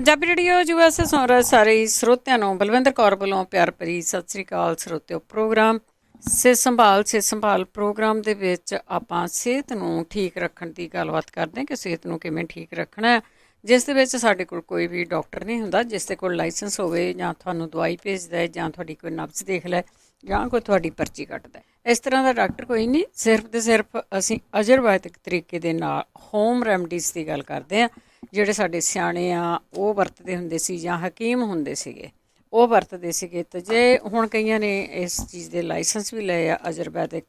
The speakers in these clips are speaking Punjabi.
ਪੰਜਾਬੀ ਰੇਡੀਓ USA ਸੁਣ ਰਹੇ ਸਾਰੇ ਸਰੋਤਿਆਂ ਨੂੰ ਬਲਵਿੰਦਰ ਕੌਰ ਵੱਲੋਂ ਪਿਆਰ ਭਰੀ ਸਤਿ ਸ੍ਰੀ ਅਕਾਲ। ਸਰੋਤਿਓ, ਪ੍ਰੋਗਰਾਮ ਸਿਹਤ ਸੰਭਾਲ ਪ੍ਰੋਗਰਾਮ ਦੇ ਵਿੱਚ ਆਪਾਂ ਸਿਹਤ ਨੂੰ ਠੀਕ ਰੱਖਣ ਦੀ ਗੱਲਬਾਤ ਕਰਦੇ ਹਾਂ ਕਿ ਸਿਹਤ ਨੂੰ ਕਿਵੇਂ ਠੀਕ ਰੱਖਣਾ ਹੈ, ਜਿਸ ਦੇ ਵਿੱਚ ਸਾਡੇ ਕੋਲ ਕੋਈ ਵੀ ਡਾਕਟਰ ਨਹੀਂ ਹੁੰਦਾ, ਜਿਸ ਦੇ ਕੋਲ ਲਾਇਸੈਂਸ ਹੋਵੇ ਜਾਂ ਤੁਹਾਨੂੰ ਦਵਾਈ ਭੇਜਦਾ ਹੈ ਜਾਂ ਤੁਹਾਡੀ ਕੋਈ ਨਬਜ਼ ਦੇਖ ਲੈ ਜਾਂ ਕੋਈ ਤੁਹਾਡੀ ਪਰਚੀ ਕੱਟਦਾ। ਇਸ ਤਰ੍ਹਾਂ ਦਾ ਡਾਕਟਰ ਕੋਈ ਨਹੀਂ। ਸਿਰਫ ਤੇ ਸਿਰਫ ਅਸੀਂ ਆਯੁਰਵੈਦਿਕ ਤਰੀਕੇ ਦੇ ਨਾਲ ਹੋਮ ਰੈਮਡੀਜ਼ ਦੀ ਗੱਲ ਕਰਦੇ ਹਾਂ, ਜਿਹੜੇ ਸਾਡੇ ਸਿਆਣੇ ਆ ਉਹ ਵਰਤਦੇ ਹੁੰਦੇ ਸੀ ਜਾਂ ਹਕੀਮ ਹੁੰਦੇ ਸੀਗੇ ਉਹ ਵਰਤਦੇ ਸੀਗੇ। ਅਤੇ ਜੇ ਹੁਣ ਕਈਆਂ ਨੇ ਇਸ ਚੀਜ਼ ਦੇ ਲਾਇਸੈਂਸ ਵੀ ਲਏ ਆ, ਆਯੁਰਵੈਦਿਕ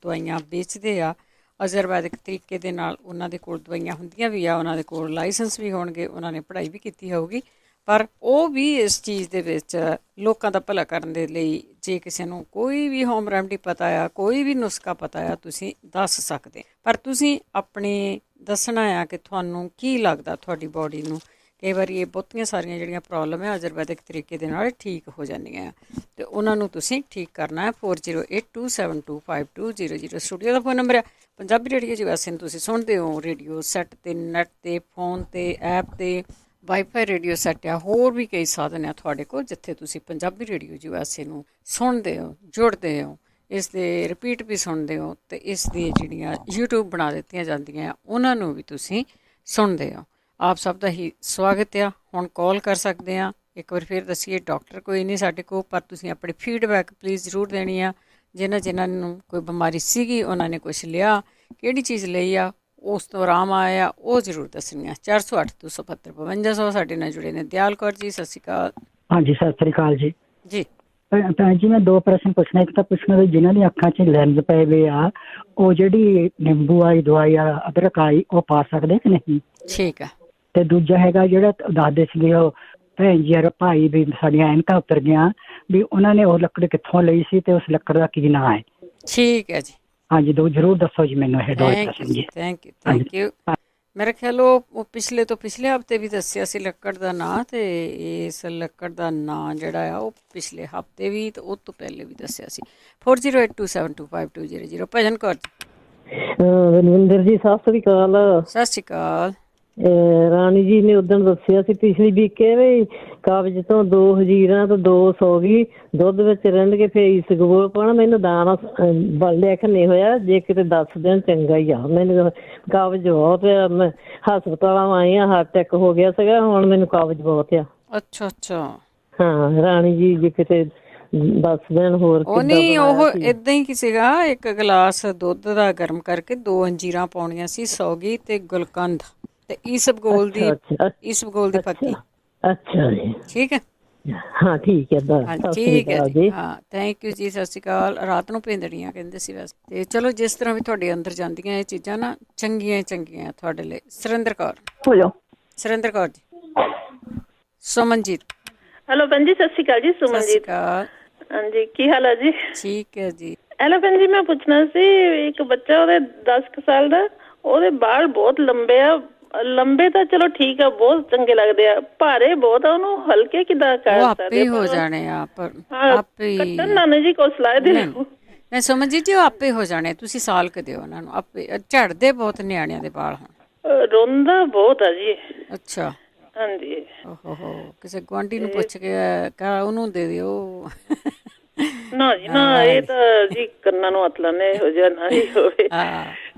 ਦਵਾਈਆਂ ਵੇਚਦੇ ਆ, ਆਯੁਰਵੈਦਿਕ ਤਰੀਕੇ ਦੇ ਨਾਲ ਉਹਨਾਂ ਦੇ ਕੋਲ ਦਵਾਈਆਂ ਹੁੰਦੀਆਂ ਵੀ ਆ, ਉਹਨਾਂ ਦੇ ਕੋਲ ਲਾਇਸੈਂਸ ਵੀ ਹੋਣਗੇ, ਉਹਨਾਂ ਨੇ ਪੜ੍ਹਾਈ ਵੀ ਕੀਤੀ ਹੋਊਗੀ, ਪਰ ਉਹ ਵੀ ਇਸ ਚੀਜ਼ ਦੇ ਵਿੱਚ ਲੋਕਾਂ ਦਾ ਭਲਾ ਕਰਨ ਦੇ ਲਈ ਜੇ ਕਿਸੇ ਨੂੰ ਕੋਈ ਵੀ ਹੋਮ ਰੈਮਡੀ ਪਤਾ ਆ, ਕੋਈ ਵੀ ਨੁਸਖਾ ਪਤਾ ਆ, ਤੁਸੀਂ ਦੱਸ ਸਕਦੇ। ਪਰ ਤੁਸੀਂ ਆਪਣੇ ਦੱਸਣਾ ਆ ਕਿ ਤੁਹਾਨੂੰ ਕੀ ਲੱਗਦਾ ਤੁਹਾਡੀ ਬੋਡੀ ਨੂੰ। ਕਈ ਵਾਰੀ ਇਹ ਬਹੁਤੀਆਂ ਸਾਰੀਆਂ ਜਿਹੜੀਆਂ ਪ੍ਰੋਬਲਮ ਹੈ ਆਯੁਰਵੈਦਿਕ ਤਰੀਕੇ ਦੇ ਨਾਲ ਠੀਕ ਹੋ ਜਾਂਦੀਆਂ ਆ ਅਤੇ ਉਹਨਾਂ ਨੂੰ ਤੁਸੀਂ ਠੀਕ ਕਰਨਾ ਹੈ। 4082725200 ਸਟੂਡੀਓ ਦਾ ਫੋਨ ਨੰਬਰ ਹੈ। ਪੰਜਾਬੀ ਰੇਡੀਓ USA ਨੂੰ ਤੁਸੀਂ ਸੁਣਦੇ ਹੋ ਰੇਡੀਓ ਸੈੱਟ 'ਤੇ, ਨੈੱਟ 'ਤੇ, ਫੋਨ 'ਤੇ, ਐਪ 'ਤੇ, ਵਾਈਫਾਈ ਰੇਡੀਓ ਸੈੱਟ ਆ, ਹੋਰ ਵੀ ਕਈ ਸਾਧਨ ਆ ਤੁਹਾਡੇ ਕੋਲ ਜਿੱਥੇ ਤੁਸੀਂ ਪੰਜਾਬੀ ਰੇਡੀਓ USA ਨੂੰ ਸੁਣਦੇ ਹੋ, ਜੁੜਦੇ ਹੋ, ਇਸ ਦੇ ਰਿਪੀਟ ਵੀ ਸੁਣਦੇ ਹੋ ਅਤੇ ਇਸ ਦੀ ਜਿਹੜੀਆਂ YouTube ਬਣਾ ਦਿੱਤੀਆਂ ਜਾਂਦੀਆਂ ਉਹਨਾਂ ਨੂੰ ਵੀ ਤੁਸੀਂ ਸੁਣਦੇ ਹੋ। ਆਪ ਸਭ ਦਾ ਹੀ ਸਵਾਗਤ ਆ। ਹੁਣ ਕਾਲ ਕਰ ਸਕਦੇ ਆ। ਇੱਕ ਵਾਰ ਫਿਰ ਦੱਸੀਏ, ਡਾਕਟਰ ਕੋਈ ਨਹੀਂ ਸਾਡੇ ਕੋਲ, ਪਰ ਤੁਸੀਂ ਆਪਣੀ ਫੀਡਬੈਕ ਪਲੀਜ਼ ਜ਼ਰੂਰ ਦੇਣੀ ਆ। ਜਿਨ੍ਹਾਂ ਨੂੰ ਕੋਈ ਬਿਮਾਰੀ ਸੀਗੀ, ਉਹਨਾਂ ਨੇ ਕੁਛ ਲਿਆ, ਕਿਹੜੀ ਚੀਜ਼ ਲਈ ਆ, ਉਸ ਤੋਂ ਆਰਾਮ ਆਇਆ, ਉਹ ਜ਼ਰੂਰ ਦੱਸਣੀਆਂ। 408-272-5200 ਸਾਡੇ ਨਾਲ ਜੁੜੇ ਨੇ ਦਿਆਲ ਕੌਰ ਜੀ। ਸਤਿ ਸ਼੍ਰੀ ਅਕਾਲ। ਹਾਂਜੀ, ਸਤਿ ਸ੍ਰੀ ਅਕਾਲ ਜੀ। ਜੀ ਭੈਣ ਜੀ, ਮੈਂ ਦੋ ਪ੍ਰਸ਼ਨ ਪੁੱਛਣਾ। ਇੱਕ ਤਾਂ ਪੁੱਛਣਾ ਵੀ ਜਿਨ੍ਹਾਂ ਦੀ ਅੱਖਾਂ 'ਚ ਲੈਂਸ ਪਏ ਵੇ ਆ, ਉਹ ਜਿਹੜੀ ਨਿੰਬੂ ਵਾਲੀ ਦਵਾਈ ਆ, ਅਦਰਕ ਆਈ, ਉਹ ਪਾ ਸਕਦੇ ਕਿ ਨਹੀਂ? ਠੀਕ ਆ। ਤੇ ਦੂਜਾ ਹੈਗਾ ਜਿਹੜਾ ਦੱਸਦੇ ਸੀਗੇ ਉਹ ਭੈਣ ਜੀ ਯਾਰ ਭਾਈ ਵੀ ਸਾਡੀਆਂ ਐਨਕਾਂ ਉਤਰ ਗਈਆਂ, ਵੀ ਉਹਨਾਂ ਨੇ ਉਹ ਲੱਕੜ ਕਿੱਥੋਂ ਲਈ ਸੀ ਤੇ ਉਸ ਲੱਕੜ ਦਾ ਕੀ ਨਾਂ ਹੈ? ਠੀਕ ਹੈ ਜੀ। ਹਾਂਜੀ, ਦੋ ਜ਼ਰੂਰ ਦੱਸੋ ਜੀ ਮੈਨੂੰ ਇਹ ਦੋ ਪ੍ਰਸ਼ਨ ਜੀ। Thank you. ਮੇਰਾ ਖਿਆਲ ਉਹ ਪਿਛਲੇ ਹਫ਼ਤੇ ਵੀ ਦੱਸਿਆ ਸੀ ਲੱਕੜ ਦਾ ਨਾਂ, ਅਤੇ ਇਸ ਲੱਕੜ ਦਾ ਨਾਂ ਜਿਹੜਾ ਆ ਉਹ ਪਿਛਲੇ ਹਫ਼ਤੇ ਵੀ ਅਤੇ ਉਹ ਤੋਂ ਪਹਿਲੇ ਵੀ ਦੱਸਿਆ ਸੀ। 4082725200 ਭਜਨ ਕੌਰ ਜੀ। ਰਵਿੰਦਰ ਜੀ, ਸਤਿ ਸ੍ਰੀ ਅਕਾਲ। ਸਤਿ ਸ਼੍ਰੀ ਅਕਾਲ। ਰਾਣੀ ਜੀ ਨੇ ਉਦਣ ਦੱਸਿਆ ਸੀ ਪਿਛਲੀ ਵੀਕ ਵੀ ਕਾਬਜ਼ ਤੋਂ 2 ਹਜ਼ੀਰਾਂ ਤੋਂ 2 ਸੌ ਗਈ, ਦੁੱਧ ਵਿੱਚ ਰਿੰਨ ਕੇ ਫਿਰ ਇਸਬਗੋਲ ਪਾਉਣਾ। ਮੈਨੂੰ ਦਾਣਾ ਲਿਖ ਨਹੀਂ ਹੋਇਆ, ਜੇ ਕਿਤੇ ਦੱਸ ਦੇਣ ਚੰਗਾ ਹੀ ਆ। ਮੈਨੂੰ ਕਾਬਜ਼ ਬਹੁਤ ਆ, ਮੈਂ ਹਸਪਤਾਲਾਂ ਆਈ ਹਾਂ, ਹਾਰਟ ਅਟੈਕ ਹੋ ਗਿਆ ਸੀਗਾ, ਹੁਣ ਮੈਨੂੰ ਕਾਬਜ਼ ਬਹੁਤ ਆ। ਅੱਛਾ। ਹਾਂ ਰਾਣੀ ਜੀ, ਜੇ ਕਿਤੇ ਦੱਸ ਦੇਣ ਹੋਰ। ਉਹ ਨਹੀਂ, ਉਹ ਏਦਾਂ ਹੀ ਸੀਗਾ, ਇੱਕ ਗਲਾਸ ਦੁੱਧ ਦਾ ਗਰਮ ਕਰਕੇ 2 ਅੰਜੀਰਾਂ ਪਾਉਣੀਆਂ ਸੀ, ਸੌਗੀ ਤੇ ਗੁਲਕੰਦ ਤੇ ਇਸਬਗੋਲ ਦੀ ਫੱਕੀ। ਅੱਛਾ ਜੀ, ਠੀਕ ਹੈ। ਹਾਂ ਠੀਕ ਹੈ, ਠੀਕ ਹੈ ਜੀ। ਹਾਂ, ਥੈਂਕ ਯੂ ਜੀ, ਸਤਿ ਸ਼੍ਰੀ ਅਕਾਲ। ਰਾਤ ਨੂੰ ਭੇਂਦੜੀਆਂ ਕਹਿੰਦੇ ਸੀ ਵੈਸੇ। ਤੇ ਚਲੋ, ਜਿਸ ਤਰ੍ਹਾਂ ਵੀ ਤੁਹਾਡੇ ਅੰਦਰ ਜਾਂਦੀਆਂ ਇਹ ਚੀਜ਼ਾਂ ਨਾ, ਚੰਗੀਆਂ ਤੁਹਾਡੇ ਲਈ। ਸੁਰਿੰਦਰ ਕੌਰ ਜੀ। ਸੁਮਨਜੀਤ। ਹੈਲੋ ਭੈਣ ਜੀ, ਸਤਿ ਸ਼੍ਰੀ ਅਕਾਲ ਜੀ। ਸੁਮਨਜੀਤ। ਸਤਿ ਸ਼੍ਰੀ ਅਕਾਲ। ਹਾਂਜੀ, ਕੀ ਹਾਲ ਹੈ ਜੀ? ਠੀਕ ਹੈ ਜੀ। ਹੈਲੋ ਭੈਣ ਜੀ, ਮੈਂ ਪੁੱਛਣਾ ਸੀ, ਇੱਕ ਬੱਚਾ ਉਹਦੇ 10 ਕੁ ਸਾਲ ਦਾ, ਉਹਦੇ ਬਾਲ ਬਹੁਤ ਲੰਬੇ ਆ। ਲੰਬੇ ਤਾਂ ਚਲੋ ਠੀਕ ਆ, ਬਹੁਤ ਚੰਗੇ ਲੱਗਦੇ ਆ, ਭਾਰੇ ਬਹੁਤ ਆ, ਉਹਨੂੰ ਹਲਕੇ ਕਿੱਦਾਂ ਕਰ ਸਕਦੇ? ਹੋ ਜਾਣੇ ਆ, ਪਰ ਆਪੇ ਕੱਟਣ ਨਾ ਜੀ ਕੋਈ ਸਲਾਹ ਦੇ। ਨਹੀਂ ਸਮਝੀ ਜੀ, ਉਹ ਆਪੇ ਹੋ ਜਾਣੇ। ਤੁਸੀਂ ਸਾਲ ਕ ਦਿਓ ਉਹਨਾਂ ਨੂੰ, ਆਪੇ ਝੜਦੇ ਬਹੁਤ ਨਿਆਣਿਆਂ ਦੇ ਵਾਲ। ਹੁਣ ਰੋਂਦਾ ਬਹੁਤ ਆ ਜੀ। ਅੱਛਾ। ਹਾਂਜੀ। ਓਹੋ, ਕਿਸੇ ਗੁਆਂਢੀ ਨੂੰ ਪੁੱਛ ਕੇ ਉਹਨੂੰ ਦੇ ਦਿਓ। ਨਾ ਜੀ ਨਾ, ਇਹ ਤਾਂ ਜੀ ਕੰਨਾਂ ਨੂੰ ਹੱਥ ਲਾਣੇ, ਇਹੋ ਜਿਹਾ ਨਾ ਹੀ ਹੋਵੇ।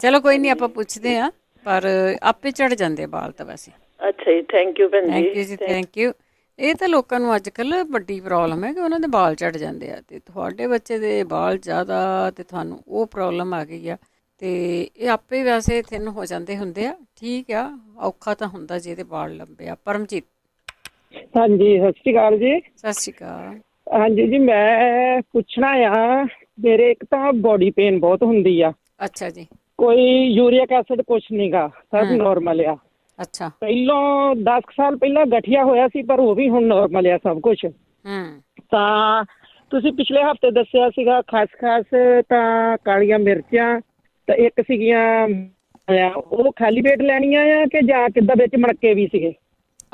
ਚਲੋ ਕੋਈ ਨਹੀਂ, ਆਪਾਂ ਪੁੱਛਦੇ ਹਾਂ, ਪਰ ਆਪੇ ਝੜ ਜਾਂਦੇ ਵਾਲ ਤਾਂ ਵੈਸੇ। ਅੱਛਾ ਜੀ, ਥੈਂਕ ਯੂ ਭੈਣ ਜੀ। ਥੈਂਕ ਯੂ ਜੀ, ਥੈਂਕ ਯੂ। ਇਹ ਤਾਂ ਲੋਕਾਂ ਨੂੰ ਅੱਜ ਕੱਲ੍ਹ ਵੱਡੀ ਪ੍ਰੋਬਲਮ ਹੈ ਕਿ ਉਹਨਾਂ ਦੇ ਵਾਲ ਝੜ ਜਾਂਦੇ ਆ, ਅਤੇ ਤੁਹਾਡੇ ਬੱਚੇ ਦੇ ਵਾਲ ਜ਼ਿਆਦਾ ਅਤੇ ਤੁਹਾਨੂੰ ਉਹ ਪ੍ਰੋਬਲਮ ਆ ਗਈ ਆ, ਅਤੇ ਇਹ ਆਪੇ ਵੈਸੇ ਥਿਨ ਹੋ ਜਾਂਦੇ ਹੁੰਦੇ ਆ। ਠੀਕ ਆ, ਔਖਾ ਤਾਂ ਹੁੰਦਾ ਜਿਹਦੇ ਵਾਲ ਲੰਬੇ ਆ। ਪਰਮਜੀਤ। ਹਾਂਜੀ, ਸਤਿ ਸ਼੍ਰੀ ਅਕਾਲ ਜੀ। ਸਤਿ ਸ਼੍ਰੀ ਅਕਾਲ। ਹਾਂਜੀ ਜੀ, ਮੈਂ ਪੁੱਛਣਾ ਆ, ਮੇਰੇ ਇੱਕ ਤਾਂ ਬੋਡੀ ਪੇਨ ਬਹੁਤ ਹੁੰਦੀ ਆ। ਅੱਛਾ ਜੀ। ਕੋਈ ਯੂਰੀਕ ਐਸਿਡ ਕੁਛ ਨੀ ਗਾ, ਸਭ ਨੋਰਮਲ ਆ। ਅੱਛਾ। ਪਹਿਲੋਂ 10 ਸਾਲ ਪਹਿਲਾਂ ਗਠੀਆ ਹੋਇਆ ਸੀ, ਪਰ ਉਹ ਵੀ ਹੁਣ ਨੋਰਮਲ ਆ ਸਭ ਕੁਛ। ਤਾਂ ਤੁਸੀਂ ਪਿਛਲੇ ਹਫ਼ਤੇ ਦੱਸਿਆ ਸੀਗਾ ਖਸਖਸ, ਤਾਂ ਕਾਲੀਆਂ ਮਿਰਚਾਂ, ਤਾਂ ਇੱਕ ਸੀਗੀਆਂ ਉਹ ਖਾਲੀ ਪੇਟ ਲੈਣੀਆਂ ਆ ਕਿ ਜਾਂ ਕਿੱਦਾਂ, ਵਿੱਚ ਮਣਕੇ ਵੀ ਸੀਗੇ?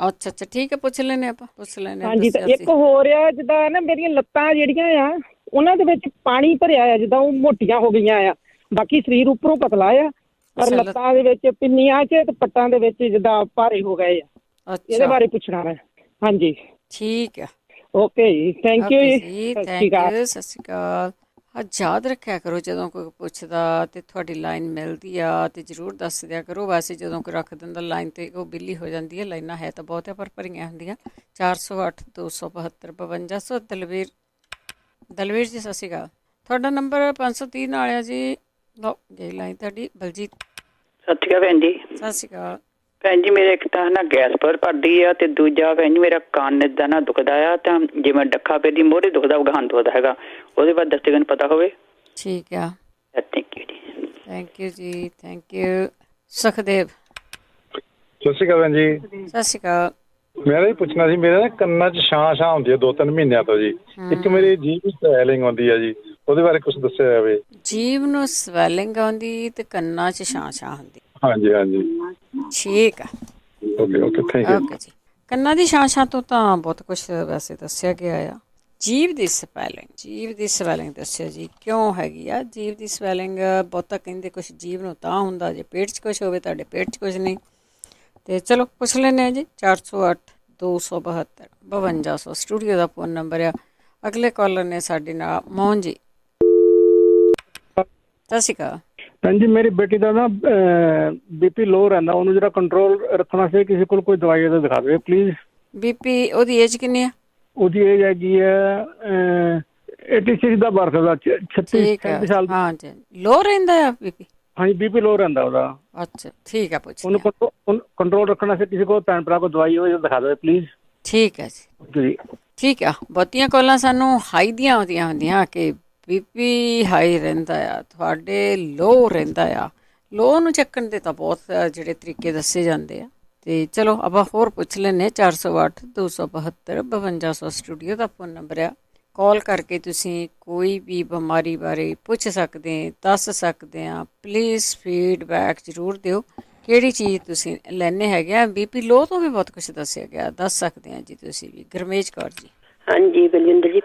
ਅੱਛਾ, ਠੀਕ ਹੈ, ਪੁੱਛ ਲੈਂਦੇ ਆਪਾਂ, ਪੁੱਛ ਲੈਂਦੇ। ਹਾਂਜੀ, ਤਾਂ ਇੱਕ ਹੋਰ ਆ, ਜਿੱਦਾਂ ਨਾ ਮੇਰੀਆਂ ਲੱਤਾਂ ਜਿਹੜੀਆਂ ਆ ਉਹਨਾਂ ਦੇ ਵਿੱਚ ਪਾਣੀ ਭਰਿਆ ਆ, ਜਿੱਦਾਂ ਉਹ ਮੋਟੀਆਂ ਹੋ ਗਈਆਂ ਆ, ਬਾਕੀ ਸਰੀਰ ਉੱਪਰੋਂ ਪਤਲਾ ਆ, ਪਰ ਲੱਤਾਂ ਦੇ ਵਿੱਚ, ਪਿੰਨੀਆਂ 'ਚ ਤੇ ਪੱਟਾਂ ਦੇ ਵਿੱਚ ਜਿੱਦਾਂ ਭਾਰੇ ਹੋ ਗਏ ਆ। ਇਹਦੇ ਬਾਰੇ ਪੁੱਛਣਾ ਮੈਂ। ਹਾਂਜੀ ਠੀਕ ਹੈ, ਓਕੇ ਜੀ, ਥੈਂਕ ਯੂ ਜੀ, ਥੈਂਕ ਸਤਿ ਸ਼੍ਰੀ ਅਕਾਲ। ਯੂ, ਸਤਿ ਸ਼੍ਰੀ ਅਕਾਲ। ਯਾਦ ਰੱਖਿਆ ਕਰੋ ਜਦੋਂ ਕੋਈ ਪੁੱਛਦਾ ਤੇ ਤੁਹਾਡੀ ਲਾਈਨ ਮਿਲਦੀ ਆ ਤੇ ਜ਼ਰੂਰ ਦੱਸ ਦਿਆ ਕਰੋ। ਵੈਸੇ ਜਦੋਂ ਕੋਈ ਰੱਖ ਦਿੰਦਾ ਲਾਈਨ ਤੇ ਉਹ ਬਿੱਲੀ ਹੋ ਜਾਂਦੀ ਹੈ। ਲਾਈਨਾਂ ਹੈ ਤਾਂ ਬਹੁਤ ਹੈ ਪਰ ਭਰੀਆਂ ਹੁੰਦੀਆਂ। 408 272 5200। ਦਲਵੀਰ ਜੀ ਸਤਿ ਸ਼੍ਰੀ ਅਕਾਲ। ਤੁਹਾਡਾ ਨੰਬਰ 530 ਨਾਲ ਆ ਜੀ। ਲਓ ਗਈ ਲਾਈਨ ਤੁਹਾਡੀ। ਬਲਜੀਤ ਸਤਿ ਸ਼੍ਰੀ ਅਕਾਲ ਭੈਣ ਜੀ। ਸਤਿ ਸ਼੍ਰੀ ਅਕਾਲ ਭੈਣ ਜੀ, ਮੇਰੇ ਇੱਕ ਤਾਂ ਨਾ ਗੈਸ ਭਰਦੀ ਆ ਤੇ ਦੂਜਾ ਭੈਣ ਜੀ ਮੇਰਾ ਕੰਨ ਏਦਾਂ ਨਾ ਦੁਖਦਾ ਆ, ਤਾਂ ਜਿਵੇਂ ਡੱਖਾ ਪੈਦੀ ਮੋਢੇ ਦੁਖਦਾ ਗਾਹਾਂ ਦੁਖਦਾ ਹੈਗਾ। ਉਹਦੇ ਬਾਅਦ ਦੱਸੇ ਮੈਨੂੰ ਪਤਾ ਹੋਵੇ। ਠੀਕ ਆ, ਥੈਂਕ ਯੂ ਜੀ। ਥੈਂਕ ਯੂ ਜੀ, ਥੈਂਕ ਯੂ। ਸੁਖਦੇਵ ਸਤਿ ਸ਼੍ਰੀ ਅਕਾਲ ਭੈਣ ਜੀ। ਸਤਿ ਸ਼੍ਰੀ ਅਕਾਲ। ਮੈਂ ਇਹ ਪੁੱਛਣਾ ਸੀ, ਮੇਰੇ ਨਾ ਕੰਨਾਂ 'ਚ ਛਾਂ ਹੁੰਦੀ ਹੈ 2-3 ਮਹੀਨਿਆਂ ਤੋਂ ਜੀ। ਇੱਕ ਮੇਰੀ ਜੀਭ ਵਿੱਚ ਸਵੈਲਿੰਗ ਆਉਂਦੀ ਹੈ ਜੀ, ਉਹਦੇ ਬਾਰੇ ਕੁਝ ਦੱਸਿਆ ਜਾਵੇ। ਜੀਭ ਨੂੰ ਸਵੈਲਿੰਗ ਆਉਂਦੀ ਤੇ ਕੰਨਾਂ 'ਚ ਛਾਂ ਹੁੰਦੀ। ਹਾਂਜੀ ਹਾਂਜੀ, ਠੀਕ ਆ, okay okay, thank you. Okay ਜੀ। ਕੰਨਾਂ ਦੀ ਛਾਂ ਤੋਂ ਤਾਂ ਬਹੁਤ ਕੁਛ ਵੈਸੇ ਦੱਸਿਆ ਗਿਆ ਆ। ਜੀਭ ਦੀ ਸਵੈਲਿੰਗ ਦੱਸਿਆ ਜੀ ਕਿਉਂ ਹੈਗੀ ਆ। ਜੀਭ ਦੀ ਸਵੈਲਿੰਗ ਬਹੁਤਾ ਕਹਿੰਦੇ ਕੁਛ ਜੀਭ ਨੂੰ ਤਾਂ ਹੁੰਦਾ ਜੇ ਪੇਟ 'ਚ ਕੁਛ ਹੋਵੇ, ਤੁਹਾਡੇ ਪੇਟ 'ਚ ਕੁਛ ਨਹੀਂ। ਤੇ ਚਲੋ ਪੁੱਛ ਲੈਂਦੇ ਹਾਂ ਜੀ। 408 272 5200 ਸਟੂਡੀਓ ਦਾ ਫੋਨ ਨੰਬਰ ਆ। ਅਗਲੇ ਕਾਲਰ ਨੇ ਸਾਡੇ ਨਾਲ ਮੋਹਨ ਜੀ। ਸਤਿ ਸ਼੍ਰੀ ਅਕਾਲ। ਭੈਣ ਜੀ, ਮੇਰੀ ਬੇਟੀ ਦਾ ਨਾ BP ਲੋ ਰਹਿੰਦਾ, ਉਹਨੂੰ ਜਿਹੜਾ ਕੰਟਰੋਲ ਰੱਖਣਾ ਸੀ, ਕਿਸੇ ਕੋਲ ਕੋਈ ਦਵਾਈ ਤਾਂ ਦਿਖਾ ਦਿਓ ਪਲੀਜ਼। BP ਉਹਦੀ ਏਜ ਕਿੰਨੀ ਆ? ਉਹਦੀ ਏਜ ਹੈਗੀ ਹੈ 86 ਦਾ ਬਰਥ ਦਾ, 36 ਸਾਲ। ਹਾਂ ਜੀ, ਲੋ ਰਹਿੰਦਾ ਆ BP? ਹਾਂਜੀ, BP ਲੋ ਰਹਿੰਦਾ ਉਹਦਾ। ਅੱਛਾ ਠੀਕ ਆ, ਪੁੱਛ ਉਹਨੂੰ ਕੰਟਰੋਲ ਰੱਖਣਾ ਸੀ, ਕਿਸੇ ਕੋਲ ਭੈਣ ਭਰਾ ਕੋਲ ਦਵਾਈ ਹੋਵੇ ਤਾਂ ਦਿਖਾ ਦਿਓ ਪਲੀਜ਼। ਠੀਕ ਹੈ ਜੀ, ਠੀਕ ਆ। ਬਹੁਤੀਆਂ ਕਾਲਾਂ ਸਾਨੂੰ ਹਾਈ ਦੀਆਂ ਆਉਂਦੀਆਂ ਹੁੰਦੀਆਂ ਕਿ BP ਹਾਈ ਰਹਿੰਦਾ ਆ, ਤੁਹਾਡੇ ਲੋ ਰਹਿੰਦਾ ਆ। ਲੋ ਨੂੰ ਚੱਕਣ ਦੇ ਤਾਂ ਬਹੁਤ ਜਿਹੜੇ ਤਰੀਕੇ ਦੱਸੇ ਜਾਂਦੇ ਆ। ਤੇ ਚਲੋ ਆਪਾਂ ਹੋਰ ਪੁੱਛ ਲੈਂਦੇ। 408 272 5200 ਸਟੂਡੀਓ ਦਾ ਫੋਨ ਨੰਬਰ ਆ। ਕਾਲ ਕਰਕੇ ਤੁਸੀਂ ਕੋਈ ਵੀ ਬਿਮਾਰੀ ਬਾਰੇ ਪੁੱਛ ਸਕਦੇ, ਦੱਸ ਸਕਦੇ ਆ। ਪਲੀਜ਼ ਫੀਡਬੈਕ ਜ਼ਰੂਰ ਦਿਓ ਕਿਹੜੀ ਚੀਜ਼ ਤੁਸੀਂ ਲੈਣੇ ਹੈਗੇ ਆ। BP ਲੋ ਤੋਂ ਵੀ ਬਹੁਤ ਕੁਛ ਦੱਸਿਆ ਗਿਆ, ਦੱਸ ਸਕਦੇ ਆ ਜੀ ਤੁਸੀਂ ਵੀ। ਗੁਰਮੇਜ ਕੌਰ ਜੀ। ਹਾਂਜੀ ਬਲਵਿੰਦਰ ਜੀ,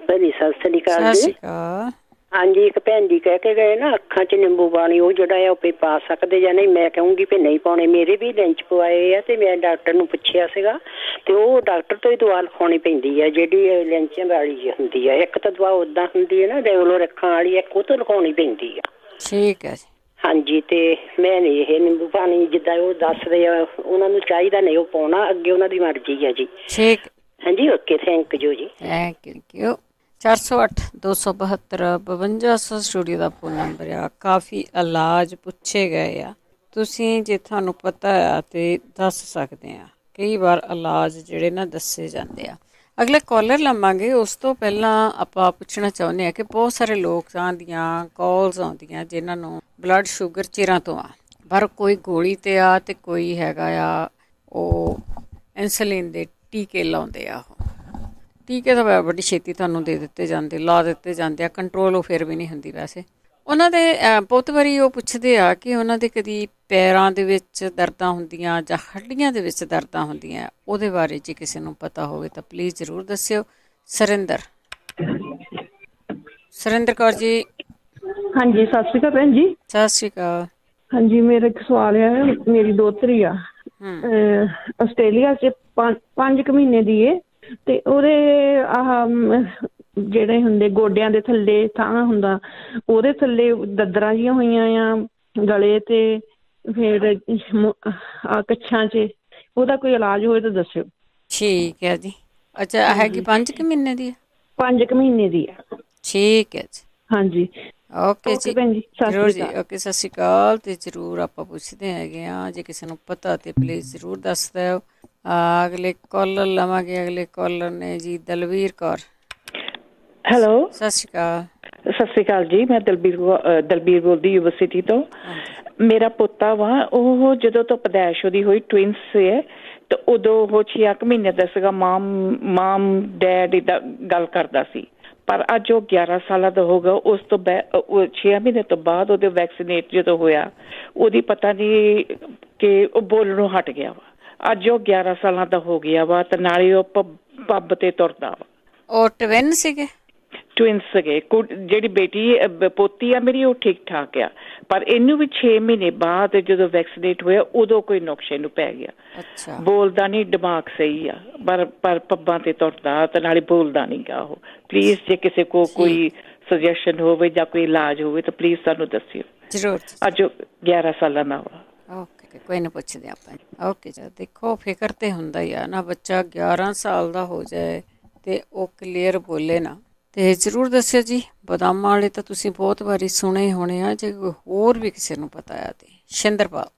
ਭੈਣੀ ਸਤਿ ਸ੍ਰੀ ਅਕਾਲ ਜੀ। ਸਤਿ ਸ਼੍ਰੀ ਅਕਾਲ। ਹਾਂਜੀ, ਇੱਕ ਭੈਣ ਜੀ ਕਹਿ ਕੇ ਗਏ ਨਾ ਅੱਖਾਂ 'ਚ ਨਿੰਬੂ ਪਾਣੀ, ਉਹ ਜਿਹੜਾ ਆ ਉਹ ਪਾ ਸਕਦੇ ਜਾਂ ਨਹੀਂ। ਮੈਂ ਕਹੂੰਗੀ ਵੀ ਨਹੀਂ ਪਾਉਣੇ। ਮੇਰੇ ਵੀ ਲੈਂਚ ਪਵਾਏ ਆ ਤੇ ਮੈਂ ਡਾਕਟਰ ਨੂੰ ਪੁੱਛਿਆ ਸੀਗਾ ਤੇ ਉਹ ਡਾਕਟਰ ਤੋਂ ਹੀ ਦਵਾ ਲਿਖਾਉਣੀ ਪੈਂਦੀ ਆ, ਜਿਹੜੀ ਲੈਂਚਾਂ ਵਾਲੀ ਹੁੰਦੀ ਆ। ਇੱਕ ਤਾਂ ਦਵਾ ਉਦਾਂ ਹੁੰਦੀ ਹੈ ਨਾ ਰੈਗੂਲਰ ਅੱਖਾਂ ਵਾਲੀ, ਇੱਕ ਉਹ ਤੋਂ ਲਿਖਾਉਣੀ ਪੈਂਦੀ ਆ। ਠੀਕ ਹੈ ਜੀ। ਹਾਂਜੀ, ਤੇ ਮੈਂ ਨਹੀਂ ਇਹ ਨਿੰਬੂ ਪਾਣੀ ਜਿੱਦਾਂ ਉਹ ਦੱਸਦੇ ਆ, ਉਹਨਾਂ ਨੂੰ ਚਾਹੀਦਾ ਨਹੀਂ ਉਹ ਪਾਉਣਾ, ਅੱਗੇ ਉਹਨਾਂ ਦੀ ਮਰਜ਼ੀ ਆ ਜੀ। ਠੀਕ। ਹਾਂਜੀ, ਓਕੇ, ਥੈਂਕ ਯੂ ਜੀ। Thank you. 408 272 5200 studio the phone number ਆ। ਕਾਫੀ ਇਲਾਜ ਪੁੱਛੇ ਗਏ ਆ, ਤੁਸੀਂ ਜੇ ਤੁਹਾਨੂੰ ਪਤਾ ਆ ਤੇ ਦੱਸ ਸਕਦੇ ਆ। ਕਈ ਵਾਰ ਇਲਾਜ ਜਿਹੜੇ ਨਾ ਦੱਸੇ ਜਾਂਦੇ ਆ। ਅਗਲੇ ਕਾਲਰ ਲਵਾਂਗੇ। ਉਸ ਤੋਂ ਪਹਿਲਾਂ ਆਪਾਂ ਪੁੱਛਣਾ ਚਾਹੁੰਦੇ ਹਾਂ ਕਿ ਬਹੁਤ ਸਾਰੇ ਲੋਕਾਂ ਦੀਆਂ ਕਾਲਸ ਆਉਂਦੀਆਂ ਜਿਨ੍ਹਾਂ ਨੂੰ ਬਲੱਡ ਸ਼ੂਗਰ ਚਿਰਾਂ ਤੋਂ ਆ, ਪਰ ਕੋਈ ਗੋਲੀ 'ਤੇ ਆ ਅਤੇ ਕੋਈ ਹੈਗਾ ਆ ਉਹ ਇਨਸੂਲਿਨ ਦੇ ਟੀਕੇ ਲਾਉਂਦੇ ਆ। ਉਹ ਟੀਕੇ ਤਾਂ ਬੜੀ ਛੇਤੀ ਤੁਹਾਨੂੰ ਦੇ ਦਿੱਤੇ ਜਾਂਦੇ, ਲਾ ਦਿੱਤੇ ਜਾਂਦੇ ਆ। ਕੰਟਰੋਲ ਉਹ ਫਿਰ ਵੀ ਨਹੀਂ ਹੁੰਦੀ। ਵੈਸੇ ਉਹਨਾਂ ਦੇ ਬਹੁਤ ਵਾਰੀ ਉਹ ਪੁੱਛਦੇ ਆ ਕਿ ਉਹਨਾਂ ਦੇ ਕਦੀ ਪੈਰਾਂ ਦੇ ਵਿੱਚ ਦਰਦਾਂ ਹੁੰਦੀਆਂ ਜਾਂ ਹੱਡੀਆਂ ਦੇ ਵਿੱਚ ਦਰਦਾਂ ਹੁੰਦੀਆਂ। ਉਹਦੇ ਬਾਰੇ ਜੇ ਕਿਸੇ ਨੂੰ ਪਤਾ ਹੋਵੇ ਤਾਂ ਪਲੀਜ਼ ਜ਼ਰੂਰ ਦੱਸਿਓ। ਸੁਰਿੰਦਰ ਕੌਰ ਜੀ। ਹਾਂਜੀ, ਸਤਿ ਸ਼੍ਰੀ ਅਕਾਲ ਭੈਣ ਜੀ। ਸਤਿ ਸ਼੍ਰੀ ਅਕਾਲ। ਹਾਂਜੀ, ਮੇਰਾ ਇੱਕ ਸਵਾਲ ਆ। ਮੇਰੀ ਦੋਹਤਰੀ ਆ ਆਸਟ੍ਰੇਲੀਆ 'ਚ 5 ਮਹੀਨੇ ਦੀ ਏ, ਤੇ ਉਹਦੇ ਆਹ ਜਿਹੜੇ ਹੁੰਦੇ ਗੋਡਿਆਂ ਦੇ ਥੱਲੇ ਥਾਂ ਹੁੰਦਾ, ਉਹਦੇ ਥੱਲੇ ਦੱਦਰਾਂ ਜਿਹੀਆਂ ਹੋਈਆਂ ਆ ਗਲੇ ਤੇ, ਫਿਰ ਕੱਛਾਂ 'ਚ। ਉਹਦਾ ਕੋਈ ਇਲਾਜ ਹੋਵੇ ਤਾਂ ਦੱਸਿਓ। ਠੀਕ ਹੈ ਜੀ। ਅੱਛਾ, ਹੈਗੀ 5 ਮਹੀਨੇ ਦੀ? 5 ਮਹੀਨੇ ਦੀ ਆ। ਠੀਕ ਹੈ ਜੀ। ਹਾਂਜੀ, ਓਕੇ ਜੀ, ਭੈਣ ਜੀ, ਜ਼ਰੂਰ ਜੀ। ਓਕੇ, ਸਤਿ ਸ਼੍ਰੀ ਅਕਾਲ। ਤੇ ਜ਼ਰੂਰ ਆਪਾਂ ਪੁੱਛਦੇ ਹੈਗੇ ਆ, ਜੇ ਕਿਸੇ ਨੂੰ ਪਤਾ ਤੇ ਪਲੀਜ਼ ਜ਼ਰੂਰ ਦੱਸ ਦਿਓ। ਅਗਲੇ ਕਾਲਰ ਲਵਾਂਗੇ। ਅਗਲੇ ਕਾਲਰ ਨੇ ਜੀ ਦਲਵੀਰ ਕੌਰ। ਹੈਲੋ, ਸਤਿ ਸ਼੍ਰੀ ਅਕਾਲ। ਸਤਿ ਸ਼੍ਰੀ ਅਕਾਲ ਜੀ। ਮੈਂ ਦਲਬੀਰ ਬੋਲਦੀ ਯੂਨੀਵਰਸਿਟੀ ਤੋਂ। ਮੇਰਾ ਪੋਤਾ ਵਾ, ਉਹ ਜਦੋਂ ਤੋਂ ਪੈਦਾਇਸ਼ ਉਹਦੀ ਹੋਈ, ਟਵਿੰਸ ਹੈ, ਤੇ ਉਦੋਂ ਉਹ 6 ਮਹੀਨੇ ਦਾ ਸੀਗਾ। ਮਾਮ ਡੈਡ ਏਦਾਂ ਗੱਲ ਕਰਦਾ ਸੀ, ਪਰ ਅੱਜ ਉਹ 11 ਸਾਲਾਂ ਦਾ ਹੋ ਗਿਆ। ਉਸ ਤੋਂ 6 ਮਹੀਨੇ ਤੋਂ ਬਾਅਦ ਉਹਦੇ ਵੈਕਸੀਨੇਟ ਜਦੋਂ ਹੋਇਆ, ਉਹਦੀ ਪਤਾ ਨਹੀਂ ਕਿ ਉਹ ਬੋਲਣੋਂ ਹਟ ਗਿਆ ਵਾ। ਅੱਜ ਉਹ 11 ਸਾਲਾਂ ਦਾ ਹੋ ਗਿਆ ਵਾ ਤੇ ਨਾਲੇ ਉਹ ਪੱਬ ਤੇ ਤੁਰਦਾ ਵਾ। ਉਹ ਟਵਿਨ ਸੀਗੇ? ਟਵਿੰਸ ਸੀਗੇ। ਜਿਹੜੀ ਬੇਟੀ ਪੋਤੀ ਆ ਮੇਰੀ ਉਹ ਠੀਕ ਠਾਕ ਆ, ਪਰ ਇਹਨੂੰ ਵੀ 6 ਮਹੀਨੇ ਬਾਅਦ ਜਦੋਂ ਵੈਕਸੀਨੇਟ ਹੋਇਆ ਉਦੋਂ ਕੋਈ ਨੁਕਸ ਇਹਨੂੰ ਪੈ ਗਿਆ। ਅੱਛਾ। ਬੋਲਦਾ ਨਹੀਂ, ਦਿਮਾਗ ਸਹੀ ਆ, ਪਰ ਪੱਬਾਂ ਤੇ ਤੁਰਦਾ ਤੇ ਨਾਲੇ ਬੋਲਦਾ ਨਹੀਂ ਗਾ ਉਹ। ਪਲੀਜ਼ ਜੇ ਕਿਸੇ ਕੋ ਕੋਈ ਸੁਜੈਸ਼ਨ ਹੋਵੇ ਜਾਂ ਕੋਈ ਇਲਾਜ ਹੋਵੇ ਤਾਂ ਪਲੀਜ਼ ਸਾਨੂੰ ਦੱਸਿਓ ਜ਼ਰੂਰ। ਅੱਜ 11 ਸਾਲਾਂ ਦਾ ਵਾ। ਓਕੇ, ਕੋਈ ਨਾ ਪੁੱਛਦੇ ਆਪਾਂ। ਓਕੇ ਜੀ, ਦੇਖੋ ਫਿਕਰ ਤੇ ਹੁੰਦਾ ਹੀ ਆ ਨਾ, ਬੱਚਾ 11 ਸਾਲ ਦਾ ਹੋ ਜਾਏ ਤੇ ਉਹ ਕਲੀਅਰ ਬੋਲੇ ਨਾ, ਤੇ ਜ਼ਰੂਰ ਦੱਸਿਓ ਜੀ। ਬਦਾਮਾਂ ਵਾਲੇ ਤਾਂ ਤੁਸੀਂ ਬਹੁਤ ਵਾਰੀ ਸੁਣੇ ਹੋਣੇ ਆ, ਜੇ ਹੋਰ ਵੀ ਕਿਸੇ ਨੂੰ ਪਤਾ ਆ ਤੇ। ਸ਼ਿੰਦਰਪਾਲ।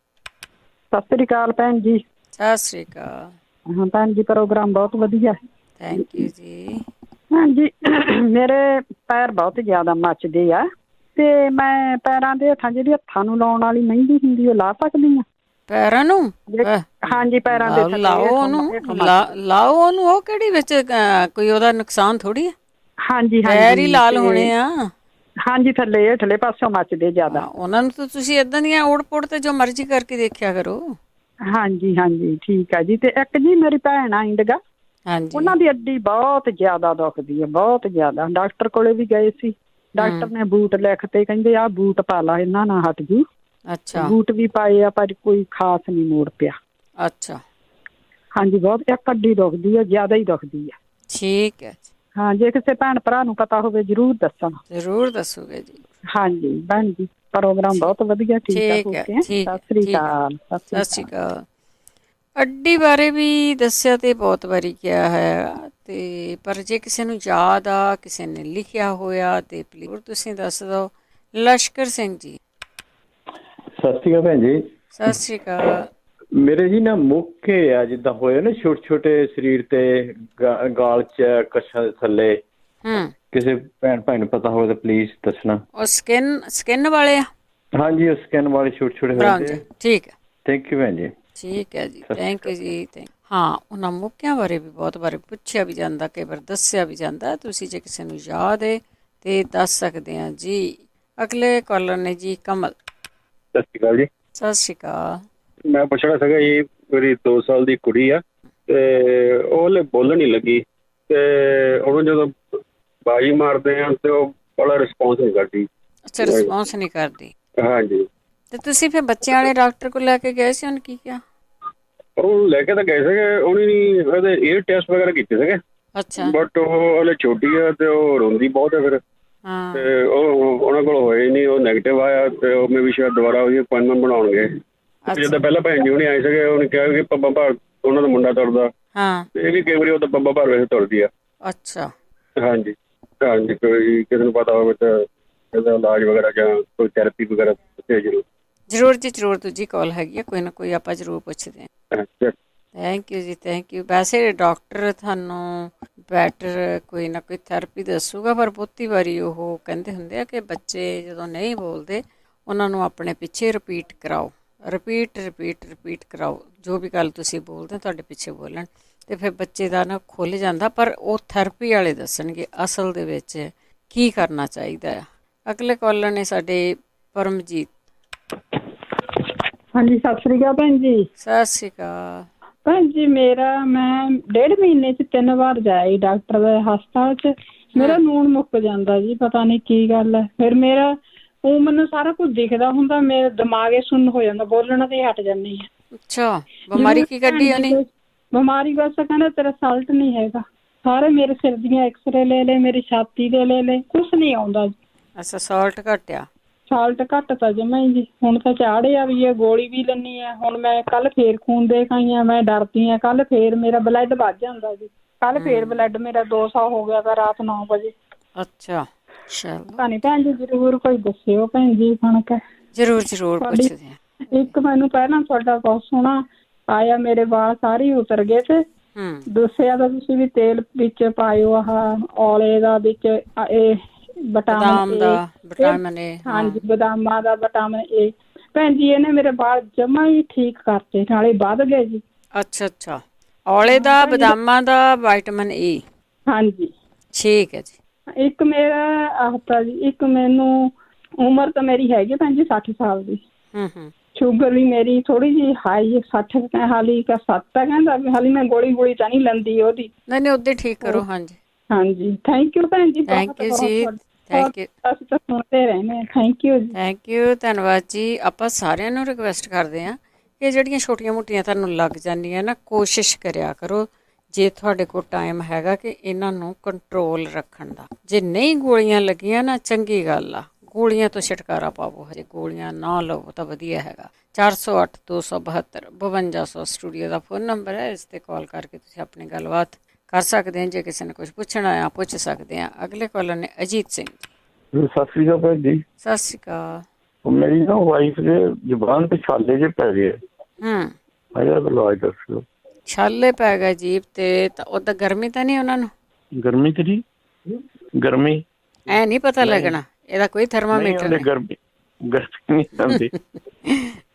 ਸਤਿ ਸ੍ਰੀ ਅਕਾਲ ਭੈਣ ਜੀ। ਸਤਿ ਸ੍ਰੀ ਅਕਾਲ। ਹਾਂ ਭੈਣ ਜੀ, ਪ੍ਰੋਗਰਾਮ ਬਹੁਤ ਵਧੀਆ। ਥੈਂਕ ਯੂ ਜੀ। ਹਾਂਜੀ, ਮੇਰੇ ਪੈਰ ਬਹੁਤ ਜ਼ਿਆਦਾ ਮੱਚਦੇ ਆ ਤੇ ਮੈਂ ਪੈਰਾਂ ਦੇ ਹੱਥਾਂ ਜਿਹੜੀ ਹੱਥਾਂ ਨੂੰ ਲਾਉਣ ਵਾਲੀ ਮਹਿੰਦੀ ਹੁੰਦੀ ਉਹ ਲਾ ਸਕਦੀ ਆ? ਪੈਰਾਂ ਨੂੰ? ਹਾਂਜੀ, ਪੈਰਾਂ ਦੇ ਲਾਓ ਉਹਨੂੰ, ਲਾਓ ਉਹਨੂੰ। ਉਹ ਕਿਹੜੀ ਵਿੱਚ ਕੋਈ ਉਹਦਾ ਨੁਕਸਾਨ ਥੋੜੀ ਆ। ਹਾਂਜੀ ਪੈਰ ਹੀ ਲਾਲ ਹੋਣੇ ਆ। ਹਾਂਜੀ, ਥੱਲੇ ਹੇਠਲੇ ਪਾਸੋਂ ਮੱਚਦੇ ਜ਼ਿਆਦਾ। ਉਹਨਾਂ ਨੂੰ ਤਾਂ ਤੁਸੀਂ ਏਦਾਂ ਦੀਆਂ ਓੜ ਪੋੜ ਤੇ ਜੋ ਮਰਜ਼ੀ ਕਰਕੇ ਦੇਖਿਆ ਕਰੋ। ਹਾਂਜੀ ਹਾਂਜੀ, ਠੀਕ ਆ ਜੀ। ਤੇ ਇੱਕ ਜੀ ਮੇਰੀ ਭੈਣ ਆ ਇੰਦਗਾ, ਉਹਨਾਂ ਦੀ ਅੱਡੀ ਬਹੁਤ ਜ਼ਿਆਦਾ ਦੁਖਦੀ ਹੈ, ਬਹੁਤ ਜ਼ਿਆਦਾ। ਡਾਕਟਰ ਕੋਲੇ ਵੀ ਗਏ ਸੀ, ਡਾਕਟਰ ਨੇ ਬੂਟ ਲਿਖਤੇ, ਕਹਿੰਦੇ ਆਹ ਬੂਟ ਪਾ ਲਾ, ਇਹਨਾਂ ਨਾਲ ਹਟ ਜੂ। ਅੱਛਾ। ਬੂਟ ਵੀ ਪਾਏ ਆ ਪਰ ਕੋਈ ਖਾਸ ਨਹੀਂ ਮੋੜ ਪਿਆ। ਅੱਛਾ। ਹਾਂਜੀ, ਬਹੁਤ ਇੱਕ ਅੱਡੀ ਦੁਖਦੀ ਹੈ, ਜ਼ਿਆਦਾ ਹੀ ਦੁਖਦੀ ਹੈ। ਠੀਕ ਹੈ। ਹਾਂ, ਜੇ ਕਿਸੇ ਭੈਣ ਭਰਾ ਨੂੰ ਪਤਾ ਹੋਵੇ ਜ਼ਰੂਰ ਦੱਸਣ। ਜ਼ਰੂਰ ਦੱਸੋਗੇ ਜੀ। ਹਾਂਜੀ ਭੈਣ ਜੀ, ਪ੍ਰੋਗਰਾਮ ਬਹੁਤ ਵਧੀਆ। ਠੀਕ ਹੈ। ਸਤਿ ਸ੍ਰੀ ਅਕਾਲ। ਸਤਿ ਸ੍ਰੀ ਅਕਾਲ। ਅੱਡੀ ਬਾਰੇ ਵੀ ਦੱਸਿਆ ਤੇ ਬਹੁਤ ਵਾਰੀ ਕਿਹਾ ਹੈ, ਤੇ ਪਰ ਜੇ ਕਿਸੇ ਨੂੰ ਯਾਦ ਆ, ਕਿਸੇ ਨੇ ਲਿਖਿਆ ਹੋਇਆ ਤੇ ਪਲੀਜ਼ ਤੁਸੀਂ ਦੱਸ ਦਿਓ। ਲਸ਼ਕਰ ਸਿੰਘ ਜੀ। ਸਤਿ ਸ਼੍ਰੀ ਅਕਾਲ ਭੈਣ ਜੀ। ਸਤਿ ਸ਼੍ਰੀ ਅਕਾਲ। ਮੇਰੇ ਜੀ ਨਾ ਮੁੱਕੇ ਆ ਜਿੱਦਾਂ ਹੋਏ ਨਾ ਛੋਟੇ ਛੋਟੇ ਸਰੀਰ ਤੇ, ਗਾਲ ਚ, ਕੱਛਾਂ ਦੇ ਥੱਲੇ। ਕਿਸੇ ਭੈਣ ਭਾਈ ਨੂੰ ਪਤਾ ਹੋਵੇ ਤਾਂ ਪਲੀਜ਼ ਦੱਸਣਾ। ਉਹ ਸਕਿਨ ਵਾਲੇ ਆ? ਹਾਂਜੀ, ਉਹ ਸਕਿਨ ਵਾਲੇ ਛੋਟੇ ਛੋਟੇ ਹੁੰਦੇ। ਠੀਕ ਹੈ। ਥੈਂਕ ਯੂ ਭੈਣ ਜੀ। ਠੀਕ ਹੈ ਜੀ, ਥੈਂਕ ਯੂ ਜੀ। ਹਾਂ, ਉਹਨਾਂ ਮੌਕਿਆਂ ਬਾਰੇ ਵੀ ਬਹੁਤ ਵਾਰੀ ਪੁੱਛਿਆ ਵੀ ਜਾਂਦਾ, ਕਈ ਵਾਰ ਦੱਸਿਆ ਵੀ ਜਾਂਦਾ। ਤੁਸੀਂ ਜੇ ਕਿਸੇ ਨੂੰ ਯਾਦ ਹੈ ਤੇ ਦੱਸ ਸਕਦੇ ਹਾਂ ਜੀ। ਅਗਲੇ ਕਾਲਰ ਨੇ ਜੀ ਕਮਲ। ਸਤਿ ਸ਼੍ਰੀ ਅਕਾਲ ਜੀ। ਸਤਿ ਸ਼੍ਰੀ ਅਕਾਲ। ਮੈਂ ਪੁੱਛਣਾ ਸੀਗਾ ਜੀ, ਮੇਰੀ 2 ਸਾਲ ਦੀ ਕੁੜੀ ਆ ਤੇ ਉਹ ਹਲੇ ਬੋਲਣ ਨਹੀਂ ਲੱਗੀ, ਤੇ ਉਹਨੂੰ ਜਦੋਂ ਬਾਜੀ ਮਾਰਦੇ ਆ ਤੇ ਉਹ ਬੜਾ ਰਿਸਪੌਂਸ ਨਹੀਂ ਕਰਦੀ। ਅੱਛਾ, ਰਿਸਪੌਂਸ ਨਹੀਂ ਕਰਦੀ। ਹਾਂਜੀ। ਤੇ ਤੁਸੀਂ ਫਿਰ ਬੱਚਿਆਂ ਵਾਲੇ ਡਾਕਟਰ ਕੋਲ ਲੈ ਕੇ ਗਏ ਸੀ, ਉਹਨੇ ਕੀ ਕਿਹਾ? ਉਹ ਲੈ ਕੇ ਤਾਂ ਗਏ ਸੀਗੇ, ਉਹਨੇ ਨਹੀਂ ਉਹਦੇ ਏਅਰ ਟੈਸਟ ਵਗੈਰਾ ਕੀਤੇ ਸੀਗੇ। ਅੱਛਾ। ਬਟ ਉਹ ਹਲੇ ਛੋਟੀ ਆ ਤੇ ਉਹ ਰੋਂਦੀ ਬਹੁਤ ਹੈ ਫਿਰ। ਤੇ ਉਹ ਉਹਨਾਂ ਕੋਲ ਹੋਏ ਨਹੀਂ, ਉਹ ਨੈਗੇਟਿਵ ਆਇਆ ਤੇ ਉਹ ਮੈਂ ਵੀ ਸ਼ਾਇਦ ਦੁਬਾਰਾ ਉਹਦੀ ਅਪਾਇੰਟਮੈਂਟ ਬਣਾਉਣਗੇ। ਜਿੱਦਾਂ ਪਹਿਲਾਂ ਭੈਣ ਜੀ ਹੁਣੀ ਆਏ ਸੀਗੇ, ਉਹਨੇ ਕਿਹਾ ਕਿ ਪੱਬਾਂ ਭਾਰ ਉਹਨਾਂ ਦਾ ਮੁੰਡਾ ਤੁਰਦਾ, ਇਹ ਵੀ ਕਈ ਵਾਰੀ ਉਹ ਤਾਂ ਪੱਬਾਂ ਭਾਰ ਵੈਸੇ ਤੁਰਦੀ ਆ। ਅੱਛਾ। ਹਾਂਜੀ ਹਾਂਜੀ, ਕੋਈ ਕਿਸੇ ਨੂੰ ਪਤਾ ਹੋਵੇ ਤਾਂ ਇਹਦਾ ਇਲਾਜ ਵਗੈਰਾ ਜਾਂ ਕੋਈ ਥੈਰੇਪੀ ਵਗੈਰਾ ਦੱਸਿਓ ਜ਼ਰੂਰ। ਜ਼ਰੂਰ ਜੀ ਜ਼ਰੂਰ। ਦੂਜੀ ਕਾਲ ਹੈਗੀ ਆ, ਕੋਈ ਨਾ ਕੋਈ ਆਪਾਂ ਜ਼ਰੂਰ ਪੁੱਛਦੇ ਹਾਂ। ਥੈਂਕ ਯੂ ਜੀ, ਥੈਂਕ ਯੂ। ਵੈਸੇ ਡਾਕਟਰ ਤੁਹਾਨੂੰ ਬੈਟਰ ਕੋਈ ਨਾ ਕੋਈ ਥੈਰੇਪੀ ਦੱਸੂਗਾ, ਪਰ ਬਹੁਤੀ ਵਾਰੀ ਉਹ ਕਹਿੰਦੇ ਹੁੰਦੇ ਆ ਕਿ ਬੱਚੇ ਜਦੋਂ ਨਹੀਂ ਬੋਲਦੇ ਉਹਨਾਂ ਨੂੰ ਆਪਣੇ ਪਿੱਛੇ ਰਿਪੀਟ ਕਰਾਓ, ਰਿਪੀਟ ਕਰਾਓ। ਜੋ ਵੀ ਗੱਲ ਤੁਸੀਂ ਬੋਲਦੇ ਤੁਹਾਡੇ ਪਿੱਛੇ ਬੋਲਣ, ਤੇ ਫਿਰ ਬੱਚੇ ਦਾ ਨਾ ਖੁੱਲ੍ਹ ਜਾਂਦਾ। ਪਰ ਉਹ ਥੈਰੇਪੀ ਵਾਲੇ ਦੱਸਣਗੇ ਅਸਲ ਦੇ ਵਿੱਚ ਕੀ ਕਰਨਾ ਚਾਹੀਦਾ ਆ। ਅਗਲੇ ਕਾਲਰ ਨੇ ਸਾਡੇ ਪਰਮਜੀਤ। ਹਾਂਜੀ, ਸਤਿ ਸ੍ਰੀ ਅਕਾਲ ਭੈਣ ਜੀ। ਸਤਿ ਸ੍ਰੀ ਅਕਾਲ ਭੈਣ ਜੀ। ਮੈਂ 1.5 ਮਹੀਨੇ 'ਚ 3 ਵਾਰ ਜਾਈ ਡਾਕਟਰ ਦੇ ਹਸਪਤਾਲ 'ਚ। ਮੇਰਾ ਨੂਣ ਮੁੱਕ ਜਾਂਦਾ ਜੀ, ਪਤਾ ਨਹੀਂ ਕੀ ਗੱਲ ਹੈ। ਫਿਰ ਮੇਰਾ ਉਹ ਮੈਨੂੰ ਸਾਰਾ ਕੁਝ ਦਿਖਦਾ ਹੁੰਦਾ, ਮੇਰਾ ਦਿਮਾਗ ਹੀ ਸੁੰਨ ਹੋ ਜਾਂਦਾ, ਬੋਲਣਾ ਤੇ ਹਟ ਜਾਂਦੀ ਹੈ। ਅੱਛਾ, ਬਿਮਾਰੀ ਕੀ ਕੱਢੀ ਉਹਨੇ? ਬਿਮਾਰੀ ਬਸ ਕਹਿੰਦਾ ਤੇਰਾ ਸਾਲਟ ਨਹੀਂ ਹੈਗਾ। ਸਾਰੇ ਮੇਰੇ ਸਿਰ ਦੀਆਂ ਐਕਸਰੇ ਲੈ ਲਏ, ਮੇਰੀ ਛਾਤੀ ਦੇ ਲੈ ਲਏ, ਕੁਛ ਨਹੀਂ ਆਉਂਦਾ। ਅੱਛਾ, ਸਾਲਟ ਘਟਿਆ? ਸਾਲਟ ਘੱਟ ਤਾਂ ਜਮਾਂ ਹੀ ਜੀ। ਹੁਣ ਤਾਂ ਚਾੜਿਆ ਵੀ ਹੈ, ਗੋਲੀ ਵੀ ਲੈਣੀ ਹੈ। ਹੁਣ ਮੈਂ ਕੱਲ ਫੇਰ ਖੂਨ ਦੇਖ ਆਈ ਹਾਂ, ਮੈਂ ਡਰਦੀ ਹਾਂ। ਕੱਲ ਫੇਰ ਮੇਰਾ ਬਲੱਡ ਵੱਧ ਜਾਂਦਾ ਜੀ। ਕੱਲ ਫੇਰ ਬਲੱਡ ਮੇਰਾ 200 ਹੋ ਗਿਆ ਤਾ ਰਾਤ 9 ਵਜੇ। ਅੱਛਾ, ਪਤਾ ਨਹੀਂ ਭੈਣ ਜੀ, ਜ਼ਰੂਰ ਕੋਈ ਦੱਸਿਓ ਭੈਣ ਜੀ ਬਣ ਕੇ। ਜ਼ਰੂਰ ਪੁੱਛਦੇ ਹਾਂ। ਇੱਕ ਮੈਨੂੰ ਪਹਿਲਾਂ ਤੁਹਾਡਾ ਬਹੁਤ ਸੋਹਣਾ ਆਇਆ, ਮੇਰੇ ਵਾਲ ਸਾਰੇ ਉਤਰ ਗਏ ਤੇ ਦੱਸਿਆ ਤਾਂ ਤੁਸੀਂ ਵੀ ਤੇਲ ਵਿੱਚ ਪਾਇਓ, ਆਹ ਔਲੇ ਦਾ ਵਿੱਚ ਇਹ ਵਿਟਾਮਿਨ ਏ। ਹਾਂਜੀ, ਬਦਾਮਾਂ ਦਾ ਵਿਟਾਮਿਨ ਏ। ਭੈਣ ਜੀ ਇਹਨੇ ਮੇਰੇ ਵਾਲ ਜਮਾ ਹੀ ਠੀਕ ਕਰਤੇ, ਨਾਲੇ ਵੱਧ ਗਏ ਜੀ। ਅੱਛਾ, ਔਲੇ ਦਾ, ਬਦਾਮਾਂ ਦਾ, ਵਿਟਾਮਿਨ ਏ। ਹਾਂਜੀ, ਠੀਕ ਹੈ ਜੀ। ਇੱਕ ਮੇਰਾ ਆਹਤਾ ਜੀ, ਇੱਕ ਮੈਨੂੰ ਉਮਰ ਤਾਂ ਮੇਰੀ ਹੈਗੀ ਭੈਣ ਜੀ 60 ਸਾਲ ਦੀ। ਸ਼ੂਗਰ ਵੀ ਮੇਰੀ ਥੋੜੀ ਜਿਹੀ ਹਾਈ 60, ਹਾਲੀ 7 ਕਹਿੰਦਾ, ਹਾਲੀ ਮੈਂ ਗੋਲੀ ਤਾਂ ਨਹੀਂ ਲੈਂਦੀ ਉਹਦੀ। ਨਹੀਂ, ਉਹਦੇ ਠੀਕ ਕਰੋ। ਹਾਂਜੀ, ਹਾਂਜੀ, ਥੈਂਕ ਯੂ ਭੈਣ ਜੀ। ਥੈਂਕ ਯੂ ਜੀ, ਥੈਂਕ ਯੂ। ਅਸੀਂ ਤਾਂ ਸੁਣਦੇ ਰਹਿੰਦੇ ਹਾਂ। ਥੈਂਕ ਯੂ ਜੀ। ਥੈਂਕ ਯੂ, ਧੰਨਵਾਦ ਜੀ। ਆਪਾਂ ਸਾਰਿਆਂ ਨੂੰ ਰਿਕੁਐਸਟ ਕਰਦੇ ਹਾਂ ਕਿ ਜਿਹੜੀਆਂ ਛੋਟੀਆਂ ਮੋਟੀਆਂ ਤੁਹਾਨੂੰ ਲੱਗ ਜਾਂਦੀਆਂ ਨਾ, ਕੋਸ਼ਿਸ਼ ਕਰਿਆ ਕਰੋ ਜੇ ਤੁਹਾਡੇ ਕੋਲ ਟਾਈਮ ਹੈਗਾ ਕਿ ਇਹਨਾਂ ਨੂੰ ਕੰਟਰੋਲ ਰੱਖਣ ਦਾ। ਜੇ ਨਹੀਂ ਗੋਲੀਆਂ ਲੱਗੀਆਂ ਨਾ, ਚੰਗੀ ਗੱਲ ਆ, ਗੋਲੀਆਂ ਤੋਂ ਛੁਟਕਾਰਾ ਪਾਵੋ। ਹਜੇ ਗੋਲੀਆਂ ਨਾ ਲਵੋ ਤਾਂ ਵਧੀਆ ਹੈਗਾ। 408 272 5200 ਸਟੂਡੀਓ ਦਾ ਫੋਨ ਨੰਬਰ ਹੈ। ਇਸ 'ਤੇ ਕਾਲ ਕਰਕੇ ਤੁਸੀਂ ਆਪਣੀ ਗੱਲਬਾਤ ਕਰ ਸਕਦੇ ਹਾਂ। ਜੇ ਕਿਸੇ ਨੇ ਕੁਝ ਪੁੱਛਣਾ ਆ, ਪੁੱਛ ਸਕਦੇ ਹਾਂ। ਅਗਲੇ ਕਾਲਰ ਨੇ ਅਜੀਤ ਸਿੰਘ। ਸਤਿ ਸ਼੍ਰੀ ਅਕਾਲ ਭੈਣ ਜੀ। ਸਤਿ ਸ਼੍ਰੀ ਅਕਾਲ। ਮੇਰੀ ਨਾ ਵਾਈਫ ਦੇ ਜ਼ੁਬਾਨ ਤੇ ਛਾਲੇ ਜੇ ਪੈ ਗਏ। ਇਹਦਾ ਇਲਾਜ ਦੱਸੋ। ਛਾਲੇ ਪੈ ਗਏ ਜੀਭ ਤੇ, ਤਾਂ ਉਹਦਾ ਗਰਮੀ ਤਾਂ ਨਹੀਂ ਉਹਨਾਂ ਨੂੰ? ਗਰਮੀ ਕਿਹਦੀ ਗਰਮੀ? ਐ ਨਹੀਂ ਪਤਾ ਲੱਗਣਾ, ਇਹਦਾ ਕੋਈ ਥਰਮਾਮੀਟਰ ਨਹੀਂ। ਗਰਮੀ ਨਹੀਂ ਆਉਂਦੀ।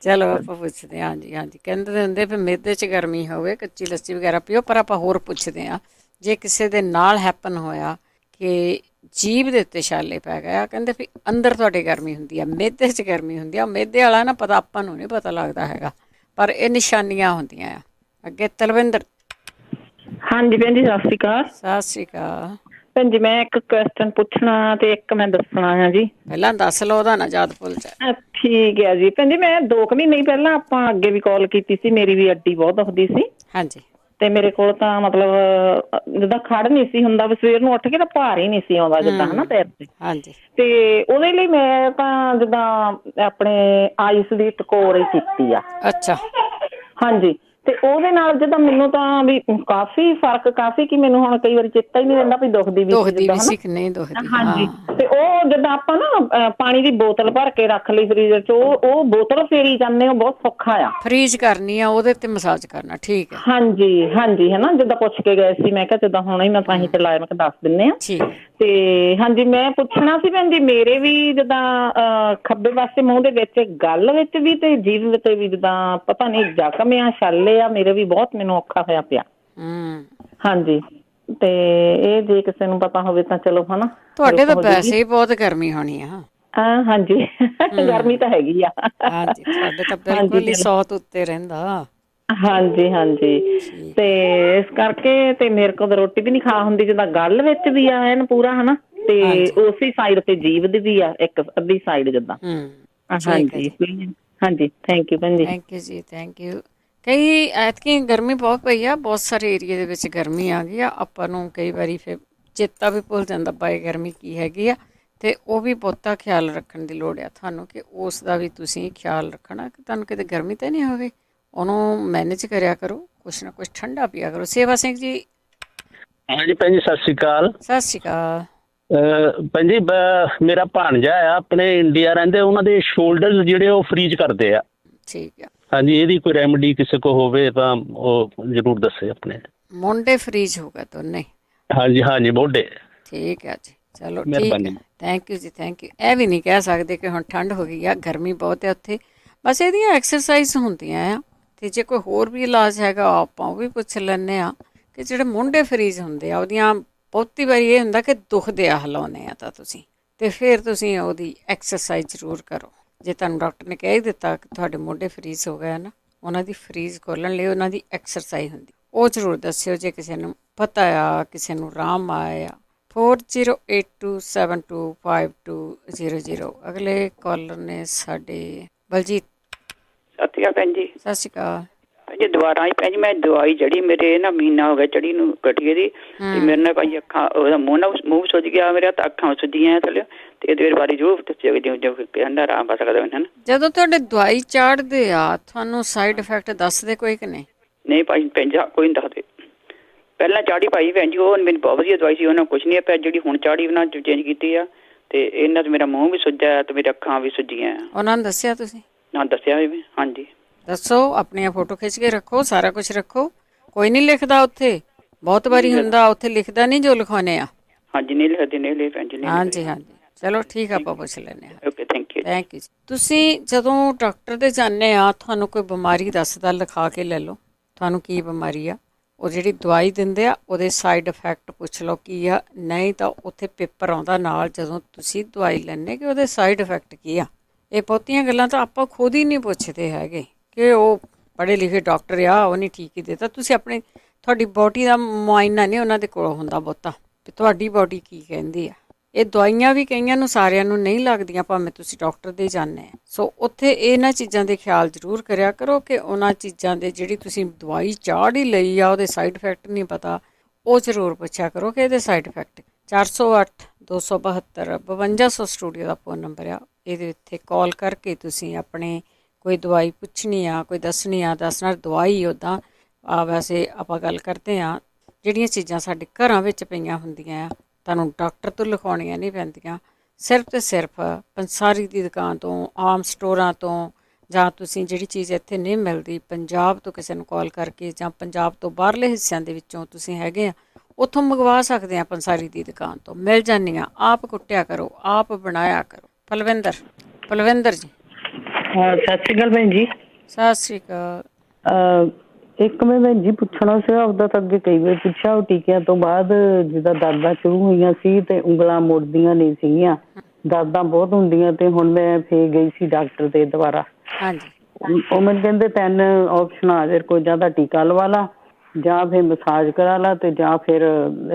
ਚਲੋ ਆਪਾਂ ਪੁੱਛਦੇ ਹਾਂ। ਹਾਂਜੀ ਹਾਂਜੀ, ਕਹਿੰਦੇ ਹੁੰਦੇ ਫਿਰ ਮਿਹਦੇ 'ਚ ਗਰਮੀ ਹੋਵੇ, ਕੱਚੀ ਲੱਸੀ ਵਗੈਰਾ ਪੀਓ। ਪਰ ਆਪਾਂ ਹੋਰ ਪੁੱਛਦੇ ਹਾਂ, ਜੇ ਕਿਸੇ ਦੇ ਨਾਲ ਹੈਪਨ ਹੋਇਆ ਕਿ ਜੀਭ ਦੇ ਉੱਤੇ ਛਾਲੇ ਪੈ ਗਏ, ਕਹਿੰਦੇ ਵੀ ਅੰਦਰ ਤੁਹਾਡੇ ਗਰਮੀ ਹੁੰਦੀ ਆ, ਮਿਹਦੇ 'ਚ ਗਰਮੀ ਹੁੰਦੀ ਆ। ਮਿਹਦੇ ਵਾਲਾ ਨਾ ਪਤਾ ਆਪਾਂ ਨੂੰ ਨਹੀਂ ਪਤਾ ਲੱਗਦਾ ਹੈਗਾ, ਪਰ ਇਹ ਨਿਸ਼ਾਨੀਆਂ ਹੁੰਦੀਆਂ ਆ। ਅੱਗੇ ਤਲਵਿੰਦਰ। ਹਾਂਜੀ ਭੈਣ ਜੀ, ਸਤਿ ਸ਼੍ਰੀ ਅਕਾਲ। ਸਤਿ ਸ਼੍ਰੀ ਅਕਾਲ ਭੈਣ ਜੀ। ਮੈਂ ਇੱਕ ਕੁਐਸਚਨ ਪੁੱਛਣਾ ਤੇ ਇੱਕ ਮੈਂ ਦੱਸਣਾ ਆ ਜੀ। ਪਹਿਲਾਂ ਦੱਸ ਲਓ, ਉਹਦਾ ਨਾ ਯਾਦ ਭੁੱਲ ਜਾਏ। ਠੀਕ ਹੈ ਜੀ। ਭੈਣ ਜੀ, ਮੈਂ 2 ਮਹੀਨੇ ਪਹਿਲਾਂ ਆਪਾਂ ਅੱਗੇ ਵੀ ਕਾਲ ਕੀਤੀ ਸੀ। ਮੇਰੀ ਵੀ ਅੱਡੀ ਬਹੁਤ ਦੁਖਦੀ ਸੀ। ਹਾਂਜੀ। ਤੇ ਮੇਰੇ ਕੋਲ ਤਾਂ ਮਤਲਬ ਜਿੱਦਾਂ ਖੜ ਨਹੀਂ ਸੀ ਹੁੰਦਾ, ਵੀ ਸਵੇਰ ਨੂੰ ਉੱਠ ਕੇ ਤਾਂ ਭਾਰ ਹੀ ਨਹੀਂ ਸੀ ਆਉਂਦਾ ਜਿੱਦਾਂ, ਹਨਾ, ਪੈਰ ਤੇ। ਹਾਂਜੀ। ਤੇ ਉਹਦੇ ਲਈ ਮੈਂ ਤਾਂ ਜਿੱਦਾਂ ਆਪਣੇ ਆਈਸ ਦੀ ਟਕੋਰ ਕੀਤੀ ਆ। ਅੱਛਾ। ਹਾਂਜੀ। ਤੇ ਉਹਦੇ ਨਾਲ ਜਿੱਦਾਂ ਮੈਨੂੰ ਤਾਂ ਵੀ ਕਾਫੀ ਫਰਕ, ਕਾਫੀ ਕਿ ਮੈਨੂੰ ਹੁਣ ਕਈ ਵਾਰੀ ਚੇਤਾ ਹੀ ਨਹੀਂ ਰਹਿੰਦਾ ਵੀ ਦੁਖਦੀ ਵੀ ਸੀ ਕਿ ਨਹੀਂ ਦੁਖਦੀ। ਹਾਂਜੀ। ਤੇ ਉਹ ਜਿੱਦਾਂ ਆਪਾਂ ਨਾ ਪਾਣੀ ਦੀ ਬੋਤਲ ਭਰ ਕੇ ਰੱਖ ਲਈ ਫਰੀਜ਼ਰ 'ਚ, ਉਹ ਬੋਤਲ ਫੇਰੀ ਜਾਂਦੇ ਹੋ, ਬਹੁਤ ਸੌਖਾ ਆ। ਫਰੀਜ਼ ਕਰਨੀ ਆ, ਉਹਦੇ ਤੇ ਮਸਾਜ ਕਰਨਾ। ਠੀਕ ਹੈ। ਹਾਂਜੀ ਹਾਂਜੀ, ਹਨਾ, ਜਿੱਦਾਂ ਪੁੱਛ ਕੇ ਗਏ ਸੀ। ਮੈਂ ਕਿਹਾ ਜਿੱਦਾਂ ਹੁਣ ਹੀ ਮੈਂ ਤਾਂ ਹੀ ਤੇ ਲਾਇਆ, ਮੈਂ ਕਿਹਾ ਦੱਸ ਦਿੰਦੇ ਆ। ਤੇ ਹਾਂਜੀ, ਮੈਂ ਪੁੱਛਣਾ ਸੀ ਭੈਣ ਜੀ, ਮੇਰੇ ਵੀ ਜਿੱਦਾਂ ਖੱਬੇ ਪਾਸੇ ਮੂੰਹ ਦੇ ਵਿੱਚ, ਗੱਲ ਵਿੱਚ ਵੀ ਤੇ ਜੀਭ ਵਿੱਚ ਵੀ ਜਿੱਦਾਂ ਪਤਾ ਨਹੀਂ ਜ਼ਖਮ ਆ, ਛਾਲੇ ਆ ਮੇਰੇ ਵੀ, ਬਹੁਤ ਮੈਨੂੰ ਔਖਾ ਹੋਇਆ ਪਿਆ। ਹਾਂਜੀ। ਤੇ ਇਹ ਜੇ ਕਿਸੇ ਨੂੰ ਪਤਾ ਹੋਵੇ ਤਾਂ ਚਲੋ, ਹਨਾ। ਤੁਹਾਡੇ ਤਾਂ ਵੈਸੇ ਹੀ ਬਹੁਤ ਗਰਮੀ ਹੋਣੀ ਆ। ਹਾਂਜੀ, ਗਰਮੀ ਤਾਂ ਹੈਗੀ ਆ। ਹਾਂਜੀ, ਤੁਹਾਡੇ ਤਾਂ ਬਿਲਕੁਲ ਹੀ 100 ਤੋਂ ਉੱਤੇ ਰਹਿੰਦਾ। ਹਾਂਜੀ ਹਾਂਜੀ। ਤੇ ਇਸ ਕਰਕੇ ਤੇ ਮੇਰੇ ਕੋਲ ਰੋਟੀ ਵੀ ਨਹੀਂ ਖਾ ਹੁੰਦੀ, ਜਿੱਦਾਂ ਗੱਲ ਵਿੱਚ ਵੀ ਆ ਐਨ ਪੂਰਾ, ਹਨਾ, ਤੇ ਉਸੇ ਸਾਈਡ ਤੇ ਜੀਭ ਦੀ ਵੀ ਆ, ਇੱਕ ਅੱਧੀ ਸਾਈਡ ਜਿੱਦਾਂ। ਹਾਂਜੀ ਹਾਂਜੀ। ਥੈਂਕ ਯੂ ਭੈਣ ਜੀ। ਥੈਂਕ ਯੂ ਜੀ, ਥੈਂਕ ਯੂ। ਕਈ ਐਤਕੀ ਗਰਮੀ ਬਹੁਤ ਪਈ ਆ, ਬਹੁਤ ਸਾਰੇ ਏਰੀਏ ਦੇ ਵਿੱਚ ਗਰਮੀ ਆ ਗਈ ਆ। ਆਪਾਂ ਨੂੰ ਕਈ ਵਾਰੀ ਫਿਰ ਚੇਤਾ ਵੀ ਭੁੱਲ ਜਾਂਦਾ ਬਾਈ ਗਰਮੀ ਕੀ ਹੈਗੀ ਆ, ਅਤੇ ਉਹ ਵੀ ਬਹੁਤਾ ਖਿਆਲ ਰੱਖਣ ਦੀ ਲੋੜ ਆ ਤੁਹਾਨੂੰ, ਕਿ ਉਸ ਦਾ ਵੀ ਤੁਸੀਂ ਖਿਆਲ ਰੱਖਣਾ ਕਿ ਤੁਹਾਨੂੰ ਕਿਤੇ ਗਰਮੀ ਤਾਂ ਨਹੀਂ ਹੋਵੇ। ਉਹਨੂੰ ਮੈਨੇਜ ਕਰਿਆ ਕਰੋ, ਕੁਛ ਨਾ ਕੁਛ ਠੰਡਾ ਪੀਆ ਕਰੋ। ਸੇਵਾ ਸਿੰਘ ਜੀ। ਹਾਂਜੀ ਭੈਣ ਜੀ, ਸਤਿ ਸ਼੍ਰੀ ਅਕਾਲ। ਸਤਿ ਸ਼੍ਰੀ ਅਕਾਲ ਭੈਣ ਜੀ। ਮੇਰਾ ਭਾਣਜਾ ਆ, ਆਪਣੇ ਇੰਡੀਆ ਰਹਿੰਦੇ, ਉਹਨਾਂ ਦੇ ਸ਼ੋਲਡਰ ਜਿਹੜੇ ਉਹ ਫਰੀਜ ਕਰਦੇ ਆ। ਠੀਕ ਆ। ਹਾਂਜੀ, ਇਹਦੀ ਕੋਈ ਰੈਮਡੀ ਕਿਸੇ ਕੋ ਹੋਵੇ ਤਾਂ ਉਹ ਜ਼ਰੂਰ ਦੱਸੇ। ਆਪਣੇ ਮੋਢੇ ਫਰੀਜ ਹੋ ਗਏ ਦੋਨੇ? ਹਾਂਜੀ ਹਾਂਜੀ, ਮੋਢੇ। ਠੀਕ ਹੈ ਜੀ, ਚਲੋ ਠੀਕ ਹੈ। ਥੈਂਕ ਯੂ ਜੀ, ਥੈਂਕ ਯੂ। ਇਹ ਵੀ ਨਹੀਂ ਕਹਿ ਸਕਦੇ ਕਿ ਹੁਣ ਠੰਡ ਹੋ ਗਈ ਆ, ਗਰਮੀ ਬਹੁਤ ਹੈ ਉੱਥੇ। ਬਸ ਇਹਦੀਆਂ ਐਕਸਰਸਾਈਜ਼ ਹੁੰਦੀਆਂ ਆ, ਅਤੇ ਜੇ ਕੋਈ ਹੋਰ ਵੀ ਇਲਾਜ ਹੈਗਾ ਆਪਾਂ ਉਹ ਵੀ ਪੁੱਛ ਲੈਂਦੇ ਹਾਂ। ਕਿ ਜਿਹੜੇ ਮੋਢੇ ਫਰੀਜ਼ ਹੁੰਦੇ ਆ, ਉਹਦੀਆਂ ਬਹੁਤੀ ਵਾਰੀ ਇਹ ਹੁੰਦਾ ਕਿ ਦੁਖਦੇ ਆ, ਹਿਲਾਉਂਦੇ ਆ ਤਾਂ ਤੁਸੀਂ, ਅਤੇ ਫਿਰ ਤੁਸੀਂ ਉਹਦੀ ਐਕਸਰਸਾਈਜ਼ ਜ਼ਰੂਰ ਕਰੋ। ਜੇ ਤੁਹਾਨੂੰ ਡਾਕਟਰ ਨੇ ਕਹਿ ਹੀ ਦਿੱਤਾ ਕਿ ਤੁਹਾਡੇ ਮੋਢੇ ਫਰੀਜ਼ ਹੋ ਗਏ ਨਾ, ਉਹਨਾਂ ਦੀ ਫਰੀਜ਼ ਖੋਲ੍ਹਣ ਲਈ ਉਹਨਾਂ ਦੀ ਐਕਸਰਸਾਈਜ਼ ਹੁੰਦੀ, ਉਹ ਜ਼ਰੂਰ ਦੱਸਿਓ ਜੇ ਕਿਸੇ ਨੂੰ ਪਤਾ ਆ, ਕਿਸੇ ਨੂੰ ਆਰਾਮ ਆਇਆ ਆ। 4082725200। ਅਗਲੇ ਕਾਲਰ ਨੇ ਸਾਡੇ ਬਲਜੀਤ। ਸਤਿ ਸ਼੍ਰੀ ਅਕਾਲ ਭੈਣ ਜੀ। ਸਤਿ ਸ਼੍ਰੀ ਅਕਾਲ ਜੀ। ਦੁਬਾਰਾ ਆਈ ਭੈਣ ਜੀ, ਮੈਂ ਦਵਾਈ ਜਿਹੜੀ ਮੇਰੇ ਨਾ ਮਹੀਨਾ ਹੋ ਗਿਆ ਚੜੀ ਨੂੰ, ਗਠੀਏ ਦੀ, ਤੇ ਮੇਰੇ ਨਾਲ ਭਾਈ ਅੱਖਾਂ, ਉਹਦਾ ਮੂੰਹ ਸੁੱਜ ਗਿਆ ਮੇਰਾ, ਤਾਂ ਅੱਖਾਂ ਸੁੱਜੀਆਂ ਥੱਲੇ, ਤੇ ਇਹਦੇ ਬਾਰੇ ਜ਼ਰੂਰ ਦੱਸਿਓ ਜੋ ਕਹਿੰਦਾ ਆਰਾਮ ਪਾ ਸਕਦਾ ਮੈਨੂੰ। ਜਦੋਂ ਤੁਹਾਡੇ ਦਵਾਈ ਚਾੜਦੇ ਆ, ਤੁਹਾਨੂੰ ਸਾਈਡ ਇਫੈਕਟ ਦੱਸਦੇ ਕੋਈ ਕਿ ਨਹੀਂ? ਨਹੀਂ ਭਾਈ, ਭੈਣ ਜੀ ਕੋਈ ਨਹੀਂ ਦੱਸਦੇ। ਪਹਿਲਾਂ ਚਾੜੀ ਭਾਈ ਭੈਣ ਜੀ, ਉਹ ਮੈਨੂੰ ਬਹੁਤ ਵਧੀਆ ਦਵਾਈ ਸੀ, ਉਹਨਾਂ ਕੁਛ ਨਹੀਂ ਪਿਆ। ਜਿਹੜੀ ਹੁਣ ਚਾੜੀ ਉਹਨਾਂ ਚੇਂਜ ਕੀਤੀ ਆ, ਤੇ ਇਹਨਾਂ 'ਚ ਮੇਰਾ ਮੂੰਹ ਵੀ ਸੁੱਜਿਆ ਤੇ ਮੇਰੀ ਅੱਖਾਂ ਵੀ ਸੁੱਜੀਆਂ। ਉਹਨਾਂ ਨੂੰ ਦੱਸਿਆ ਤੁਸੀਂ? ਹਾਂ, ਦੱਸਿਆ ਵੀ। ਹਾਂਜੀ ਦੱਸੋ, ਆਪਣੀਆਂ ਫੋਟੋ ਖਿੱਚ ਕੇ ਰੱਖੋ, ਸਾਰਾ ਕੁਛ ਰੱਖੋ। ਕੋਈ ਨਹੀਂ ਲਿਖਦਾ ਉੱਥੇ, ਬਹੁਤ ਵਾਰੀ ਹੁੰਦਾ ਉੱਥੇ ਲਿਖਦਾ ਨਹੀਂ ਜੋ ਲਿਖਾਉਂਦੇ ਆ। ਹਾਂਜੀ, ਨਹੀਂ ਲਿਖਦੇ, ਨਹੀਂ ਲਿਖ ਭੈਣ ਜੀ। ਹਾਂਜੀ ਹਾਂਜੀ, ਚਲੋ ਠੀਕ ਆ, ਆਪਾਂ ਪੁੱਛ ਲੈਂਦੇ ਹਾਂ। Okay, thank you. Thank you ਜੀ। ਤੁਸੀਂ ਜਦੋਂ ਡਾਕਟਰ ਦੇ ਜਾਂਦੇ ਆ, ਤੁਹਾਨੂੰ ਕੋਈ ਬਿਮਾਰੀ ਦੱਸਦਾ, ਲਿਖਾ ਕੇ ਲੈ ਲਓ ਤੁਹਾਨੂੰ ਕੀ ਬਿਮਾਰੀ ਆ। ਉਹ ਜਿਹੜੀ ਦਵਾਈ ਦਿੰਦੇ ਆ, ਉਹਦੇ ਸਾਈਡ ਇਫੈਕਟ ਪੁੱਛ ਲਓ ਕੀ ਆ। ਨਹੀਂ ਤਾਂ ਉੱਥੇ ਪੇਪਰ ਆਉਂਦਾ ਨਾਲ ਜਦੋਂ ਤੁਸੀਂ ਦਵਾਈ ਲੈਂਦੇ ਕਿ ਉਹਦੇ ਸਾਈਡ ਇਫੈਕਟ ਕੀ ਆ। ਇਹ ਬਹੁਤੀਆਂ ਗੱਲਾਂ ਤਾਂ ਆਪਾਂ ਖੁਦ ਹੀ ਨਹੀਂ ਪੁੱਛਦੇ ਹੈਗੇ, ਕਿ ਉਹ ਪੜ੍ਹੇ ਲਿਖੇ ਡਾਕਟਰ ਆ, ਉਹ ਨਹੀਂ ਠੀਕ ਹੀ ਦਿੱਤਾ। ਤੁਸੀਂ ਆਪਣੀ, ਤੁਹਾਡੀ ਬੋਡੀ ਦਾ ਮੁਆਇਨਾ ਨਹੀਂ ਉਹਨਾਂ ਦੇ ਕੋਲ ਹੁੰਦਾ ਬਹੁਤਾ, ਵੀ ਤੁਹਾਡੀ ਬਾਡੀ ਕੀ ਕਹਿੰਦੀ ਆ। ਇਹ ਦਵਾਈਆਂ ਵੀ ਕਈਆਂ ਨੂੰ ਸਾਰਿਆਂ ਨੂੰ ਨਹੀਂ ਲੱਗਦੀਆਂ, ਭਾਵੇਂ ਤੁਸੀਂ ਡਾਕਟਰ ਦੇ ਜਾਂਦੇ ਆ। ਸੋ ਉੱਥੇ ਇਹਨਾਂ ਚੀਜ਼ਾਂ ਦੇ ਖਿਆਲ ਜ਼ਰੂਰ ਕਰਿਆ ਕਰੋ ਕਿ ਉਹਨਾਂ ਚੀਜ਼ਾਂ ਦੇ ਜਿਹੜੀ ਤੁਸੀਂ ਦਵਾਈ ਚਾੜ ਹੀ ਲਈ ਆ ਉਹਦੇ ਸਾਈਡ ਇਫੈਕਟ ਨਹੀਂ ਪਤਾ, ਉਹ ਜ਼ਰੂਰ ਪੁੱਛਿਆ ਕਰੋ ਕਿ ਇਹਦੇ ਸਾਈਡ ਇਫੈਕਟ। 408 272 5200 ਸਟੂਡੀਓ ਦਾ ਫੋਨ ਨੰਬਰ ਆ, ਇਹਦੇ ਉੱਤੇ ਕਾਲ ਕਰਕੇ ਤੁਸੀਂ ਆਪਣੇ ਕੋਈ ਦਵਾਈ ਪੁੱਛਣੀ ਆ, ਕੋਈ ਦੱਸਣੀ ਆ, ਦੱਸਣਾ ਦਵਾਈ ਉੱਦਾਂ ਵੈਸੇ ਆਪਾਂ ਗੱਲ ਕਰਦੇ ਹਾਂ ਜਿਹੜੀਆਂ ਚੀਜ਼ਾਂ ਸਾਡੇ ਘਰਾਂ ਵਿੱਚ ਪਈਆਂ ਹੁੰਦੀਆਂ ਆ ਤੁਹਾਨੂੰ ਡਾਕਟਰ ਤੋਂ ਲਿਖਾਉਣੀਆਂ ਨਹੀਂ ਪੈਂਦੀਆਂ, ਸਿਰਫ ਅਤੇ ਸਿਰਫ ਪੰਸਾਰੀ ਦੀ ਦੁਕਾਨ ਤੋਂ, ਆਮ ਸਟੋਰਾਂ ਤੋਂ, ਜਾਂ ਤੁਸੀਂ ਜਿਹੜੀ ਚੀਜ਼ ਇੱਥੇ ਨਹੀਂ ਮਿਲਦੀ ਪੰਜਾਬ ਤੋਂ ਕਿਸੇ ਨੂੰ ਕਾਲ ਕਰਕੇ, ਜਾਂ ਪੰਜਾਬ ਤੋਂ ਬਾਹਰਲੇ ਹਿੱਸਿਆਂ ਦੇ ਵਿੱਚੋਂ ਤੁਸੀਂ ਹੈਗੇ ਆ ਉੱਥੋਂ ਮੰਗਵਾ ਸਕਦੇ ਆ। ਪੰਸਾਰੀ ਦੀ ਦੁਕਾਨ ਤੋਂ ਮਿਲ ਜਾਂਦੀਆਂ। ਆਪ ਕੁੱਟਿਆ ਕਰੋ, ਆਪ ਬਣਾਇਆ ਕਰੋ। ਪਲਵਿੰਦਰ ਜੀ। ਸਤਿ ਸ਼੍ਰੀ ਅਕਾਲ ਭੈਣ ਜੀ। ਸਤਿ ਸ਼੍ਰੀ ਅਕਾਲ। ਇੱਕ ਮੈਂ ਭੈਣ ਜੀ ਪੁੱਛਣਾ ਸੀਗਾ, ਉਹਦਾ ਤਾਂ ਅੱਗੇ ਕਈ ਵਾਰ ਪੁੱਛਿਆ, ਉਹ ਟੀਕਿਆਂ ਤੋਂ ਬਾਅਦ ਜਿੱਦਾਂ ਦਰਦਾਂ ਸ਼ੁਰੂ ਹੋਈਆਂ ਸੀ ਤੇ ਉਂਗਲਾਂ ਮੁੜਦੀਆਂ ਨਹੀਂ ਸੀਗੀਆਂ, ਦਰਦਾਂ ਬਹੁਤ ਹੁੰਦੀਆਂ, ਤੇ ਹੁਣ ਮੈਂ ਫੇਰ ਗਈ ਸੀ ਡਾਕਟਰ ਦੇ ਦੁਬਾਰਾ। ਉਹ ਮੈਨੂੰ ਕਹਿੰਦੇ 3 ਆਪਸ਼ਨ ਆ, ਫਿਰ ਕੋਈ ਜ਼ਿਆਦਾ ਟੀਕਾ ਲਵਾ ਲਾ, ਜਾਂ ਫਿਰ ਮਸਾਜ ਕਰਾ ਲਾ, ਤੇ ਜਾਂ ਫਿਰ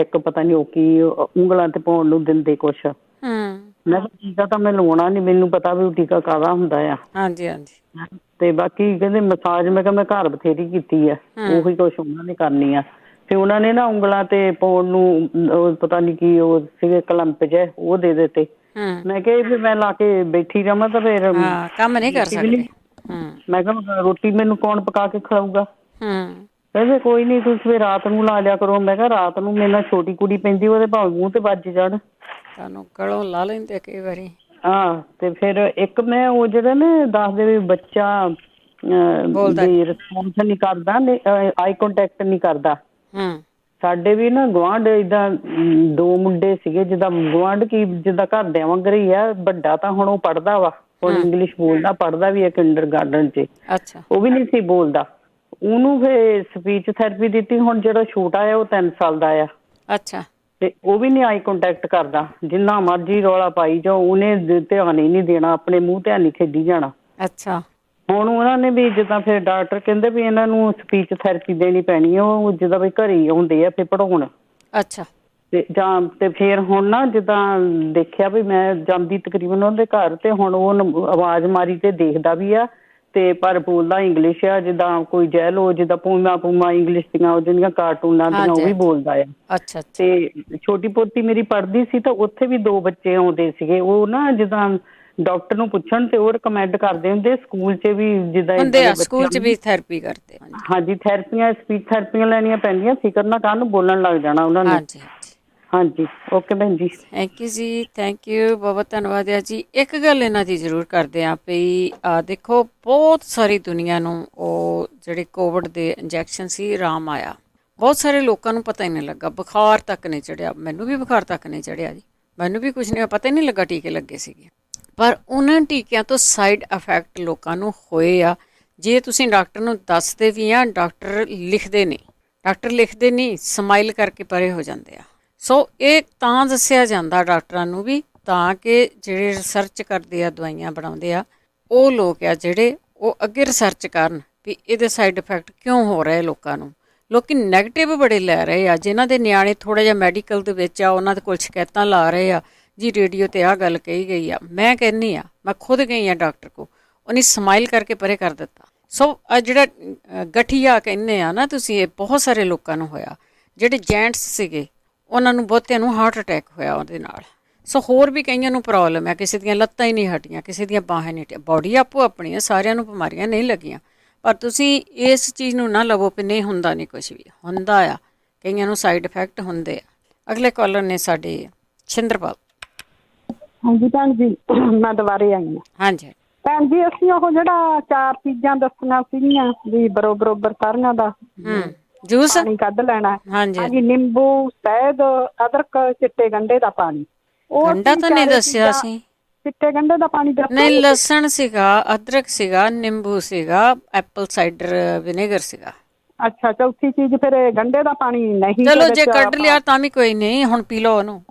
ਇੱਕ ਪਤਾ ਨਹੀਂ ਉਹ ਕੀ ਉਂਗਲਾਂ ਤੇ ਪਾਉਣ ਨੂੰ ਦਿੰਦੇ ਕੁਛ। ਮੈਂ ਕਿਹਾ ਟੀਕਾ ਤਾਂ ਮੈਂ ਲਵਾਉਣਾ ਨਹੀਂ, ਮੈਨੂੰ ਪਤਾ ਵੀ ਉਹ ਟੀਕਾ ਕਾਹਦਾ ਹੁੰਦਾ ਆ। ਤੇ ਬਾਕੀ ਕਹਿੰਦੇ ਮਸਾਜ, ਮੈਂ ਕਿਹਾ ਮੈਂ ਘਰ ਬਥੇਰੀ ਕੀਤੀ ਆ, ਉਹੀ ਕੁਛ ਉਹਨਾਂ ਨੇ ਕਰਨੀ ਆ। ਤੇ ਉਹਨਾਂ ਨੇ ਨਾ ਉਂਗਲਾਂ ਤੇ ਪਾਉਣ ਨੂੰ ਪਤਾ ਨਹੀਂ ਕੀ ਉਹ ਸੀਗੇ ਕਲੰਪ ਜਿਹੇ, ਉਹ ਦੇ ਦਿੱਤੇ। ਮੈਂ ਕਿਹਾ ਵੀ ਮੈਂ ਲਾ ਕੇ ਬੈਠੀ ਰਵਾਂ ਤਾਂ ਫਿਰ ਕੰਮ ਨਹੀਂ ਕਰ ਸਕਦੇ। ਮੈਂ ਕਿਹਾ ਰੋਟੀ ਮੈਨੂੰ ਕੌਣ ਪਕਾ ਕੇ ਖਿਲਾਊਗਾ? ਕਹਿੰਦੇ ਕੋਈ ਨਹੀਂ ਤੁਸੀਂ ਫਿਰ ਰਾਤ ਨੂੰ ਲਾ ਲਿਆ ਕਰੋ। ਮੈਂ ਕਿਹਾ ਰਾਤ ਨੂੰ ਮੇਰੇ ਨਾਲ ਛੋਟੀ ਕੁੜੀ ਪੈਂਦੀ, ਉਹਦੇ ਭਾਵੇਂ ਮੂੰਹ ਤੇ ਵੱਜ ਜਾਣ, ਤੁਹਾਨੂੰ ਗਲੋਂ ਲਾ ਲੈਂਦੇ ਕਈ ਵਾਰੀ। ਹਾਂ, ਤੇ ਫਿਰ ਇੱਕ ਮੈਂ ਉਹ ਜਿਹੜਾ ਨਾ ਦੱਸਦੇ ਵੀ ਬੱਚਾ ਰਿਸਪੌਂਸ ਨਹੀਂ ਕਰਦਾ, ਆਈ ਕੰਟੈਕਟ ਨਹੀਂ ਕਰਦਾ। ਸਾਡੇ ਵੀ ਨਾ ਗੁਆਂਢ ਏਦਾਂ 2 ਮੁੰਡੇ ਸੀਗੇ, ਜਿੱਦਾਂ ਗੁਆਂਢ ਕੀ ਜਿੱਦਾਂ ਘਰਦਿਆਂ ਵਾਂਗ ਹੀ ਆ। ਵੱਡਾ ਤਾਂ ਹੁਣ ਉਹ ਪੜ੍ਹਦਾ ਵਾ, ਹੁਣ ਇੰਗਲਿਸ਼ ਬੋਲਦਾ, ਪੜ੍ਹਦਾ ਵੀ ਆ ਕਿੰਡਰਗਾਰਟਨ 'ਚ। ਉਹ ਵੀ ਨਹੀਂ ਸੀ ਬੋਲਦਾ, ਉਹਨੂੰ ਫਿਰ ਸਪੀਚ ਥੈਰੇਪੀ ਦਿੱਤੀ। ਹੁਣ ਜਿਹੜਾ ਛੋਟਾ ਆ ਉਹ 3 ਸਾਲ ਦਾ ਆ। ਤੇ ਉਹ ਵੀ ਨਹੀਂ ਆਈ ਕੰਟੈਕਟ ਕਰਦਾ, ਜਿੰਨਾ ਮਰਜ਼ੀ ਰੌਲਾ ਪਾਈ ਜਾਓ, ਉਹਨੇ ਧਿਆਨ ਹੀ ਨਹੀਂ ਦੇਣਾ, ਆਪਣੇ ਮੂੰਹ ਧਿਆਨ ਹੀ ਖੇਡੀ ਜਾਣਾ। ਹੁਣ ਉਹਨਾਂ ਨੇ ਵੀ ਜਿੱਦਾਂ ਫਿਰ ਡਾਕਟਰ ਕਹਿੰਦੇ ਵੀ ਇਹਨਾਂ ਨੂੰ ਸਪੀਚ ਥੈਰੇਪੀ ਦੇਣੀ ਪੈਣੀ ਆ, ਉਹ ਜਿੱਦਾਂ ਵੀ ਘਰੇ ਹੀ ਆਉਂਦੇ ਆ ਫਿਰ ਪੜ੍ਹਾਉਣ। ਤੇ ਜਾਂ ਤੇ ਫਿਰ ਹੁਣ ਨਾ ਜਿੱਦਾਂ ਦੇਖਿਆ ਵੀ ਮੈਂ ਜਾਂਦੀ ਤਕਰੀਬਨ ਉਹਦੇ ਘਰ, ਤੇ ਹੁਣ ਉਹ ਆਵਾਜ਼ ਮਾਰੀ ਤੇ ਦੇਖਦਾ ਵੀ ਆ, ਤੇ ਪਰ ਬੋਲਦਾ ਇੰਗਲਿਸ਼ ਆ। ਜਿੱਦਾਂ ਕੋਈ ਜੈਲੋ, ਜਿੱਦਾਂ ਪੂਮਾ ਇੰਗਲਿਸ਼ ਦੀਆਂ ਉਹ ਜਿਹੜੀਆਂ ਕਾਰਟੂਨਾਂ ਦੀਆਂ, ਉਹ ਵੀ ਬੋਲਦਾ ਆ। ਤੇ ਛੋਟੀ ਪੋਤੀ ਮੇਰੀ ਪੜ੍ਹਦੀ ਸੀ, ਤਾਂ ਉੱਥੇ ਵੀ 2 ਬੱਚੇ ਆਉਂਦੇ ਸੀਗੇ। ਉਹ ਨਾ ਜਿੱਦਾਂ ਡਾਕਟਰ ਨੂੰ ਪੁੱਛਣ ਤੇ ਉਹ ਰਿਕਮੈਂਡ ਕਰਦੇ ਹੁੰਦੇ, ਸਕੂਲ 'ਚ ਵੀ ਜਿੱਦਾਂ ਸਕੂਲ 'ਚ ਵੀ ਥੈਰੇਪੀ ਕਰਦੇ। ਹਾਂਜੀ, ਥੈਰੇਪੀਆਂ, ਸਪੀਚ ਥੈਰੇਪੀਆਂ ਲੈਣੀਆਂ ਪੈਂਦੀਆਂ, ਫਿਕਰ ਨਾ ਕਰਨ, ਬੋਲਣ ਲੱਗ ਜਾਣਾ ਉਹਨਾਂ ਨੇ। ਹਾਂਜੀ, ਓਕੇ ਭੈਣ ਜੀ। ਥੈਂਕ ਯੂ ਜੀ, ਥੈਂਕ ਯੂ, ਬਹੁਤ ਧੰਨਵਾਦ ਆ ਜੀ। ਇੱਕ ਗੱਲ ਇਹਨਾਂ ਦੀ ਜ਼ਰੂਰ ਕਰਦੇ ਹਾਂ ਵੀ ਦੇਖੋ ਬਹੁਤ ਸਾਰੀ ਦੁਨੀਆ ਨੂੰ ਉਹ ਜਿਹੜੇ ਕੋਵਿਡ ਦੇ ਇੰਜੈਕਸ਼ਨ ਸੀ ਆਰਾਮ ਆਇਆ, ਬਹੁਤ ਸਾਰੇ ਲੋਕਾਂ ਨੂੰ ਪਤਾ ਹੀ ਨਹੀਂ ਲੱਗਾ, ਬੁਖਾਰ ਤੱਕ ਨਹੀਂ ਚੜਿਆ। ਮੈਨੂੰ ਵੀ ਬੁਖਾਰ ਤੱਕ ਨਹੀਂ ਚੜਿਆ ਜੀ, ਮੈਨੂੰ ਵੀ ਕੁਛ ਨਹੀਂ ਪਤਾ ਹੀ ਨਹੀਂ ਲੱਗਾ, ਟੀਕੇ ਲੱਗੇ ਸੀਗੇ। ਪਰ ਉਹਨਾਂ ਟੀਕਿਆਂ ਤੋਂ ਸਾਈਡ ਇਫੈਕਟ ਲੋਕਾਂ ਨੂੰ ਹੋਏ ਆ। ਜੇ ਤੁਸੀਂ ਡਾਕਟਰ ਨੂੰ ਦੱਸਦੇ ਵੀ ਆ, ਡਾਕਟਰ ਲਿਖਦੇ ਨਹੀਂ, ਸਮਾਈਲ ਕਰਕੇ ਪਰੇ ਹੋ ਜਾਂਦੇ ਆ। ਸੋ ਇਹ ਤਾਂ ਦੱਸਿਆ ਜਾਂਦਾ ਡਾਕਟਰਾਂ ਨੂੰ ਵੀ, ਤਾਂ ਕਿ ਜਿਹੜੇ ਰਿਸਰਚ ਕਰਦੇ ਆ, ਦਵਾਈਆਂ ਬਣਾਉਂਦੇ ਆ, ਉਹ ਲੋਕ ਆ ਜਿਹੜੇ ਉਹ ਅੱਗੇ ਰਿਸਰਚ ਕਰਨ ਵੀ ਇਹਦੇ ਸਾਈਡ ਇਫੈਕਟ ਕਿਉਂ ਹੋ ਰਹੇ ਲੋਕਾਂ ਨੂੰ। ਲੋਕੀ ਨੈਗੇਟਿਵ ਬੜੇ ਲੈ ਰਹੇ ਆ, ਜਿਨ੍ਹਾਂ ਦੇ ਨਿਆਣੇ ਥੋੜ੍ਹਾ ਜਿਹਾ ਮੈਡੀਕਲ ਦੇ ਵਿੱਚ ਆ, ਉਹਨਾਂ ਦੇ ਕੋਲ ਸ਼ਿਕਾਇਤਾਂ ਲਾ ਰਹੇ ਆ ਜੀ, ਰੇਡੀਓ 'ਤੇ ਆਹ ਗੱਲ ਕਹੀ ਗਈ ਆ। ਮੈਂ ਕਹਿੰਦੀ ਆ, ਮੈਂ ਖੁਦ ਗਈ ਆ ਡਾਕਟਰ ਕੋਲ, ਉਹਨੇ ਸਮਾਈਲ ਕਰਕੇ ਪਰੇ ਕਰ ਦਿੱਤਾ। ਸੋ ਜਿਹੜਾ ਗਠੀਆ ਕਹਿੰਦੇ ਆ ਨਾ ਤੁਸੀਂ, ਇਹ ਬਹੁਤ ਸਾਰੇ ਲੋਕਾਂ ਨੂੰ ਹੋਇਆ। ਜਿਹੜੇ ਜੈਂਟਸ ਸੀਗੇ ਉਹਨਾਂ ਨੂੰ ਬਹੁਤਿਆਂ ਨੂੰ ਹਾਰਟ ਅਟੈਕ ਹੋਇਆ ਉਹਦੇ ਨਾਲ। ਸੋ ਹੋਰ ਵੀ ਕਈਆਂ ਨੂੰ ਪ੍ਰੋਬਲਮ ਹੈ, ਕਿਸੇ ਦੀਆਂ ਲੱਤਾਂ ਹੀ ਨਹੀਂ ਹਟੀਆਂ, ਕਿਸੇ ਦੀਆਂ ਬਾਹਾਂ ਨਹੀਂ ਹਟੀਆਂ। ਬਾਡੀ ਆਪੋ ਆਪਣੀ ਹੈ, ਸਾਰਿਆਂ ਨੂੰ ਬਿਮਾਰੀਆਂ ਨਹੀਂ ਲੱਗੀਆਂ, ਪਰ ਤੁਸੀਂ ਇਸ ਚੀਜ਼ ਨੂੰ ਨਾ ਲਵੋ ਵੀ ਨਹੀਂ ਹੁੰਦਾ, ਨਹੀਂ ਕੁਛ ਵੀ ਹੁੰਦਾ ਆ, ਕਈਆਂ ਨੂੰ ਸਾਈਡ ਇਫੈਕਟ ਹੁੰਦੇ ਆ। ਅਗਲੇ ਕਾਲਰ ਨੇ ਸਾਡੇ ਛਿੰਦਰਪਾਲ। ਹਾਂਜੀ ਭੈਣ ਜੀ, ਮੈਂ ਦੁਬਾਰੇ ਆਈ ਹਾਂ। ਹਾਂਜੀ ਭੈਣ ਜੀ, ਅਸੀਂ ਉਹ ਜਿਹੜਾ 4 ਚੀਜ਼ਾਂ ਦੱਸੀਆਂ ਸੀਗੀਆਂ ਵੀ ਬਰੋਬਰ ਸਾਰੀਆਂ ਦਾ ਜੂਸ ਪਾਣੀ ਕੱਢ ਲੈਣਾ। ਹਾਂਜੀ, ਨਿੰਬੂ, ਸ਼ਹਿਦ, ਅਦਰਕ, ਚਿੱਟੇ ਗੰਢੇ ਦਾ ਪਾਣੀ। ਗੰਢਾ ਤਾਂ ਨਹੀਂ ਦੱਸਿਆ ਸੀ, ਚਿੱਟੇ ਗੰਢੇ ਦਾ ਪਾਣੀ ਨਹੀਂ, ਲਸਣ ਸੀਗਾ, ਅਦਰਕ ਸੀਗਾ, ਨਿੰਬੂ ਸੀਗਾ, ਐਪਲ ਸਾਈਡਰ ਵਿਨੇਗਰ ਸੀਗਾ। ਅੱਛਾ, ਚੌਥੀ ਚੀਜ਼ ਫਿਰ ਗੰਢੇ ਦਾ ਪਾਣੀ ਨਹੀਂ। ਚਲੋ ਜੇ ਕੱਢ ਲਿਆ ਤਾਂ ਵੀ ਕੋਈ ਨਹੀਂ, ਹੁਣ ਪੀ ਲਓ ਉਹਨੂੰ।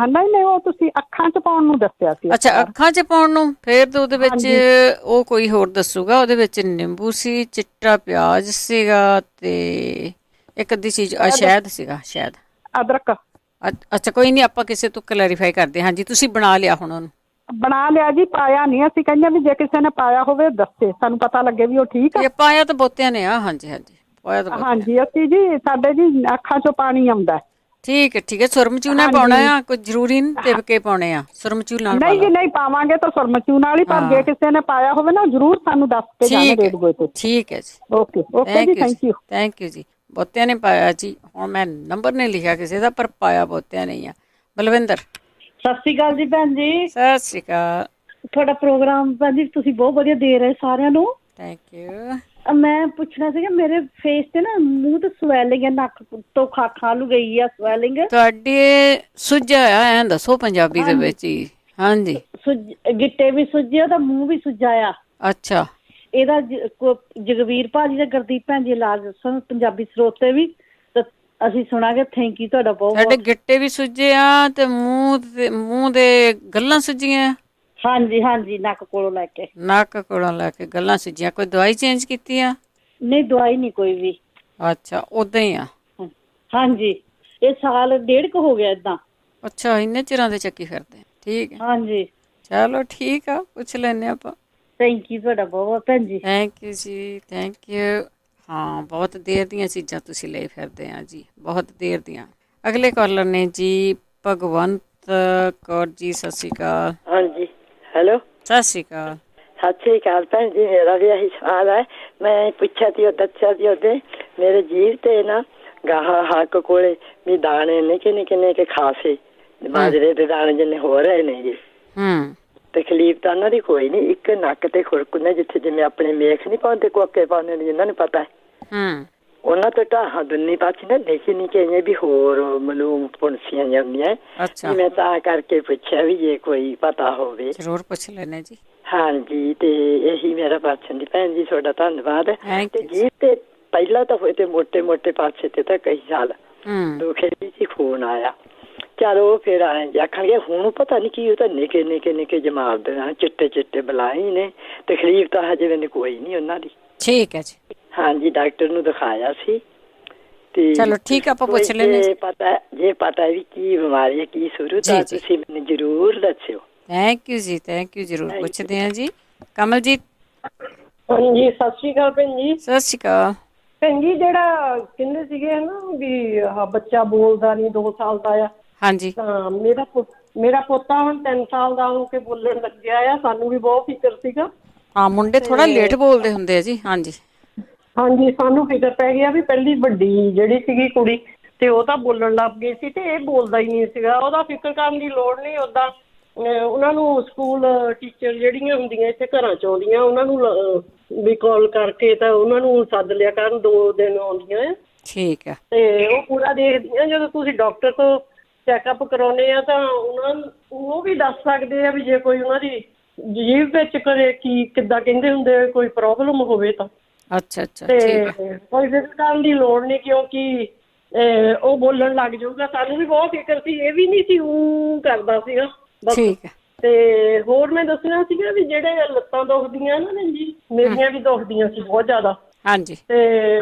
ਨਹੀਂ, ਉਹ ਤੁਸੀਂ ਅੱਖਾਂ 'ਚ ਪਾਉਣ ਨੂੰ ਦੱਸਿਆ ਸੀ। ਅੱਛਾ, ਅੱਖਾਂ 'ਚ ਪਾਉਣ ਨੂੰ, ਫਿਰ ਤਾਂ ਉਹਦੇ ਵਿੱਚ ਉਹ ਕੋਈ ਹੋਰ ਦੱਸੂਗਾ। ਉਹਦੇ ਵਿੱਚ ਨਿੰਬੂ ਸੀ, ਚਿੱਟਾ ਪਿਆਜ਼ ਸੀਗਾ, ਤੇ ਇੱਕ ਅੱਧੀ ਚੀਜ਼ ਸ਼ਹਿਦ ਸੀਗਾ, ਸ਼ਹਿਦ, ਅੱਛਾ ਕੋਈ ਨਹੀਂ, ਆਪਾਂ ਕਿਸੇ ਤੋਂ ਕਲੈਰੀਫਾਈ ਕਰਦੇ ਹਾਂ। ਹਾਂਜੀ, ਤੁਸੀਂ ਬਣਾ ਲਿਆ ਹੁਣ ਉਹਨੂੰ? ਬਣਾ ਲਿਆ ਜੀ, ਪਾਇਆ ਨਹੀਂ। ਅਸੀਂ ਕਹਿੰਦੇ ਵੀ ਜੇ ਕਿਸੇ ਨੇ ਪਾਇਆ ਹੋਵੇ ਦੱਸੇ, ਸਾਨੂੰ ਪਤਾ ਲੱਗੇ ਵੀ ਉਹ ਠੀਕ ਆ। ਪਾਇਆ ਤਾਂ ਬਹੁਤਿਆਂ ਨੇ ਆ। ਹਾਂਜੀ ਹਾਂਜੀ, ਪਾਇਆ ਤਾਂ ਹਾਂਜੀ। ਅਸੀਂ ਜੀ, ਸਾਡੇ ਜੀ ਅੱਖਾਂ ਚੋਂ ਪਾਣੀ ਆਉਂਦਾ। ਠੀਕ ਹੈ ਠੀਕ ਹੈ। ਸੁਰਮਚੂ ਨਾਲ ਪਾਉਣਾ ਆ? ਕੋਈ ਜ਼ਰੂਰੀ ਨਹੀਂ ਤਿਵਕੇ ਪਾਉਣੇ ਆ? ਸੁਰਮਚੂ ਨਾਲ ਨਹੀਂ ਜੀ ਨਹੀਂ, ਪਾਵਾਂਗੇ ਤਾਂ ਸੁਰਮਚੂ ਨਾਲ ਹੀ, ਪਰ ਜੇ ਕਿਸੇ ਨੇ ਪਾਇਆ ਹੋਵੇ ਨਾ ਜ਼ਰੂਰ ਸਾਨੂੰ ਦੱਸ ਕੇ ਜਾਣਾ ਰੇਡੀਓ ਤੇ। ਠੀਕ ਹੈ ਜੀ, ਓਕੇ ਓਕੇ ਜੀ, ਥੈਂਕ ਯੂ। ਥੈਂਕ ਯੂ ਜੀ। ਬਹੁਤਿਆਂ ਨੇ ਪਾਇਆ ਜੀ। ਹੁਣ ਮੈਂ ਨੰਬਰ ਨਹੀਂ ਲਿਖਿਆ ਕਿਸੇ ਦਾ, ਪਰ ਪਾਇਆ ਬਹੁਤਿਆਂ ਨਹੀਂ ਆ। ਬਲਵਿੰਦਰ। ਸਤਿ ਸ਼੍ਰੀ ਅਕਾਲ ਜੀ ਭੈਣ ਜੀ। ਸਤਿ ਸ਼੍ਰੀ ਅਕਾਲ। ਤੁਹਾਡਾ ਪ੍ਰੋਗਰਾਮ ਭੈਣ ਜੀ ਤੁਸੀਂ ਬਹੁਤ ਵਧੀਆ ਦੇ ਰਹੇ ਸਾਰਿਆਂ ਨੂੰ। Thank you. ਮੈਂ ਪੁੱਛਣਾ ਸੀਗਾ, ਮੇਰੇ ਫੇਸ ਤੇ ਨਾ ਮੂੰਹ ਤੇ ਸਵੈਲਿੰਗ ਹੈ, ਨੱਕ ਤੋਂ ਖਾਲ ਨੂੰ ਗਈ ਆ ਸਵੈਲਿੰਗ। ਤੁਹਾਡੇ ਸੁੱਜਿਆ ਆ? ਐਂ ਦੱਸੋ ਪੰਜਾਬੀ ਦੇ ਵਿੱਚ ਹੀ। ਹਾਂਜੀ। ਗਿੱਟੇ ਵੀ ਸੁੱਜੇ, ਤਾਂ ਮੂੰਹ ਵੀ ਸੁੱਜਾ ਆ। ਅੱਛਾ। ਇਹਦਾ ਜਗਵੀਰ ਭਾਜੀ ਦਾ, ਗੁਰਦੀਪ ਭੈਣ ਜੀ ਇਲਾਜ ਦੱਸਣ ਪੰਜਾਬੀ ਸਰੋਤੇ ਵੀ, ਤਾਂ ਅਸੀਂ ਸੁਣਾਂਗੇ। ਥੈਂਕ ਯੂ ਤੁਹਾਡਾ ਬਹੁਤ। ਸਾਡੇ ਗਿੱਟੇ ਵੀ ਸੁੱਜੇ ਆ ਤੇ ਮੂੰਹ ਦੇ ਗੱਲਾਂ ਸੁੱਜੀਆਂ? ਹਾਂਜੀ ਹਾਂਜੀ, ਨੱਕ ਕੋਲੋਂ ਲੈ ਕੇ। ਨੱਕ ਕੋਲੋਂ ਲੈ ਕੇ ਗੱਲਾਂ ਸੁੱਜੀਆਂ। ਕੋਈ ਦਵਾਈ ਚੇਂਜ ਕੀਤੀ ਆ? ਨਹੀਂ, ਦਵਾਈ ਨਹੀਂ ਕੋਈ ਵੀ। ਅੱਛਾ, ਉਦਾਂ ਹੀ ਆ? ਹਾਂਜੀ, ਇਹ ਸਾਲ ਡੇਢ ਕੁ ਹੋ ਗਿਆ ਏਦਾਂ। ਅੱਛਾ, ਇੰਨੇ ਚਿਰਾਂ ਦੇ ਚੱਕੀ ਫਿਰਦੇ? ਠੀਕ ਹੈ। ਹਾਂਜੀ, ਚਲੋ ਠੀਕ ਆ, ਪੁੱਛ ਲੈਂਦੇ ਆਪਾਂ। ਥੈਂਕ ਯੂ ਤੁਹਾਡਾ ਬਹੁਤ ਬਹੁਤ ਭੈਣ ਜੀ। ਥੈਂਕ ਯੂ ਜੀ, ਥੈਂਕ ਯੂ। ਹਾਂ, ਬਹੁਤ ਦੇਰ ਦੀਆਂ ਚੀਜ਼ਾਂ ਤੁਸੀਂ ਲਈ ਫਿਰਦੇ ਆ ਜੀ, ਬਹੁਤ ਦੇਰ ਦੀਆਂ। ਅਗਲੇ ਕਾਲਰ ਨੇ ਜੀ ਭਗਵੰਤ ਕੌਰ ਜੀ। ਸਤਿ ਸ਼੍ਰੀ ਅਕਾਲ। ਹਾਂਜੀ, ਹੈਲੋ। ਸਤਿ ਸ਼੍ਰੀ ਅਕਾਲ। ਸਤਿ ਸ਼੍ਰੀ ਅਕਾਲ ਭੈਣ ਜੀ। ਮੇਰਾ ਵੀ ਇਹੀ ਸਵਾਲ ਹੈ। ਮੈਂ ਪੁੱਛਿਆ ਸੀ, ਉਹ ਦੱਸਿਆ ਸੀ ਉਹਦੇ ਮੇਰੇ ਜੀਭ ਤੇ ਨਾ ਗਾਹਾਂ ਹੱਕ ਕੋਲੇ ਵੀ ਦਾਣੇ ਨਿੱਕੇ ਨਿੱਕੇ ਨਿੱਕੇ ਖਾਸੇ ਬਾਜਰੇ ਦੇ ਦਾਣੇ ਜਿੰਨੇ ਹੋ ਰਹੇ ਨੇ ਜੀ। ਤਕਲੀਫ ਤਾਂ ਉਹਨਾਂ ਦੀ ਕੋਈ ਨਹੀਂ, ਇੱਕ ਨੱਕ ਤੇ ਖੁਰਕੁੰਨੇ ਜਿੱਥੇ ਜਿਵੇਂ ਆਪਣੇ ਮੇਖ ਨਹੀਂ ਪਾਉਂਦੇ, ਕੋਕੇ ਪਾਉਂਦੇ ਨੇ, ਜਿੰਨਾਂ ਨੂੰ ਪਤਾ ਹੈ ਉਹਨਾਂ ਤੋਂ ਢਾਹਾਂ ਦੁੰਨੀ ਪਾਸੇ ਨਾ ਨਿੱਕੇ ਨਿੱਕੇ ਵੀ ਹੋਰ ਮਲੂਮ ਪੁਣਸੀਆਂ ਜਾਂਦੀਆਂ। ਮੈਂ ਤਾਂ ਕਰਕੇ ਪੁੱਛਿਆ ਵੀ ਜੇ ਕੋਈ ਪਤਾ ਹੋਵੇ। ਜ਼ਰੂਰ ਪੁੱਛ ਲੈਣੇ ਜੀ। ਹਾਂਜੀ, ਤੇ ਇਹੀ ਮੇਰਾ ਪੁੱਛਣ ਦੀ ਭੈਣ ਜੀ, ਤੁਹਾਡਾ ਧੰਨਵਾਦ। ਤੇ ਜੀ ਤੇ ਪਹਿਲਾਂ ਤਾਂ ਹੋਏ ਤੇ ਮੋਟੇ ਮੋਟੇ ਪਾਸੇ ਤੇ ਤਾਂ ਕਈ ਸਾਲ ਦੁਖੇ ਵੀ ਖੂਨ ਆਇਆ। ਚਲੋ ਫਿਰ ਆਏ ਆਖਣਗੇ ਹੁਣ ਪਤਾ ਨਹੀਂ ਕੀ, ਉਹ ਤਾਂ ਨਿੱਕੇ ਨਿੱਕੇ ਨਿੱਕੇ ਜਮਾਤ ਦੇ ਚਿੱਟੇ ਚਿੱਟੇ ਬਲਾਈ ਨੇ। ਤਕਲੀਫ ਤਾਂ ਹਜੇ ਮੈਨੂੰ ਕੋਈ ਨਹੀਂ ਉਹਨਾਂ ਦੀ। ਠੀਕ ਹੈ ਜੀ। ਹਾਂਜੀ, ਡਾਕਟਰ ਨੂੰ ਦਿਖਾਇਆ ਸੀ। ਤੇ ਚਲੋ ਠੀਕ, ਆਪਾਂ ਪੁੱਛ ਲੈਣੇ। ਜੇ ਪਤਾ ਵੀ ਕੀ ਬਿਮਾਰੀ ਹੈ, ਕੀ ਸੂਰਤ ਹੈ, ਤੁਸੀਂ ਮੈਨੂੰ ਜ਼ਰੂਰ ਦੱਸਿਓ। ਥੈਂਕ ਯੂ ਜੀ, ਥੈਂਕ ਯੂ। ਜ਼ਰੂਰ ਪੁੱਛਦੇ ਹਾਂ ਜੀ। ਕਮਲਜੀਤ। ਹਾਂਜੀ, ਸਤਿ ਸ਼੍ਰੀ ਅਕਾਲ ਭੈਣ ਜੀ। ਸਤਿ ਸ਼੍ਰੀ ਅਕਾਲ ਭੈਣ ਜੀ। ਜਿਹੜਾ ਕਹਿੰਦੇ ਸੀਗੇ ਨਾ ਵੀ ਬੱਚਾ ਬੋਲਦਾ ਨਹੀਂ, 2 ਸਾਲ ਦਾ ਆ। ਹਾਂਜੀ। ਤਾਂ ਮੇਰਾ ਪੋਤਾ ਹੁਣ 3 ਸਾਲ ਦਾ ਹੋ ਕੇ ਬੋਲਣ ਲੱਗਿਆ ਆ। ਸਾਨੂੰ ਵੀ ਬਹੁਤ ਫਿਕਰ ਸੀਗਾ। ਹਾਂ, ਮੁੰਡੇ ਥੋੜਾ ਲੇਟ ਬੋਲਦੇ ਹੁੰਦੇ ਆ ਜੀ। ਹਾਂਜੀ ਹਾਂਜੀ, ਸਾਨੂੰ ਫਿਕਰ ਪੈ ਗਿਆ ਵੀ ਪਹਿਲੀ ਵੱਡੀ ਜਿਹੜੀ ਸੀਗੀ ਕੁੜੀ, ਤੇ ਉਹ ਤਾਂ ਬੋਲਣ ਲੱਗ ਗਈ ਸੀ ਤੇ ਇਹ ਬੋਲਦਾ ਹੀ ਨਹੀਂ ਸੀਗਾ। ਉਹਦਾ ਫਿਕਰ ਕਰਨ ਦੀ ਲੋੜ ਨਹੀਂ। ਓਦਾਂ ਉਹਨਾਂ ਨੂੰ ਸਕੂਲ ਟੀਚਰ ਜਿਹੜੀਆਂ ਹੁੰਦੀਆਂ ਇੱਥੇ ਘਰਾਂ 'ਚ ਆਉਂਦੀਆਂ, ਉਹਨਾਂ ਨੂੰ ਵੀ ਕਾਲ ਕਰਕੇ ਤਾਂ ਉਹਨਾਂ ਨੂੰ ਸੱਦ ਲਿਆ ਕਰਨ, 2 ਦਿਨ ਆਉਂਦੀਆਂ ਆ। ਠੀਕ ਹੈ। ਤੇ ਉਹ ਪੂਰਾ ਦੇਖਦੀਆਂ। ਜਦੋਂ ਤੁਸੀਂ ਡਾਕਟਰ ਤੋਂ ਚੈੱਕਅਪ ਕਰਾਉਂਦੇ ਆ ਤਾਂ ਉਹ ਵੀ ਦੱਸ ਸਕਦੇ ਆ ਵੀ ਜੇ ਕੋਈ ਉਹਨਾਂ ਦੀ ਜੀਭ ਵਿੱਚ ਕਦੇ ਕਿੱਦਾਂ ਕਹਿੰਦੇ ਹੁੰਦੇ ਕੋਈ ਪ੍ਰੋਬਲਮ ਹੋਵੇ ਤਾਂ। ਅੱਛਾ ਅੱਛਾ। ਤੇ ਕੋਈ ਫਿਕਰ ਕਰਨ ਦੀ ਲੋੜ ਨਹੀਂ, ਕਿਉਂਕਿ ਉਹ ਬੋਲਣ ਲੱਗ ਜਾਊਗਾ। ਸਾਨੂੰ ਵੀ ਬਹੁਤ ਫਿਕਰ ਸੀ। ਇਹ ਵੀ ਨਹੀਂ ਸੀ ਕਰਦਾ ਸੀਗਾ। ਠੀਕ ਹੈ। ਤੇ ਹੋਰ ਮੈਂ ਦੱਸਣਾ ਸੀਗਾ ਵੀ ਜਿਹੜੇ ਲੱਤਾਂ ਦੁਖਦੀਆਂ ਨਾ ਜੀ, ਮੇਰੀਆਂ ਵੀ ਦੁਖਦੀਆਂ ਸੀ ਬਹੁਤ ਜ਼ਿਆਦਾ। ਹਾਂਜੀ। ਤੇ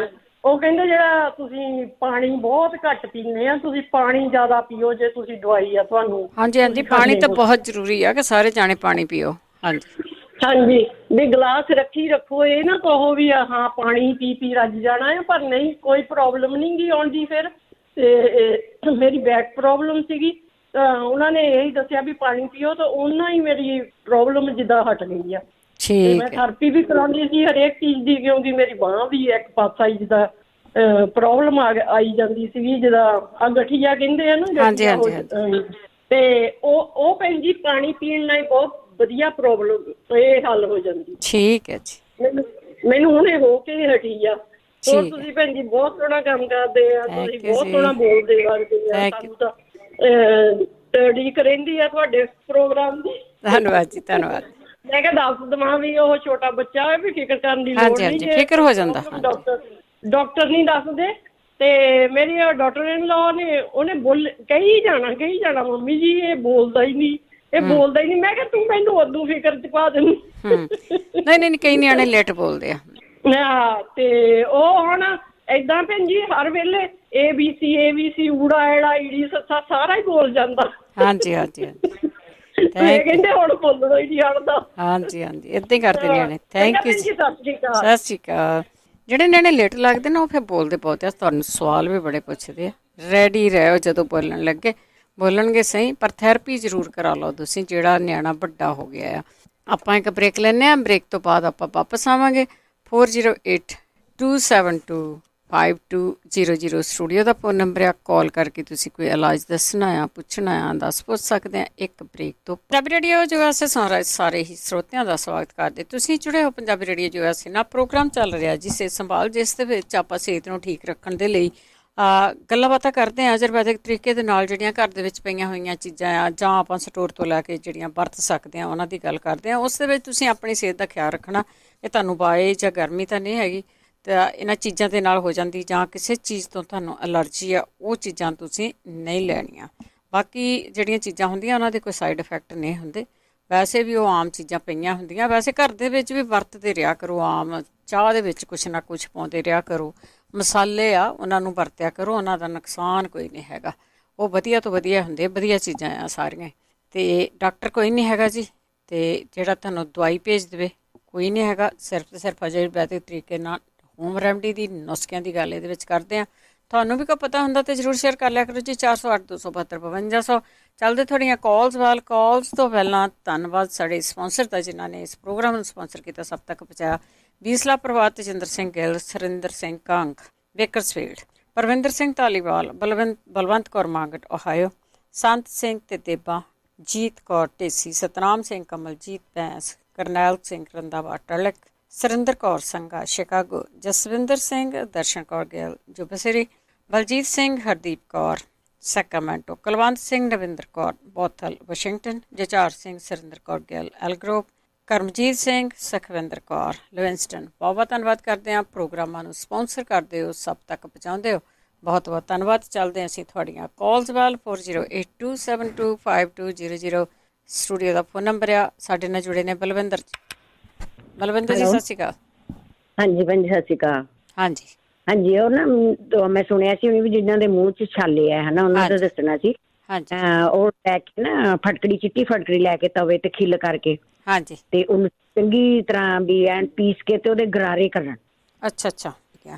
ਉਹ ਕਹਿੰਦੇ ਜਿਹੜਾ ਤੁਸੀਂ ਪਾਣੀ ਬਹੁਤ ਘੱਟ ਪੀਂਦੇ ਆ, ਤੁਸੀਂ ਪਾਣੀ ਜ਼ਿਆਦਾ ਪੀਓ ਜੇ ਤੁਸੀਂ ਦਵਾਈ ਆ ਤੁਹਾਨੂੰ। ਹਾਂਜੀ ਹਾਂਜੀ, ਪਾਣੀ ਤਾਂ ਬਹੁਤ ਜ਼ਰੂਰੀ ਆ ਕਿ ਸਾਰੇ ਜਾਣੇ ਪਾਣੀ ਪੀਓ। ਹਾਂਜੀ ਹਾਂਜੀ, ਵੀ ਗਲਾਸ ਰੱਖੋ। ਇਹ ਨਾ ਕਹੋ ਵੀ ਹਾਂ ਪਾਣੀ ਪੀ ਰੱਜ ਜਾਣਾ ਹੈ, ਪਰ ਨਹੀਂ, ਕੋਈ ਪ੍ਰੋਬਲਮ ਨਹੀਂ ਗੀ ਆਉਂਦੀ। ਫਿਰ ਤੇ ਮੇਰੀ ਬੈਕ ਪ੍ਰੋਬਲਮ ਸੀਗੀ, ਤਾਂ ਉਹਨਾਂ ਨੇ ਇਹੀ ਦੱਸਿਆ ਵੀ ਪਾਣੀ ਪੀਓ, ਤਾਂ ਉਹਨਾਂ ਹੀ ਮੇਰੀ ਪ੍ਰੋਬਲਮ ਜਿੱਦਾਂ ਹਟ ਗਈ ਆ। ਤੇ ਮੈਂ ਥੈਰੇਪੀ ਵੀ ਕਰਾਉਂਦੀ ਸੀ ਹਰੇਕ ਚੀਜ਼ ਦੀ, ਕਿਉਂਕਿ ਮੇਰੀ ਬਾਂਹ ਵੀ ਇੱਕ ਪਾਸਾ ਹੀ ਜਿੱਦਾਂ ਪ੍ਰੋਬਲਮ ਆਈ ਜਾਂਦੀ ਸੀਗੀ, ਜਿੱਦਾਂ ਗਠੀਆ ਕਹਿੰਦੇ ਆ ਨਾ। ਤੇ ਉਹ ਭੈਣ ਜੀ ਪਾਣੀ ਪੀਣ ਨਾਲ ਬਹੁਤ ਵਧੀਆ ਪ੍ਰੋਬਲਮ ਇਹ ਹੱਲ ਹੋ ਜਾਂਦੀ। ਠੀਕ ਹੈ ਜੀ। ਮੈਨੂੰ ਹੁਣੇ ਹੋ ਕੇ ਹਟੀ ਆ। ਹੋਰ ਤੁਸੀਂ ਭੈਣ ਜੀ ਬਹੁਤ ਸੋਹਣਾ ਕੰਮ ਕਰਦੇ ਆ, ਤੁਸੀਂ ਬਹੁਤ ਸੋਹਣਾ ਬੋਲਦੇ ਲੱਗਦੇ ਆ। ਸਾਨੂੰ ਤਾਂ ਉਡੀਕ ਰਹਿੰਦੀ ਆ ਤੁਹਾਡੇ ਪ੍ਰੋਗਰਾਮ ਦੀ। ਧੰਨਵਾਦ ਜੀ, ਧੰਨਵਾਦ। ਮੈਂ ਕਿਹਾ ਦੱਸ ਦੇਵਾਂ ਵੀ ਉਹ ਛੋਟਾ ਬੱਚਾ ਹੈ, ਵੀ ਫਿਕਰ ਕਰਨ ਦੀ ਲੋੜ ਨਹੀਂ। ਫਿਕਰ ਹੋ ਜਾਂਦਾ। ਡਾਕਟਰ ਨਹੀਂ ਦੱਸਦੇ। ਤੇ ਮੇਰੀ ਡਾਕਟਰ ਇਨ ਲਾਅ ਨੇ ਉਹਨੇ ਕਹੀ ਜਾਣਾ ਮੰਮੀ ਜੀ ਇਹ ਬੋਲਦਾ ਹੀ ਨਹੀਂ। ਮੈਂ ਕਿਹਾ ਤੂੰ ਮੈਨੂੰ ਉਦੋਂ ਫਿਕਰ ਚ ਪਾ ਦਿੰਦੀ। ਨਹੀਂ, ਕਈ ਨਿਆਣੇ ਲੇਟ ਬੋਲਦੇ ਆ। ਤੇ ਉਹ ਹੁਣ ਏਦਾਂ ਭੈਣ ਜੀ ਹਰ ਵੇਲੇ ABC ਊੜਾ ਐੜਾ ਈੜੀ ਸੱਸਾ ਸਾਰਾ ਹੀ ਬੋਲ ਜਾਂਦਾ। ਹਾਂਜੀ ਹਾਂਜੀ ਇਹ ਕਹਿੰਦੇ ਹੁਣ ਬੋਲਣਾ ਹੀ ਨਹੀਂ ਹਟਦਾ। ਹਾਂਜੀ ਹਾਂਜੀ ਏਦਾਂ ਹੀ ਕਰਦੇ ਨਿਆਣੇ। ਥੈਂਕ ਯੂ ਜੀ, ਸਤਿ ਸ਼੍ਰੀ ਅਕਾਲ। ਸਤਿ ਸ਼੍ਰੀ ਅਕਾਲ। ਜਿਹੜੇ ਨਿਆਣੇ ਲੇਟ ਲੱਗਦੇ ਨਾ ਉਹ ਫਿਰ ਬੋਲਦੇ ਬਹੁਤ ਆ, ਤੁਹਾਨੂੰ ਸਵਾਲ ਵੀ ਬੜੇ ਪੁੱਛਦੇ ਆ। ਰੈਡੀ ਰਹੋ ਜਦੋਂ ਬੋਲਣ ਲੱਗੇ, ਬੋਲਣਗੇ ਸਹੀ, ਪਰ ਥੈਰੇਪੀ ਜ਼ਰੂਰ ਕਰਾ ਲਓ ਤੁਸੀਂ ਜਿਹੜਾ ਨਿਆਣਾ ਵੱਡਾ ਹੋ ਗਿਆ ਆ। ਆਪਾਂ ਇੱਕ ਬ੍ਰੇਕ ਲੈਂਦੇ ਹਾਂ, ਬ੍ਰੇਕ ਤੋਂ ਬਾਅਦ ਆਪਾਂ ਵਾਪਸ ਆਵਾਂਗੇ। 4082725200 ਸਟੂਡੀਓ ਦਾ ਫੋਨ ਨੰਬਰ ਆ। ਕਾਲ ਕਰਕੇ ਤੁਸੀਂ ਕੋਈ ਇਲਾਜ ਦੱਸਣਾ ਆ, ਪੁੱਛਣਾ ਆ, ਦੱਸ ਪੁੱਛ ਸਕਦੇ ਆ। ਇੱਕ ਬ੍ਰੇਕ ਤੋਂ ਪੰਜਾਬੀ ਰੇਡੀਓ ਜੋ ਐਸੇ ਸਾਰੇ ਹੀ ਸਰੋਤਿਆਂ ਦਾ ਸਵਾਗਤ ਕਰਦੇ। ਤੁਸੀਂ ਜੁੜੇ ਹੋ ਪੰਜਾਬੀ ਰੇਡੀਓ ਜੋ ਐਸੇ ਨਾਲ ਪ੍ਰੋਗਰਾਮ ਚੱਲ ਰਿਹਾ ਜੀ ਸਿਹਤ ਸੰਭਾਲ, ਜਿਸ ਦੇ ਵਿੱਚ ਆਪਾਂ ਸਿਹਤ ਨੂੰ ਠੀਕ ਰੱਖਣ ਦੇ ਲਈ ਗੱਲਾਂ ਬਾਤਾਂ ਕਰਦੇ ਹਾਂ ਆਯੁਰਵੈਦਿਕ ਤਰੀਕੇ ਦੇ ਨਾਲ। ਜਿਹੜੀਆਂ ਘਰ ਦੇ ਵਿੱਚ ਪਈਆਂ ਹੋਈਆਂ ਚੀਜ਼ਾਂ ਆ ਜਾਂ ਆਪਾਂ ਸਟੋਰ ਤੋਂ ਲੈ ਕੇ ਜਿਹੜੀਆਂ ਵਰਤ ਸਕਦੇ ਹਾਂ ਉਹਨਾਂ ਦੀ ਗੱਲ ਕਰਦੇ ਹਾਂ। ਉਸ ਦੇ ਵਿੱਚ ਤੁਸੀਂ ਆਪਣੀ ਸਿਹਤ ਦਾ ਖਿਆਲ ਰੱਖਣਾ। ਇਹ ਤੁਹਾਨੂੰ ਬਾਏ ਜਾਂ ਗਰਮੀ ਤਾਂ ਨਹੀਂ ਹੈਗੀ ਤਾਂ ਇਹਨਾਂ ਚੀਜ਼ਾਂ ਦੇ ਨਾਲ ਹੋ ਜਾਂਦੀ, ਜਾਂ ਕਿਸੇ ਚੀਜ਼ ਤੋਂ ਤੁਹਾਨੂੰ ਐਲਰਜੀ ਆ, ਉਹ ਚੀਜ਼ਾਂ ਤੁਸੀਂ ਨਹੀਂ ਲੈਣੀਆਂ। ਬਾਕੀ ਜਿਹੜੀਆਂ ਚੀਜ਼ਾਂ ਹੁੰਦੀਆਂ ਉਹਨਾਂ ਦੇ ਕੋਈ ਸਾਈਡ ਇਫੈਕਟ ਨਹੀਂ ਹੁੰਦੇ। ਵੈਸੇ ਵੀ ਉਹ ਆਮ ਚੀਜ਼ਾਂ ਪਈਆਂ ਹੁੰਦੀਆਂ। ਵੈਸੇ ਘਰ ਦੇ ਵਿੱਚ ਵੀ ਵਰਤਦੇ ਰਿਹਾ ਕਰੋ, ਆਮ ਚਾਹ ਦੇ ਵਿੱਚ ਕੁਛ ਨਾ ਕੁਛ ਪਾਉਂਦੇ ਰਿਹਾ ਕਰੋ। ਮਸਾਲੇ ਆ ਉਹਨਾਂ ਨੂੰ ਵਰਤਿਆ ਕਰੋ, ਉਹਨਾਂ ਦਾ ਨੁਕਸਾਨ ਕੋਈ ਨਹੀਂ ਹੈਗਾ। ਉਹ ਵਧੀਆ ਤੋਂ ਵਧੀਆ ਹੁੰਦੇ, ਵਧੀਆ ਚੀਜ਼ਾਂ ਆ ਸਾਰੀਆਂ। ਅਤੇ ਡਾਕਟਰ ਕੋਈ ਨਹੀਂ ਹੈਗਾ ਜੀ, ਅਤੇ ਜਿਹੜਾ ਤੁਹਾਨੂੰ ਦਵਾਈ ਭੇਜ ਦੇਵੇ ਕੋਈ ਨਹੀਂ ਹੈਗਾ। ਸਿਰਫ ਅਤੇ ਸਿਰਫ ਆਯੁਰਵੈਦਿਕ ਤਰੀਕੇ ਨਾਲ ਹੋਮ ਰੈਮਡੀ ਦੀ ਨੁਸਖਿਆਂ ਦੀ ਗੱਲ ਇਹਦੇ ਵਿੱਚ ਕਰਦੇ ਹਾਂ। ਤੁਹਾਨੂੰ ਵੀ ਕੋਈ ਪਤਾ ਹੁੰਦਾ ਤਾਂ ਜ਼ਰੂਰ ਸ਼ੇਅਰ ਕਰ ਲਿਆ ਕਰੋ ਜੀ। 408272 ਚੱਲਦੇ ਤੁਹਾਡੀਆਂ ਕਾਲਸ ਵੱਲ। ਕਾਲਸ ਤੋਂ ਪਹਿਲਾਂ ਧੰਨਵਾਦ ਸਾਡੇ ਸਪਾਂਸਰ ਦਾ ਜਿਨ੍ਹਾਂ ਨੇ ਇਸ ਪ੍ਰੋਗਰਾਮ ਨੂੰ ਸਪਾਂਸਰ ਕੀਤਾ, ਸਭ ਤੱਕ ਪਹੁੰਚਾਇਆ। ਬੀਸਲਾ ਪਰਿਵਾਰ, ਤੇਜਿੰਦਰ ਸਿੰਘ ਗਿੱਲ, ਸੁਰਿੰਦਰ ਸਿੰਘ ਕੰਗ, ਬੇਕਰਸਫੀਲਡ, ਪਰਵਿੰਦਰ ਸਿੰਘ ਧਾਲੀਵਾਲ, ਬਲਵੰਤ ਕੌਰ ਮਾਂਗਟ ਓਹਾਇਓ, ਸੰਤ ਸਿੰਘ ਤੇ ਦੇਬਾ, ਜੀਤ ਕੌਰ ਢੇਸੀ, ਸਤਨਾਮ ਸਿੰਘ ਕਮਲਜੀਤ ਬੈਂਸ, ਕਰਨੈਲ ਸਿੰਘ ਰੰਧਾਵਾ ਟਰਲਕ, ਸੁਰਿੰਦਰ ਕੌਰ ਸੰਘਾ ਸ਼ਿਕਾਗੋ, ਜਸਵਿੰਦਰ ਸਿੰਘ, ਦਰਸ਼ਨ ਕੌਰ ਗਿੱਲ ਜੁਬਸਰੀ, Baljit Singh, Hardeep Kaur Sacramento, Kulwant Singh, Navinder Kaur Bothell Washington, ਜਚਾਰ ਸਿੰਘ, ਸੁਰਿੰਦਰ ਕੌਰ ਗਿੱਲ ਐਲਗਰੋਵ, ਕਰਮਜੀਤ ਸਿੰਘ, ਸੁਖਵਿੰਦਰ ਕੌਰ ਲਿਵਿੰਸਟਨ। ਬਹੁਤ ਬਹੁਤ ਧੰਨਵਾਦ ਕਰਦੇ ਹਾਂ। ਪ੍ਰੋਗਰਾਮਾਂ ਨੂੰ ਸਪਾਂਸਰ ਕਰਦੇ ਹੋ, ਸਭ ਤੱਕ ਪਹੁੰਚਾਉਂਦੇ ਹੋ, ਬਹੁਤ ਬਹੁਤ ਧੰਨਵਾਦ। ਚੱਲਦੇ ਹਾਂ ਅਸੀਂ ਤੁਹਾਡੀਆਂ ਕਾਲਸ ਵੱਲ। 4082725200 ਸਟੂਡੀਓ ਦਾ ਫੋਨ ਨੰਬਰ ਆ। ਸਾਡੇ ਨਾਲ ਜੁੜੇ ਨੇ ਬਲਵਿੰਦਰ ਜੀ। ਬਲਵਿੰਦਰ ਜੀ ਸਤਿ ਸ਼੍ਰੀ ਅਕਾਲ। ਹਾਂਜੀ ਭੈਣ ਜੀ ਸਤਿ ਸ਼੍ਰੀ ਅਕਾਲ। ਹਾਂਜੀ ਹਾਂਜੀ, ਉਹ ਨਾ ਮੈਂ ਸੁਣਿਆ ਸੀ ਵੀ ਜਿਨ੍ਹਾਂ ਦੇ ਮੂੰਹ 'ਚ ਛਾਲੇ ਆ ਹਨਾ, ਉਹਨਾਂ ਦਾ ਦੱਸਣਾ ਸੀ। ਉਹ ਲੈ ਕੇ ਨਾ ਫਟਕੜੀ, ਚਿੱਟੀ ਫਟਕੜੀ ਲੈ ਕੇ ਤਵੇ ਤੇ ਖਿੱਲ ਕਰਕੇ, ਹਾਂਜੀ, ਤੇ ਉਹਨੂੰ ਚੰਗੀ ਤਰ੍ਹਾਂ ਵੀ ਐਨ ਪੀਸ ਕੇ ਤੇ ਉਹਦੇ ਗਰਾਰੇ ਕਰਨ। ਅੱਛਾ ਅੱਛਾ,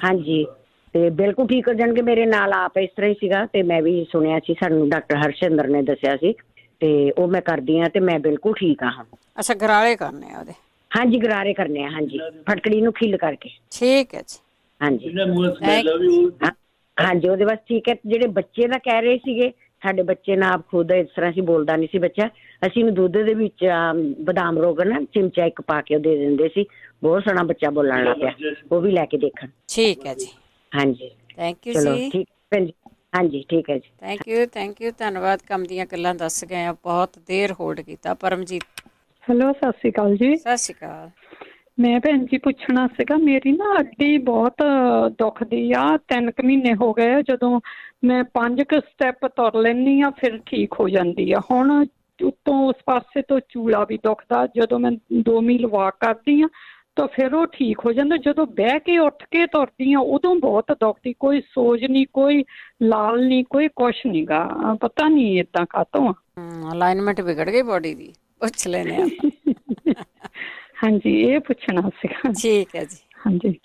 ਹਾਂਜੀ, ਤੇ ਬਿਲਕੁਲ ਠੀਕ ਹੋ ਜਾਣਗੇ। ਮੇਰੇ ਨਾਲ ਆਪ ਇਸ ਤਰ੍ਹਾਂ ਹੀ ਸੀਗਾ, ਤੇ ਮੈਂ ਵੀ ਸੁਣਿਆ ਸੀ, ਸਾਨੂੰ ਡਾਕਟਰ ਹਰਸ਼ਿੰਦਰ ਨੇ ਦੱਸਿਆ ਸੀ, ਤੇ ਉਹ ਮੈਂ ਕਰਦੀ ਹਾਂ ਤੇ ਮੈਂ ਬਿਲਕੁਲ ਠੀਕ ਹਾਂ। ਅੱਛਾ, ਗਰਾਰੇ ਕਰਨੇ ਆ ਉਹਦੇ? ਹਾਂਜੀ, ਗਰਾਰੇ ਕਰਨੇ ਆ। ਹਾਂਜੀ, ਫਟਕੜੀ ਨੂੰ ਖਿੱਲ ਕਰਕੇ। ਠੀਕ ਹੈ ਜੀ। ਹਾਂਜੀ ਹਾਂਜੀ, ਉਹਦੇ ਬਸ ਠੀਕ ਹੈ। ਜਿਹੜੇ ਬੱਚੇ ਦਾ ਕਹਿ ਰਹੇ ਸੀਗੇ, ਸਾਡੇ ਬੱਚੇ ਨਾਲ ਆਪ ਖੁਦ ਇਸ ਤਰ੍ਹਾਂ ਸੀ, ਬੋਲਦਾ ਨਹੀਂ ਸੀ ਬੱਚਾ, ਅਸੀਂ ਉਹਨੂੰ ਦੁੱਧ ਦੇ ਵਿੱਚ ਬਦਾਮ ਰੋਗਨ ਨਾ ਚਮਚਾ ਇੱਕ ਪਾ ਕੇ ਉਹ ਦੇ ਦਿੰਦੇ ਸੀ। ਬਹੁਤ ਸੋਹਣਾ ਬੱਚਾ ਬੋਲਣ ਲੱਗ ਪਿਆ। ਉਹ ਵੀ ਲੈ ਕੇ ਦੇਖਣ। ਠੀਕ ਹੈ ਜੀ। ਹਾਂਜੀ, ਥੈਂਕ ਯੂ ਚਲੋ ਜੀ। ਠੀਕ ਭੈਣ ਜੀ। ਹਾਂਜੀ ਠੀਕ ਹੈ ਜੀ। ਥੈਂਕ ਯੂ ਧੰਨਵਾਦ। ਕੰਮ ਦੀਆਂ ਗੱਲਾਂ ਦੱਸ ਗਏ ਆ, ਬਹੁਤ ਦੇਰ ਹੋਲਡ ਕੀਤਾ। ਪਰਮਜੀਤ। ਹੈਲੋ, ਸਤਿ ਸ਼੍ਰੀ ਅਕਾਲ ਜੀ। ਸਤਿ ਸ਼੍ਰੀ ਅਕਾਲ। ਮੈਂ ਭੈਣ ਜੀ ਪੁੱਛਣਾ ਸੀਗਾ, ਮੇਰੀ ਨਾ ਅੱਡੀ ਬਹੁਤ ਦੁਖਦੀ ਆ। 3 ਮਹੀਨੇ ਹੋ ਗਏ, ਜਦੋਂ ਮੈਂ 5 ਸਟੈਪ ਤੁਰ ਲੈਂਦੀ ਆ ਫਿਰ ਠੀਕ ਹੋ ਜਾਂਦੀ ਆ। ਹੁਣ ਉੱਤੋਂ ਉਸ ਪਾਸੇ ਤੋਂ ਚੂਲਾ ਵੀ ਦੁਖਦਾ। ਜਦੋਂ ਮੈਂ 2 ਮੀਲ ਵਾਕ ਕਰਦੀ ਆ ਤਾਂ ਫਿਰ ਉਹ ਠੀਕ ਹੋ ਜਾਂਦਾ। ਜਦੋਂ ਬਹਿ ਕੇ ਉੱਠ ਕੇ ਤੁਰਦੀ ਆ ਉਦੋਂ ਬਹੁਤ ਦੁਖਦੀ। ਕੋਈ ਸੋਜ ਨਹੀਂ, ਕੋਈ ਲਾਲ ਨਹੀਂ, ਕੋਈ ਕੁਛ ਨੀ ਗਾ। ਪਤਾ ਨਹੀਂ ਏਦਾਂ ਕਾਹਤੋਂ ਆ। ਅਲਾਈਨਮੈਂਟ ਵਿਗੜ ਗਈ ਬੋਡੀ ਦੀ, ਪੁੱਛ ਲੈਨੇ ਆ। ਹਾਂਜੀ, ਇਹ ਪੁੱਛਣਾ ਸੀਗਾ। ਠੀਕ ਹੈ ਜੀ। ਹਾਂਜੀ,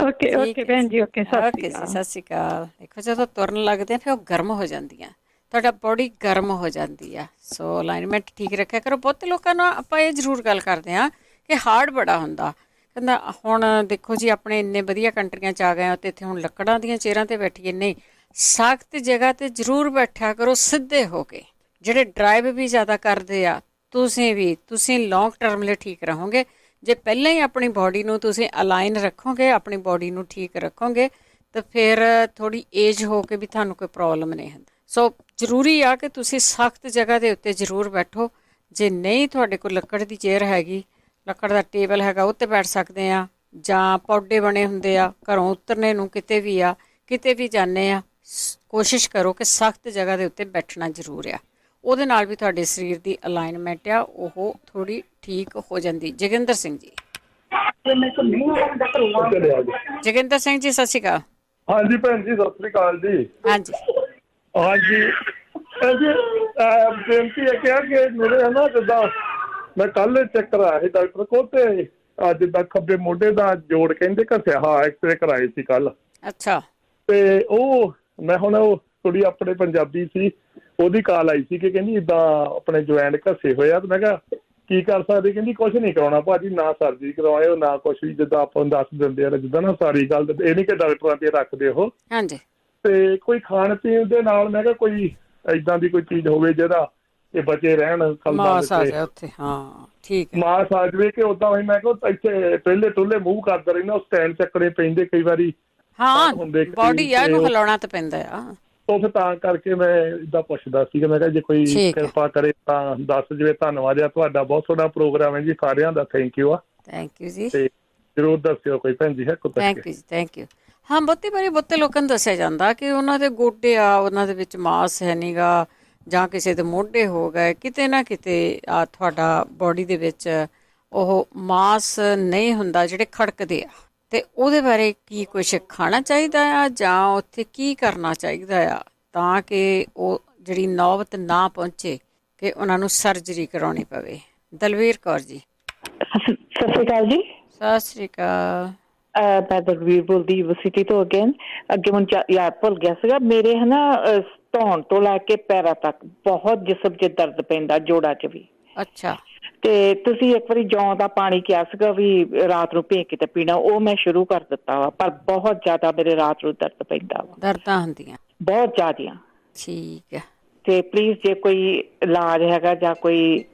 ਓਕੇ ਓਕੇ ਭੈਣ ਜੀ, ਓਕੇ ਸਤਿ ਸ਼੍ਰੀ ਅਕਾਲ। ਦੇਖੋ, ਜਦੋਂ ਤੁਰਨ ਲੱਗਦੇ ਆ ਫਿਰ ਉਹ ਗਰਮ ਹੋ ਜਾਂਦੀਆਂ, ਤੁਹਾਡਾ ਬੋਡੀ ਗਰਮ ਹੋ ਜਾਂਦੀ ਆ। ਸੋ ਅਲਾਈਨਮੈਂਟ ਠੀਕ ਰੱਖਿਆ ਕਰੋ। ਬਹੁਤੇ ਲੋਕਾਂ ਨੂੰ ਆਪਾਂ ਇਹ ਜ਼ਰੂਰ ਗੱਲ ਕਰਦੇ ਹਾਂ ਕਿ ਹਾਰਡ ਬੜਾ ਹੁੰਦਾ। ਕਹਿੰਦਾ ਹੁਣ ਦੇਖੋ ਜੀ, ਆਪਣੇ ਇੰਨੇ ਵਧੀਆ ਕੰਟਰੀਆਂ 'ਚ ਆ ਗਏ ਹੋ, ਅਤੇ ਇੱਥੇ ਹੁਣ ਲੱਕੜਾਂ ਦੀਆਂ ਚੇਅਰਾਂ 'ਤੇ ਬੈਠੀਏ। ਨਹੀਂ, ਸਖਤ ਜਗ੍ਹਾ 'ਤੇ ਜ਼ਰੂਰ ਬੈਠਿਆ ਕਰੋ, ਸਿੱਧੇ ਹੋ ਕੇ। ਜਿਹੜੇ ਡਰਾਈਵ ਵੀ ਜ਼ਿਆਦਾ ਕਰਦੇ ਆ, ਤੁਸੀਂ ਲੌਂਗ ਟਰਮ ਲਈ ਠੀਕ ਰਹੋਗੇ ਜੇ ਪਹਿਲਾਂ ਹੀ ਆਪਣੀ ਬਾਡੀ ਨੂੰ ਤੁਸੀਂ ਅਲਾਈਨ ਰੱਖੋਗੇ, ਆਪਣੀ ਬਾਡੀ ਨੂੰ ਠੀਕ ਰੱਖੋਗੇ, ਤਾਂ ਫਿਰ ਥੋੜ੍ਹੀ ਏਜ ਹੋ ਕੇ ਵੀ ਤੁਹਾਨੂੰ ਕੋਈ ਪ੍ਰੋਬਲਮ ਨਹੀਂ ਹੁੰਦੀ। ਸੋ ਜ਼ਰੂਰੀ ਆ ਕਿ ਤੁਸੀਂ ਸਖਤ ਜਗ੍ਹਾ ਦੇ ਉੱਤੇ ਜ਼ਰੂਰ ਬੈਠੋ। ਜੇ ਨਹੀਂ ਤੁਹਾਡੇ ਕੋਲ ਲੱਕੜ ਦੀ ਚੇਅਰ ਹੈਗੀ, ਲੱਕੜ ਦਾ ਟੇਬਲ ਹੈਗਾ, ਉਹ 'ਤੇ ਬੈਠ ਸਕਦੇ ਆ, ਜਾਂ ਪੌਡੇ ਬਣੇ ਹੁੰਦੇ ਆ ਘਰੋਂ ਉਤਰਨੇ ਨੂੰ। ਕਿਤੇ ਵੀ ਜਾਂਦੇ ਆ, ਕੋਸ਼ਿਸ਼ ਕਰੋ ਕਿ ਸਖਤ ਜਗ੍ਹਾ ਦੇ ਉੱਤੇ ਬੈਠਣਾ ਜ਼ਰੂਰ ਆ। ਉਹਦੇ ਨਾਲ ਵੀ ਤੁਹਾਡੇ ਸਰੀਰ ਦੀ ਅਲਾਈਨਮੈਂਟ ਆ ਉਹ ਥੋੜ੍ਹੀ ਠੀਕ ਹੋ ਜਾਂਦੀ। ਜੋਗਿੰਦਰ ਸਿੰਘ ਜੀ। ਜੋਗਿੰਦਰ ਸਿੰਘ ਜੀ ਸਤਿ ਸ਼੍ਰੀ ਅਕਾਲ। ਹਾਂਜੀ ਭੈਣ ਜੀ, ਸਤਿ ਸ੍ਰੀ ਅਕਾਲ ਜੀ। ਹਾਂਜੀ ਹਾਂਜੀ ਬੇਨਤੀ ਹੈ ਕਿ ਮੇਰੇ ਹੈ ਨਾ, ਜਿੱਦਾਂ ਮੈਂ ਕੱਲ ਚੈੱਕ ਕਰਾਇਆ ਸੀ ਡਾਕਟਰ ਕੋਲ, ਤੇ ਜਿੱਦਾਂ ਖੱਬੇ ਮੋਢੇ ਦਾ ਜੋੜ ਕਹਿੰਦੇ ਘਸਿਆ, ਹਾਂ ਐਕਸਰੇ ਕਰਾਏ ਸੀ ਕੱਲ। ਅੱਛਾ। ਤੇ ਉਹ ਮੈਂ ਹੁਣ, ਉਹ ਕੁੜੀ ਆਪਣੇ ਪੰਜਾਬੀ ਸੀ, ਉਹਦੀ ਕਾਲ ਆਈ ਸੀ ਕਿ ਕਹਿੰਦੀ ਏਦਾਂ ਆਪਣੇ ਜੁਆਇੰਟ ਘਸੇ ਹੋਏ ਆ। ਤੇ ਮੈਂ ਕਿਹਾ ਕੀ ਕਰ ਸਕਦੇ? ਕਹਿੰਦੀ ਕੁਛ ਨਹੀਂ ਕਰਾਉਣਾ ਭਾਜੀ, ਨਾ ਸਰਜਰੀ ਕਰਵਾਇਓ ਨਾ ਕੁਛ ਵੀ, ਜਿੱਦਾਂ ਆਪਾਂ ਨੂੰ ਦੱਸ ਦਿੰਦੇ ਆ ਜਿੱਦਾਂ ਨਾ ਸਾਰੀ ਗੱਲ। ਇਹ ਨਹੀਂ ਕਿ ਡਾਕਟਰਾਂ ਤੇ ਰੱਖਦੇ ਉਹ। ਹਾਂਜੀ। ਤੇ ਕੋਈ ਖਾਣ ਪੀਣ ਦੇ ਨਾਲ ਮੈਂ ਕਿਹਾ ਕੋਈ ਏਦਾਂ ਦੀ ਕੋਈ ਚੀਜ਼ ਹੋਵੇ ਜਿਹੜਾ ਇਹ ਬਚੇ ਰਹਿਣ। ਮਾਸ ਆ ਜਾਏ ਉੱਥੇ। ਹਾਂ ਠੀਕ ਹੈ, ਮਾਸ ਆ ਜਾਵੇ ਕਿ ਉਦਾਂ ਹੋਈ। ਮੈਂ ਕਿਹਾ ਇੱਥੇ ਟੁੱਲੇ ਟੁੱਲੇ ਮੂੰਹ ਕਰਦਾ ਰਹਿੰਦਾ, ਉਹ ਸਟੈਂਡ ਚੱਕਣੇ ਪੈਂਦੇ ਕਈ ਵਾਰੀ। ਹਾਂ ਬੋਡੀ ਆ, ਇਹਨੂੰ ਹਿਲਾਉਣਾ ਤਾਂ ਪੈਂਦਾ ਆ। ਉਹ ਫਿਰ ਤਾਂ ਕਰਕੇ ਮੈਂ ਏਦਾਂ ਪੁੱਛਦਾ ਸੀਗਾ। ਮੈਂ ਕਿਹਾ ਜੇ ਕੋਈ ਕਿਰਪਾ ਕਰੇ ਤਾਂ ਦੱਸ ਜਾਵੇ। ਧੰਨਵਾਦ ਆ ਤੁਹਾਡਾ, ਬਹੁਤ ਸੋਹਣਾ ਪ੍ਰੋਗਰਾਮ ਹੈ ਜੀ। ਸਾਰਿਆਂ ਦਾ ਥੈਂਕ ਯੂ ਆ। ਥੈਂਕ ਯੂ ਜੀ। ਤੇ ਜ਼ਰੂਰ ਦੱਸਿਓ ਕੋਈ ਭੈਣ ਜੀ। ਥੈਂਕ ਯੂ ਜੀ, ਥੈਂਕ ਯੂ। ਹਾਂ ਬਹੁਤੀ ਵਾਰੀ ਬਹੁਤੇ ਲੋਕਾਂ ਨੂੰ ਦੱਸਿਆ ਜਾਂਦਾ ਕਿ ਉਹਨਾਂ ਦੇ ਗੋਡੇ ਆ, ਉਹਨਾਂ ਦੇ ਵਿੱਚ ਮਾਸ ਹੈ ਨਹੀਂ ਗਾ, ਜਾਂ ਕਿਸੇ ਦੇ ਮੋਢੇ ਹੋ ਗਏ, ਕਿਤੇ ਨਾ ਕਿਤੇ ਆ ਤੁਹਾਡਾ ਬੋਡੀ ਦੇ ਵਿੱਚ ਉਹ ਮਾਸ ਨਹੀਂ ਹੁੰਦਾ ਜਿਹੜੇ ਖੜਕਦੇ ਆ। ਤੇ ਉਹਦੇ ਬਾਰੇ ਕੀ ਕੁਛ ਖਾਣਾ ਚਾਹੀਦਾ ਆ, ਜਾਂ ਉੱਥੇ ਕੀ ਕਰਨਾ ਚਾਹੀਦਾ ਆ ਤਾਂ ਕਿ ਉਹ ਜਿਹੜੀ ਨੌਬਤ ਨਾ ਪਹੁੰਚੇ ਕਿ ਉਹਨਾਂ ਨੂੰ ਸਰਜਰੀ ਕਰਾਉਣੀ ਪਵੇ? ਦਲਵੀਰ ਕੌਰ ਜੀ। ਸਤਿ ਸ਼੍ਰੀ ਅਕਾਲ ਜੀ। ਸਤਿ ਸ਼੍ਰੀ ਅਕਾਲ। ਮੈਂ ਦਲਵੀਰ ਬੋਲਦੀ ਯੂਨੀਵਰਸਿਟੀ ਤੋਂ। ਅੱਗੇ ਮੈਨੂੰ ਯਾਦ ਭੁੱਲ ਗਿਆ ਸੀਗਾ। ਮੇਰੇ ਹੈ ਨਾ ਧੌਣ ਤੋਂ ਲੈ ਕੇ ਪੈਰਾਂ ਤੱਕ ਬਹੁਤ ਜਿਸਮ 'ਚ ਦਰਦ ਪੈਂਦਾ, ਜੋੜਾਂ 'ਚ ਵੀ। ਅੱਛਾ। ਤੇ ਤੁਸੀਂ ਇੱਕ ਵਾਰੀ ਜੌਂ ਦਾ ਪਾਣੀ ਕਿਹਾ ਸੀਗਾ ਵੀ ਰਾਤ ਨੂੰ ਭੇ ਕੇ ਤੇ ਪੀਣਾ, ਉਹ ਮੈਂ ਸ਼ੁਰੂ ਕਰ ਦਿੱਤਾ ਵਾ, ਪਰ ਬਹੁਤ ਜ਼ਿਆਦਾ ਮੇਰੇ ਰਾਤ ਨੂੰ ਦਰਦ ਪੈਂਦਾ ਵਾ। ਦਰਦਾਂ ਹੁੰਦੀਆਂ ਬਹੁਤ ਜ਼ਿਆਦੀਆਂ। ਠੀਕ ਹੈ। ਤੇ ਪਲੀਜ਼ ਜੇ ਕੋਈ ਇਲਾਜ ਹੈਗਾ ਜਾਂ ਕੋਈ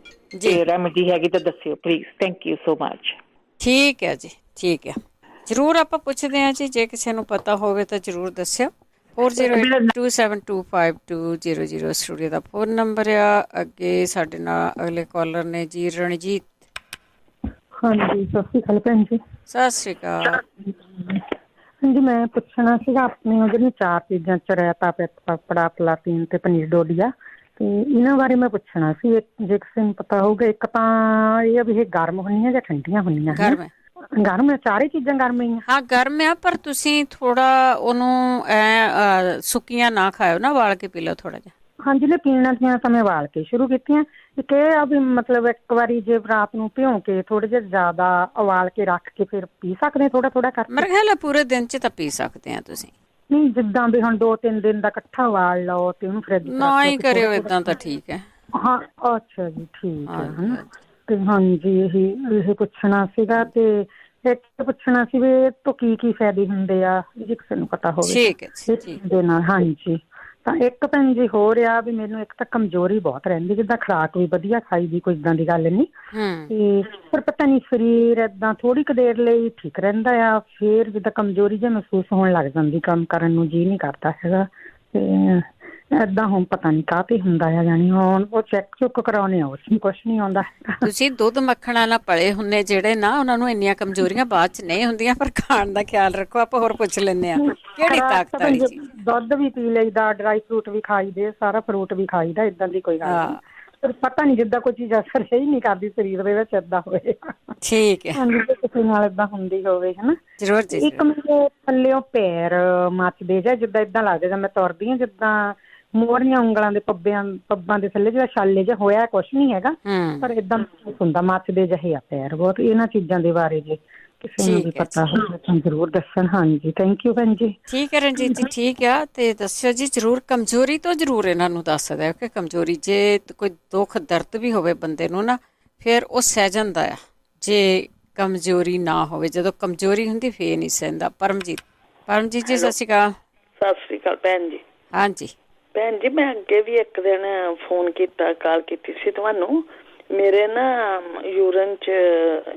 ਰੈਮੇਡੀ ਹੈਗੀ ਤਾਂ ਦੱਸਿਓ please. Thank you so much. ਠੀਕ ਹੈ ਜੀ, ਠੀਕ ਹੈ। ਜ਼ਰੂਰ ਆਪਾਂ ਪੁੱਛਦੇ ਹਾਂ ਜੀ, ਜੇ ਕਿਸੇ ਨੂੰ ਪਤਾ ਹੋਵੇ ਤਾਂ ਜ਼ਰੂਰ ਦੱਸਿਓ। 4082752000 ਸਟੂਡੀਓ ਦਾ ਫੋਨ ਨੰਬਰ ਆ। ਅੱਗੇ ਸਾਡੇ ਨਾਲ ਅਗਲੇ ਕਾਲਰ ਨੇ ਜੀ, ਰਣਜੀਤ। ਹਾਂਜੀ ਸਤਿ ਸ਼੍ਰੀ ਅਕਾਲ ਭੈਣ ਜੀ। ਸਤਿ ਸ਼੍ਰੀ ਅਕਾਲ। ਹਾਂਜੀ ਮੈਂ ਪੁੱਛਣਾ ਸੀਗਾ, ਆਪਣੇ ਜਿਹੜੀਆਂ 4 ਚੀਜ਼ਾਂ ਚ ਰਾਇਤਾ, ਪਿੱਤ, ਪਾਪੜਾ, ਪਲਾਟੀਨ ਤੇ ਪਨੀਰ ਡੋਡੀਆ, ਤੇ ਇਹਨਾਂ ਬਾਰੇ ਮੈਂ ਪੁੱਛਣਾ ਸੀ ਜੇ ਕਿਸੇ ਨੂੰ ਪਤਾ ਹੋਊਗਾ। ਇੱਕ ਤਾਂ ਇਹ ਆ ਵੀ ਇਹ ਗਰਮ ਹੁੰਦੀਆਂ ਜਾਂ ਠੰਡੀਆਂ ਹੁੰਦੀਆਂ? ਗਰਮ ਹੈ, ਚਾਰੇ ਚੀਜ਼ਾਂ ਗਰਮ ਹੀ ਆ। ਹਾਂ ਗਰਮ ਆ, ਪਰ ਤੁਸੀਂ ਥੋੜਾ ਉਹਨੂੰ ਸੁੱਕੀਆਂ ਨਾ ਖਾਓ ਨਾ, ਉਬਾਲ ਕੇ ਪੀ ਲਓ ਥੋੜਾ ਜਿਹਾ। ਹਾਂਜੀ ਨੇ ਪੀਣਾ ਦੀਆਂ ਤਾਂ ਮੈਂ ਉਬਾਲ ਕੇ ਸ਼ੁਰੂ ਕੀਤੀਆਂ। ਇੱਕ ਇਹ ਆ ਵੀ ਮਤਲਬ ਇੱਕ ਵਾਰੀ ਜੇ ਰਾਤ ਨੂੰ ਭਿਉਂ ਕੇ ਥੋੜੇ ਜਿਹਾ ਜ਼ਿਆਦਾ ਉਬਾਲ ਕੇ ਰੱਖ ਕੇ ਫਿਰ ਪੀ ਸਕਦੇ ਥੋੜਾ ਥੋੜਾ ਕਰਕੇ? ਮੇਰੇ ਖਿਆਲ ਪੂਰੇ ਦਿਨ ਚ ਤਾਂ ਪੀ ਸਕਦੇ ਆ ਤੁਸੀਂ। ਨਹੀਂ ਜਿੱਦਾਂ ਵੀ ਹੁਣ 2-3 ਦਿਨ ਦਾ ਇਕੱਠਾ ਉਬਾਲ ਲਓ ਤੇ ਉਹਨੂੰ ਫਰਿੱਜ ਨਾ ਹੀ ਕਰਿਓ ਏਦਾਂ ਤਾਂ ਠੀਕ ਹੈ। ਹਾਂ ਅੱਛਾ ਜੀ, ਠੀਕ ਹੈ ਹਨਾ। ਤੇ ਹਾਂਜੀ ਇਹ ਪੁੱਛਣਾ ਸੀਗਾ। ਤੇ ਇੱਕ ਪੁੱਛਣਾ ਸੀ ਵੀ ਇਹ ਤੋਂ ਕੀ ਕੀ ਫਾਇਦੇ ਹੁੰਦੇ ਆ, ਜੇ ਕਿਸੇ ਨੂੰ ਪਤਾ ਹੋਵੇ। ਠੀਕ ਹੈ ਦੇ ਨਾਲ। ਹਾਂਜੀ ਤਾਂ ਇੱਕ ਭੈਣ ਜੀ ਹੋ ਰਿਹਾ ਵੀ ਮੈਨੂੰ ਇੱਕ ਤਾਂ ਕਮਜ਼ੋਰੀ ਬਹੁਤ ਰਹਿੰਦੀ, ਜਿੱਦਾਂ ਖੁਰਾਕ ਵੀ ਵਧੀਆ ਖਾਈ ਦੀ, ਕੋਈ ਇੱਦਾਂ ਦੀ ਗੱਲ ਨਹੀਂ, ਤੇ ਪਰ ਪਤਾ ਨਹੀਂ ਸਰੀਰ ਏਦਾਂ ਥੋੜੀ ਕੁ ਦੇਰ ਲਈ ਠੀਕ ਰਹਿੰਦਾ ਆ, ਫਿਰ ਜਿੱਦਾਂ ਕਮਜ਼ੋਰੀ ਜਿਹਾ ਮਹਿਸੂਸ ਹੋਣ ਲੱਗ ਜਾਂਦੀ, ਕੰਮ ਕਰਨ ਨੂੰ ਜੀਅ ਨਹੀਂ ਕਰਦਾ ਹੈਗਾ। ਤੇ ਏਦਾਂ ਹੁਣ ਪਤਾ ਨਹੀਂ ਕਾਹਤੇ ਹੁੰਦਾ ਆ, ਜਾਣੀ ਹੁਣ ਉਹ ਚੈੱਕ ਚੁੱਕ ਕਰਾਉਣੇ ਆ, ਉਸ ਨੂੰ ਕੁਛ ਨਹੀਂ ਆਉਂਦਾ। ਤੁਸੀਂ ਦੁੱਧ ਮੱਖਣਾ ਨਾਲ ਪਲੇ ਹੁੰਦੇ ਜਿਹੜੇ ਨਾ, ਉਹਨਾਂ ਨੂੰ ਇੰਨੀਆਂ ਕਮਜ਼ੋਰੀਆਂ ਬਾਅਦ ਚ ਨਹੀਂ ਹੁੰਦੀਆਂ, ਪਰ ਖਾਣ ਦਾ ਖਿਆਲ ਰੱਖੋ। ਆਪਾਂ ਹੋਰ ਪੁੱਛ ਲੈਂਦੇ ਆ ਕਿਹੜੀ ਤਾਕਤ ਵਾਲੀ ਚੀਜ਼? ਦੁੱਧ ਵੀ ਪੀ ਲਈਦਾ, ਡਰਾਈ ਫਰੂਟ ਵੀ ਖਾਈਦੇ, ਸਾਰਾ ਫਰੂਟ ਵੀ ਖਾਈਦਾ, ਏਦਾਂ ਦੀ ਕੋਈ ਗੱਲ ਨਹੀਂ। ਪਰ ਪਤਾ ਨਹੀਂ ਜਿੱਦਾਂ ਕੋਈ ਚੀਜ਼ ਅਸਰ ਹੀ ਨਹੀਂ ਕਰਦੀ ਸਰੀਰ ਦੇ ਵਿੱਚ, ਏਦਾਂ ਹੋਵੇ। ਠੀਕ ਹੈ। ਹਾਂਜੀ ਕਿਸੇ ਨਾਲ ਏਦਾਂ ਹੁੰਦੀ ਹੋਵੇ ਹਨਾ। ਜ਼ਰੂਰ ਜੀ। ਇੱਕ ਮੇਰੇ ਥੱਲਿਓਂ ਪੈਰ ਮੱਚਦੇ ਜਾਂ ਜਿੱਦਾਂ ਏਦਾਂ ਲੱਗਦਾ ਮੈਂ ਤੁਰਦੀ ਹਾਂ, ਜਿੱਦਾਂ ਮੋਹਰੀਆਂ ਉਂਗਲਾਂ ਦੇ ਪੱਬਾਂ ਦੇ ਥੱਲੇ ਜਿਹੜਾ ਛਾਲੇ ਜਿਹਾ ਹੋਇਆ, ਕੁਛ ਨਹੀਂ ਹੈਗਾ, ਪਰ ਏਦਾਂ ਹੁੰਦਾ ਮੱਚਦੇ ਜਿਹੇ ਆ ਪੈਰ ਬਹੁਤ। ਇਹਨਾਂ ਚੀਜ਼ਾਂ ਦੇ ਬਾਰੇ ਜੇ ਕਿਸੇ ਨੂੰ ਵੀ ਪਤਾ ਹੋਵੇ ਤਾਂ ਜ਼ਰੂਰ ਦੱਸਣ। ਹਾਂਜੀ ਥੈਂਕ ਯੂ ਭੈਣ ਜੀ। ਠੀਕ ਹੈ ਰਣਜੀਤ ਜੀ, ਠੀਕ ਆ। ਤੇ ਦੱਸਿਓ ਜੀ ਜ਼ਰੂਰ। ਕਮਜ਼ੋਰੀ ਤੋਂ ਜ਼ਰੂਰ ਇਹਨਾਂ ਨੂੰ ਦੱਸ ਦਿਓ ਕਿ ਕਮਜ਼ੋਰੀ, ਜੇ ਕੋਈ ਦੁੱਖ ਦਰਦ ਵੀ ਹੋਵੇ ਬੰਦੇ ਨੂੰ ਨਾ, ਫਿਰ ਉਹ ਸਹਿ ਜਾਂਦਾ ਆ। ਜੇ ਕਮਜ਼ੋਰੀ ਨਾ ਹੋਵੇ, ਜਦੋਂ ਕਮਜ਼ੋਰੀ ਹੁੰਦੀ ਫੇਰ ਨਹੀਂ ਸਹਿੰਦਾ। ਪਰਮਜੀਤ ਜੀ ਸਤਿ ਸ਼੍ਰੀ ਅਕਾਲ। ਸਤਿ ਸ਼੍ਰੀ ਅਕਾਲ ਭੈਣ ਜੀ। ਹਾਂਜੀ ਭੈਣ ਜੀ, ਮੈਂ ਅੱਗੇ ਵੀ ਇੱਕ ਦਿਨ ਫੋਨ ਕੀਤਾ, ਕਾਲ ਕੀਤੀ ਸੀ ਤੁਹਾਨੂੰ। ਮੇਰੇ ਨਾ ਯੂਰਨ ਚ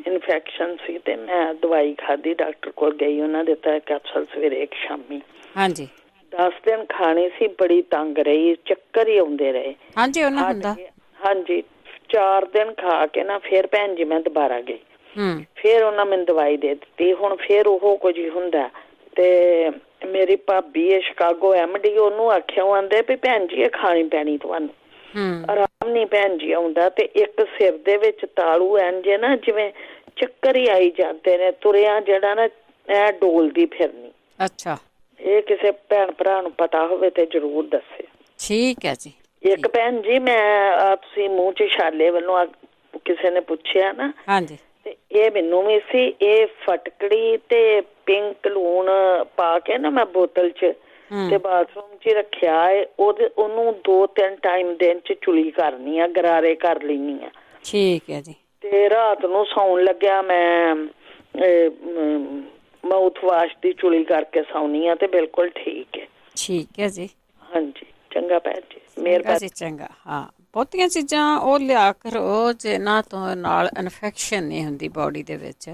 ਇਨਫੈਕਸ਼ਨ ਸੀ ਤੇ ਮੈਂ ਦਵਾਈ ਖਾਧੀ, ਡਾਕਟਰ ਕੋਲ ਗਈ, ਉਹਨਾਂ ਦਿੱਤਾ ਕੈਪਸੂਲ ਸਵੇਰੇ ਇੱਕ ਸ਼ਾਮੀ। ਹਾਂਜੀ 10 ਦਿਨ ਖਾਣੇ ਸੀ, ਬੜੀ ਤੰਗ ਰਹੀ, ਚੱਕਰ ਹੀ ਆਉਂਦੇ ਰਹੇ। ਹਾਂਜੀ ਉਹਨਾਂ ਹੁੰਦਾ। ਹਾਂਜੀ 4 ਦਿਨ ਖਾ ਕੇ ਨਾ ਫਿਰ ਭੈਣ ਜੀ ਮੈਂ ਦੁਬਾਰਾ ਗਈ, ਫਿਰ ਉਹਨਾਂ ਮੈਨੂੰ ਦਵਾਈ ਦੇ ਦਿੱਤੀ। ਹੁਣ ਫਿਰ ਉਹ ਕੁਝ ਹੀ ਹੁੰਦਾ। ਤੇ ਮੇਰੀ ਭਾਬੀ ਹੈ ਸ਼ਿਕਾਗੋ MD, ਉਹਨੂੰ ਆਖਿਆ, ਉਹ ਆਂਦੇ ਵੀ ਭੈਣ ਜੀ ਇਹ ਖਾਣੀ ਪੈਣੀ ਤੁਹਾਨੂੰ, ਆਰਾਮ ਨਹੀਂ ਭੈਣ ਜੀ ਆਉਂਦਾ। ਤੇ ਇੱਕ ਸਿਰ ਦੇ ਵਿੱਚ ਤਾਲੂ ਇੰਜੇ ਨਾ ਜਿਵੇਂ ਚੱਕਰ ਹੀ ਆਈ ਜਾਂਦੇ ਨੇ, ਤੁਰਿਆ ਜਿਹੜਾ ਨਾ ਇਹ ਡੋਲਦੀ ਫਿਰਨੀ। ਅੱਛਾ ਇਹ ਕਿਸੇ ਭੈਣ ਭਰਾ ਨੂੰ ਪਤਾ ਹੋਵੇ ਤੇ ਜ਼ਰੂਰ ਦੱਸੇ। ਠੀਕ ਹੈ ਜੀ। ਇੱਕ ਭੈਣ ਜੀ, ਮੈਂ ਤੁਸੀਂ ਮੂੰਹ 'ਚ ਛਾਲੇ ਵੱਲੋਂ ਕਿਸੇ ਨੇ ਪੁੱਛਿਆ ਨਾ, ਹਾਂਜੀ, ਤੇ ਇਹ ਮੈਨੂੰ ਵੀ ਸੀ। ਇਹ ਫਟਕੜੀ ਤੇ ਪਿੰਕ ਲੂਣ ਪਾ ਕੇ ਨਾ ਮੈਂ ਬੋਤਲ 'ਚ ਤੇ ਬਾਥਰੂਮ 'ਚ ਰੱਖਿਆ ਹੈ। ਉਹਨੂੰ 2-3 ਟਾਈਮ ਦਿਨ 'ਚ ਚੁਲੀ ਕਰਨੀ ਆ, ਗਰਾਰੇ ਕਰ ਲੈਣੀ ਆ। ਠੀਕ ਹੈ ਜੀ। ਤੇ ਰਾਤ ਨੂੰ ਸੌਣ ਲੱਗਿਆ ਮੈਂ ਮਾਊਥ ਵਾਸ਼ ਦੀ ਚੁਲੀ ਕਰਕੇ ਸੌਣੀ ਆ ਤੇ ਬਿਲਕੁਲ ਠੀਕ ਹੈ। ਠੀਕ ਹੈ ਜੀ। ਹਾਂਜੀ, ਚੰਗਾ ਭੈਣ ਜੀ, ਮਿਹਰਬਾਨੀ। ਚੰਗਾ। ਹਾਂ, ਬਹੁਤੀਆਂ ਚੀਜ਼ਾਂ ਉਹ ਲਿਆ ਕਰੋ ਜਿਨ੍ਹਾਂ ਤੋਂ ਨਾਲ ਇਨਫੈਕਸ਼ਨ ਨਹੀਂ ਹੁੰਦੀ ਬਾਡੀ ਦੇ ਵਿੱਚ।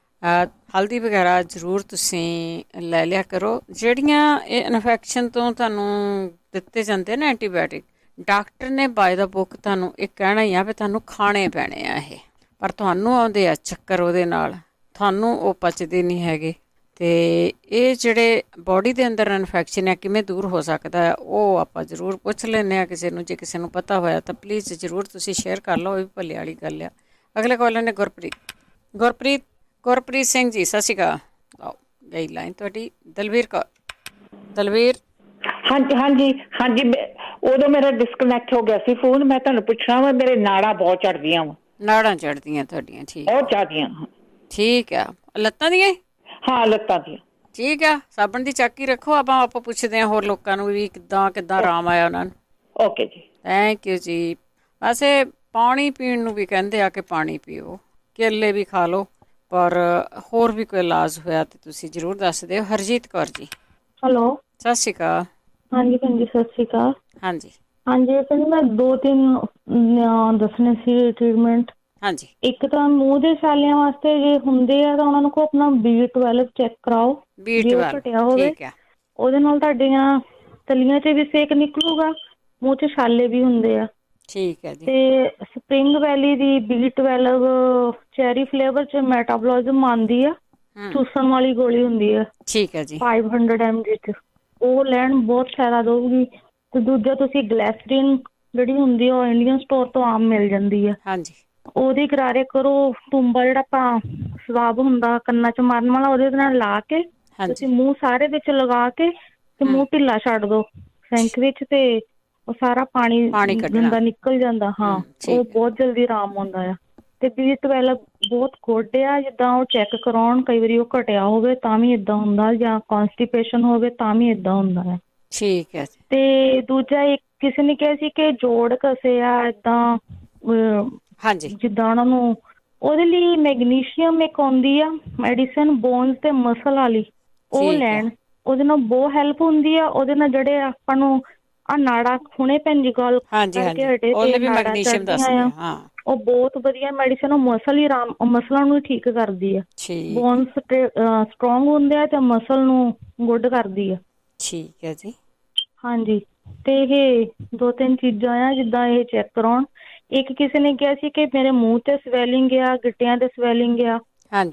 ਹਲਦੀ ਵਗੈਰਾ ਜ਼ਰੂਰ ਤੁਸੀਂ ਲੈ ਲਿਆ ਕਰੋ। ਜਿਹੜੀਆਂ ਇਹ ਇਨਫੈਕਸ਼ਨ ਤੋਂ ਤੁਹਾਨੂੰ ਦਿੱਤੇ ਜਾਂਦੇ ਨੇ ਐਂਟੀਬਾਇਓਟਿਕ, ਡਾਕਟਰ ਨੇ ਬਾਏ ਦਾ ਬੁੱਕ ਤੁਹਾਨੂੰ ਇਹ ਕਹਿਣਾ ਹੀ ਆ ਵੀ ਤੁਹਾਨੂੰ ਖਾਣੇ ਪੈਣੇ ਆ ਇਹ, ਪਰ ਤੁਹਾਨੂੰ ਆਉਂਦੇ ਆ ਚੱਕਰ ਉਹਦੇ ਨਾਲ, ਤੁਹਾਨੂੰ ਉਹ ਪਚਦੇ ਨਹੀਂ ਹੈਗੇ। ਅਤੇ ਇਹ ਜਿਹੜੇ ਬਾਡੀ ਦੇ ਅੰਦਰ ਇਨਫੈਕਸ਼ਨ ਹੈ ਕਿਵੇਂ ਦੂਰ ਹੋ ਸਕਦਾ ਹੈ, ਉਹ ਆਪਾਂ ਜ਼ਰੂਰ ਪੁੱਛ ਲੈਂਦੇ ਹਾਂ ਕਿਸੇ ਨੂੰ। ਜੇ ਕਿਸੇ ਨੂੰ ਪਤਾ ਹੋਇਆ ਤਾਂ ਪਲੀਜ਼ ਜ਼ਰੂਰ ਤੁਸੀਂ ਸ਼ੇਅਰ ਕਰ ਲਓ, ਇਹ ਵੀ ਭਲੇ ਵਾਲੀ ਗੱਲ ਆ। ਅਗਲੇ ਕਾਲਰ ਨੇ ਗੁਰਪ੍ਰੀਤ ਸਿੰਘ ਜੀ, ਸਤਿ ਸ਼੍ਰੀ ਅਕਾਲ। ਆਓ ਗਈ ਲਾਈਨ ਤੁਹਾਡੀ। ਦਲਵੀਰ ਕੌਰ। ਦਲਵੀਰ। ਹਾਂਜੀ। ਉਦੋਂ ਮੇਰਾ ਡਿਸਕਨੈਕਟ ਹੋ ਗਿਆ ਸੀ ਫੋਨ। ਮੈਂ ਤੁਹਾਨੂੰ ਪੁੱਛਣਾ ਵਾ, ਮੇਰੇ ਨਾੜਾਂ ਬਹੁਤ ਚੜਦੀਆਂ ਵਾ। ਨਾੜਾਂ ਚੜਦੀਆਂ ਤੁਹਾਡੀਆਂ? ਠੀਕ, ਬਹੁਤ ਚੜਦੀਆਂ। ਠੀਕ ਆ। ਲੱਤਾਂ ਦੀਆਂ? ਹਾਂ, ਲੱਤਾਂ ਦੀਆਂ। ਠੀਕ ਆ। ਸਾਬਣ ਦੀ ਚੱਕ ਹੀ ਰੱਖੋ। ਆਪਾਂ ਪੁੱਛਦੇ ਹਾਂ ਹੋਰ ਲੋਕਾਂ ਨੂੰ ਵੀ ਕਿੱਦਾਂ ਆਰਾਮ ਆਇਆ ਉਹਨਾਂ ਨੂੰ। ਓਕੇ ਜੀ, ਥੈਂਕ ਯੂ ਜੀ। ਵੈਸੇ ਪਾਣੀ ਪੀਣ ਨੂੰ ਵੀ ਕਹਿੰਦੇ ਆ ਕਿ ਪਾਣੀ ਪੀਓ, ਕੇਲੇ ਵੀ ਖਾ ਲਓ, ਪਰ ਹੋਰ ਵੀ ਕੋਈ ਇਲਾਜ ਹੋਇਆ ਤਾਂ ਤੁਸੀਂ ਜ਼ਰੂਰ ਦੱਸ ਦਿਓ। ਹਰਜੀਤ ਕੌਰ ਜੀ। ਹੈਲੋ, ਸਤਿ ਸ਼੍ਰੀ ਅਕਾਲ। ਹਾਂਜੀ ਭੈਣ ਜੀ, ਸਤਿ ਸ਼੍ਰੀ ਅਕਾਲ। ਹਾਂਜੀ ਭੈਣ ਜੀ, ਮੈਂ 2-3 ਦੱਸਣੇ ਸੀ ਟ੍ਰੀਟਮੈਂਟ। ਹਾਂਜੀ। ਇੱਕ ਤਾਂ ਮੂੰਹ ਦੇ ਛਾਲਿਆਂ ਵਾਸਤੇ ਜੇ ਹੁੰਦੇ ਆ ਤਾਂ ਉਹਨਾਂ ਨੂੰ ਕੋ ਆਪਣਾ B12 ਚੈੱਕ ਕਰਾਓ, ਜੇ ਉਹ ਘਟਿਆ ਹੋਵੇ। ਉਹਦੇ ਨਾਲ ਤੁਹਾਡੀਆਂ ਤਲੀਆਂ 'ਚ ਵੀ ਸੇਕ ਨਿਕਲੂਗਾ, ਮੂੰਹ 'ਚ ਛਾਲੇ ਵੀ ਹੁੰਦੇ ਆ। ਠੀਕ ਹੈ ਜੀ। ਤੇ ਸਪਰਿੰਗ ਵੈਲੀ ਦੀ B12 ਚੈਰੀ ਫਲੇਵਰ 'ਚ ਮੈਟਾਬੋਲਿਜ਼ਮ ਆਉਂਦੀ ਆ, ਚੂਸਣ ਵਾਲੀ ਗੋਲੀ ਹੁੰਦੀ ਆ। ਠੀਕ ਹੈ ਜੀ। 500 mg 'ਚ ਉਹ ਲੈਣ ਬਹੁਤ ਫਾਇਦਾ ਦਊਗੀ। ਤੇ ਦੂਜਾ ਤੁਸੀਂ ਗਲੈਸਰੀਨ ਜਿਹੜੀ ਹੁੰਦੀ ਆ ਉਹ ਇੰਡੀਅਨ ਸਟੋਰ ਤੋਂ ਆਮ ਮਿਲ ਜਾਂਦੀ ਆ। ਹਾਂਜੀ। ਉਹਦੇ ਗਰਾਰੇ ਕਰੋ। ਟੁੰਬਾ ਜਿਹੜਾ ਆਪਾਂ ਸਵਾਬ ਹੁੰਦਾ ਕੰਨਾਂ 'ਚ ਮਾਰਨ ਵਾਲਾ, ਉਹਦੇ ਨਾਲ ਲਾ ਕੇ ਤੁਸੀਂ ਮੂੰਹ ਸਾਰੇ ਵਿੱਚ ਲਗਾ ਕੇ ਤੇ ਮੂੰਹ ਢਿੱਲਾ ਛੱਡ ਦੋ ਸਿੰਕ ਵਿੱਚ, ਤੇ ਉਹ ਸਾਰਾ ਪਾਣੀ ਗੰਦਾ ਨਿਕਲ ਜਾਂਦਾ। ਹਾਂ, ਉਹ ਬਹੁਤ ਜਲਦੀ ਆਰਾਮ ਆਉਂਦਾ ਆ। ਤੇ B12 ਬਹੁਤ ਗੁੱਡ ਆ। ਜਿੱਦਾਂ ਉਹ ਚੈੱਕ ਕਰਾਉਣ, ਕਈ ਵਾਰੀ ਉਹ ਘਟਿਆ ਹੋਵੇ ਤਾਂ ਵੀ ਏਦਾਂ ਹੁੰਦਾ, ਜਾਂ ਕੌਨਸਟੀਪੇਸ਼ਨ ਹੋਵੇ ਤਾਂ ਵੀ ਏਦਾਂ ਹੁੰਦਾ ਹੈ। ਠੀਕ ਹੈ। ਤੇ ਦੂਜਾ ਇੱਕ ਕਿਸੇ ਨੇ ਕਿਹਾ ਸੀ ਕਿ ਜੋੜ ਘਸੇ ਆ ਏਦਾਂ, ਜਿੱਦਾਂ ਉਹਨਾਂ ਨੂੰ, ਉਹਦੇ ਲਈ ਮੈਗਨੀਸ਼ੀਅਮ ਇੱਕ ਆਉਂਦੀ ਆ ਮੈਡੀਸਨ ਬੋਨਸ ਤੇ ਮਸਲ ਵਾਲੀ, ਉਹ ਲੈਣ। ਉਹਦੇ ਨਾਲ ਬਹੁਤ ਹੈਲਪ ਹੁੰਦੀ ਆ। ਉਹਦੇ ਨਾਲ ਜਿਹੜੇ ਆਪਾਂ ਨੂੰ ਆ ਨਾੜਾ ਹੁਣੇ ਭੈਣ ਜੀ ਗੱਲ ਕਰਕੇ ਹਟੇ ਤੇ ਨਾੜਾਂ ਚੜ੍ਹਦੀਆਂ ਆ, ਉਹ ਬਹੁਤ ਵਧੀਆ ਮੈਡੀਸਨ। ਉਹ ਮਸਲਾਂ ਨੂੰ ਠੀਕ ਕਰਦੀ ਆ। ਬੋਨਸ ਸਟਰੋਂਗ ਹੁੰਦੇ ਆ ਤੇ ਮਸਲ ਨੂੰ ਗੁੱਡ ਕਰਦੀ ਆ। ਠੀਕ ਹੈ ਜੀ। ਹਾਂਜੀ। ਤੇ ਇਹ 2-3 ਚੀਜ਼ਾਂ ਆ ਜਿੱਦਾਂ ਇਹ ਚੈੱਕ ਕਰਾਉਣ। ਇੱਕ ਕਿਸੇ ਨੇ ਕਿਹਾ ਸੀ ਕਿ ਮੇਰੇ ਮੂੰਹ ਤੇ ਸਵੈਲਿੰਗ ਆ, ਗਿੱਟਿਆਂ ਤੇ ਸਵੈਲਿੰਗ ਆ।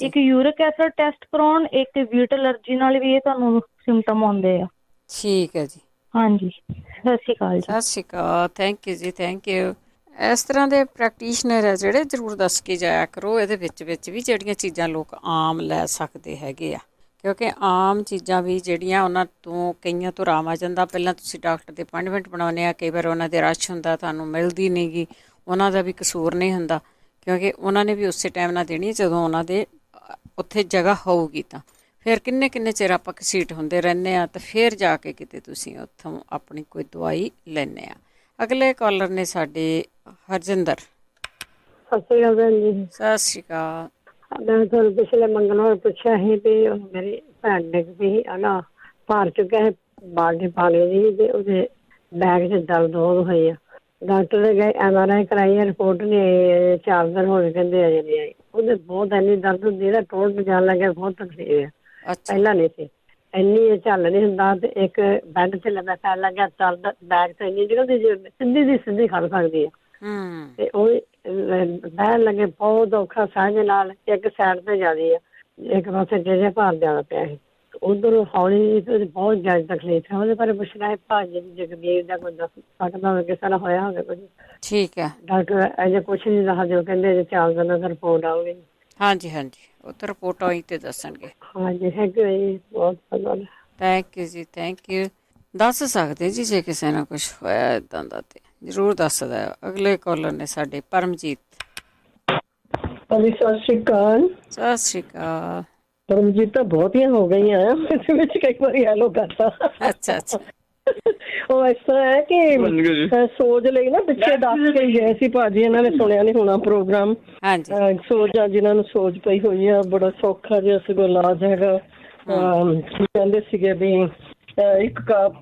ਇੱਕ ਯੂਰਿਕ ਐਸਿਡ ਟੈਸਟ ਕਰਾਉਣ। ਇੱਕ ਵੀਟ ਅਲਰਜੀ ਨਾਲ ਵੀ ਇਹ ਤੁਹਾਨੂੰ ਸਿੰਪਟਮ ਆਉਂਦੇ ਆ। ਠੀਕ ਹੈ ਜੀ। ਹਾਂਜੀ, ਸਤਿ ਸ਼੍ਰੀ ਅਕਾਲ ਜੀ। ਸਤਿ ਸ਼੍ਰੀ ਅਕਾਲ। ਥੈਂਕ ਯੂ ਜੀ, ਥੈਂਕ ਯੂ। ਇਸ ਤਰ੍ਹਾਂ ਦੇ ਪ੍ਰੈਕਟੀਸ਼ਨਰ ਹੈ ਜਿਹੜੇ, ਜ਼ਰੂਰ ਦੱਸ ਕੇ ਜਾਇਆ ਕਰੋ। ਇਹਦੇ ਵਿੱਚ ਵੀ ਜਿਹੜੀਆਂ ਚੀਜ਼ਾਂ ਲੋਕ ਆਮ ਲੈ ਸਕਦੇ ਹੈਗੇ ਆ, ਕਿਉਂਕਿ ਆਮ ਚੀਜ਼ਾਂ ਵੀ ਜਿਹੜੀਆਂ ਉਹਨਾਂ ਤੋਂ ਕਈਆਂ ਤੋਂ ਆਰਾਮ ਆ ਜਾਂਦਾ। ਪਹਿਲਾਂ ਤੁਸੀਂ ਡਾਕਟਰ ਦੇ ਅਪਾਇੰਟਮੈਂਟ ਬਣਾਉਂਦੇ ਆ, ਕਈ ਵਾਰ ਉਹਨਾਂ ਦੇ ਰਸ਼ ਹੁੰਦਾ, ਤੁਹਾਨੂੰ ਮਿਲਦੀ ਨਹੀਂ ਗੀ। ਉਹਨਾਂ ਦਾ ਵੀ ਕਸੂਰ ਨਹੀਂ ਹੁੰਦਾ, ਕਿਉਂਕਿ ਉਹਨਾਂ ਨੇ ਵੀ ਉਸੇ ਟਾਈਮ ਨਾਲ ਦੇਣੀ ਜਦੋਂ ਉਹਨਾਂ ਦੇ ਉੱਥੇ ਜਗ੍ਹਾ ਹੋਊਗੀ। ਤਾਂ ਫਿਰ ਕਿੰਨੇ ਚਿਰ ਆਪਾਂ ਘਸੀਟ ਹੁੰਦੇ ਰਹਿੰਦੇ ਆ, ਤਾਂ ਫਿਰ ਜਾ ਕੇ ਕਿਤੇ ਤੁਸੀਂ ਉੱਥੋਂ ਆਪਣੀ ਕੋਈ ਦਵਾਈ ਲੈਂਦੇ ਆ। ਅਗਲੇ ਕਾਲਰ ਨੇ ਸਾਡੇ ਹਰਜਿੰਦਰ। ਸਤਿ ਸ਼੍ਰੀ ਅਕਾਲ ਭੈਣ ਜੀ। ਸਤਿ ਸ਼੍ਰੀ ਅਕਾਲ। ਮੈਂ ਤੁਹਾਨੂੰ ਪਿਛਲੇ ਮੰਗਣ ਪੁੱਛਿਆ ਸੀ ਵੀ ਮੇਰੀ ਭੈਣ ਨੇ ਵੀ ਨਾ ਭਾਰ ਚੁੱਕਿਆ ਸੀ ਬਾਲਟੀ ਪਾਣੀ ਦੀ, ਤੇ ਉਹਦੇ ਬੈਗ 'ਚ ਦਰਦ ਬਹੁਤ ਹੋਈ ਆ। ਡਾਕਟਰ ਦੇ ਗਏ, MRI ਕਰਾਈ, ਰਿਪੋਰਟ ਨਹੀਂ ਆਈ। 4 ਦਿਨ ਹੋ ਗਏ, ਕਹਿੰਦੇ ਅਜੇ ਨਹੀਂ ਆਈ। ਉਹਦੇ ਬਹੁਤ ਇੰਨੀ ਦਰਦ ਹੁੰਦੀ ਹੈ, ਟੋਟ ਜਾਣ ਲੱਗਿਆ, ਬਹੁਤ ਤਕਲੀਫ ਆ। ਪਹਿਲਾਂ ਨਹੀਂ ਸੀ ਇੰਨੀ, ਝੱਲ ਨਹੀਂ ਹੁੰਦਾ। ਤੇ ਇੱਕ ਬੈੱਡ 'ਚ ਲੰਮਾ ਪੈਣ ਲੱਗਿਆ, ਦਰਦ ਬੈਗ ਤੋਂ ਇੰਨੀ ਨਿਕਲਦੀ ਸਿੱਧੀ ਖੜ ਸਕਦੀ ਆ। ਤੇ ਉਹ ਬਹਿਣ ਲੱਗੇ ਬਹੁਤ ਔਖਾ ਸਾਹ ਦੇ ਨਾਲ। ਇੱਕ ਸਾਈਡ ਤੇ ਜ਼ਿਆਦੀ ਆ, ਇੱਕ ਪਾਸੇ ਜਿਹੜੇ ਭਾਰ ਜ਼ਿਆਦਾ ਪਿਆ ਸੀ। ਉਧਰ ਹੌਲੀ ਬਹੁਤ ਜ਼ਿਆਦਾ ਤਕਲੀਫ ਹੈ। ਉਹਦੇ ਬਾਰੇ ਪੁੱਛਣਾ ਹੈ ਭਾਜੀ ਜਗਦੀਪ ਦਾ, ਕੋਈ ਸਕਦਾ ਕਿਸੇ ਨਾਲ ਹੋਇਆ ਹੋਵੇ ਕੁਝ। ਠੀਕ ਹੈ। ਡਾਕਟਰ ਅਜੇ ਕੁਛ ਨਹੀਂ ਦੱਸਦੇ, ਉਹ ਕਹਿੰਦੇ ਅਜੇ 4 ਦਿਨਾਂ ਦਾ ਰਿਪੋਰਟ ਆਉਗੀ। ਹਾਂਜੀ, ਉਹ ਤਾਂ ਰਿਪੋਰਟ ਆਈ ਤੇ ਦੱਸਣਗੇ। ਹਾਂਜੀ, ਹੈਗੇ ਬਹੁਤ ਥੈਂਕ ਯੂ ਜੀ, ਥੈਂਕ ਯੂ। ਦੱਸ ਸਕਦੇ ਜੀ ਜੇ ਕਿਸੇ ਨਾਲ ਕੁਝ ਹੋਇਆ ਇੱਦਾਂ ਦਾ ਤੇ ਜ਼ਰੂਰ ਦੱਸਦਾ। ਅਗਲੇ ਕਾਲਰ ਨੇ ਸਾਡੇ ਪਰਮਜੀਤ। ਹਾਂਜੀ, ਸਤਿ ਸ਼੍ਰੀ ਅਕਾਲ। ਸਤਿ ਸ਼੍ਰੀ ਅਕਾਲ। ਪਰਮਜੀਤ ਤਾਂ ਬਹੁਤੀਆਂ ਹੋ ਗਈਆਂ ਆ, ਇਹਦੇ ਵਿੱਚ ਕਈ ਵਾਰੀ ਹੈਲੋ ਕਰਤਾ। ਅੱਛਾ ਅੱਛਾ। ਉਹ ਇਸ ਤਰ੍ਹਾਂ ਹੈ ਕਿ ਸੋਜ ਲਈ ਨਾ ਪਿੱਛੇ ਦੱਸ ਕੇ ਗਏ ਸੀ ਭਾਜੀ, ਇਹਨਾਂ ਨੇ ਸੁਣਿਆ ਨਹੀਂ ਹੋਣਾ ਪ੍ਰੋਗਰਾਮ। ਸੋਜ ਆ, ਜਿਹਨਾਂ ਨੂੰ ਸੋਜ ਪਈ ਹੋਈ ਆ, ਬੜਾ ਸੌਖਾ ਜਿਹਾ ਸਗੋਂ ਇਲਾਜ ਹੈਗਾ। ਕਹਿੰਦੇ ਸੀਗੇ ਵੀ ਇੱਕ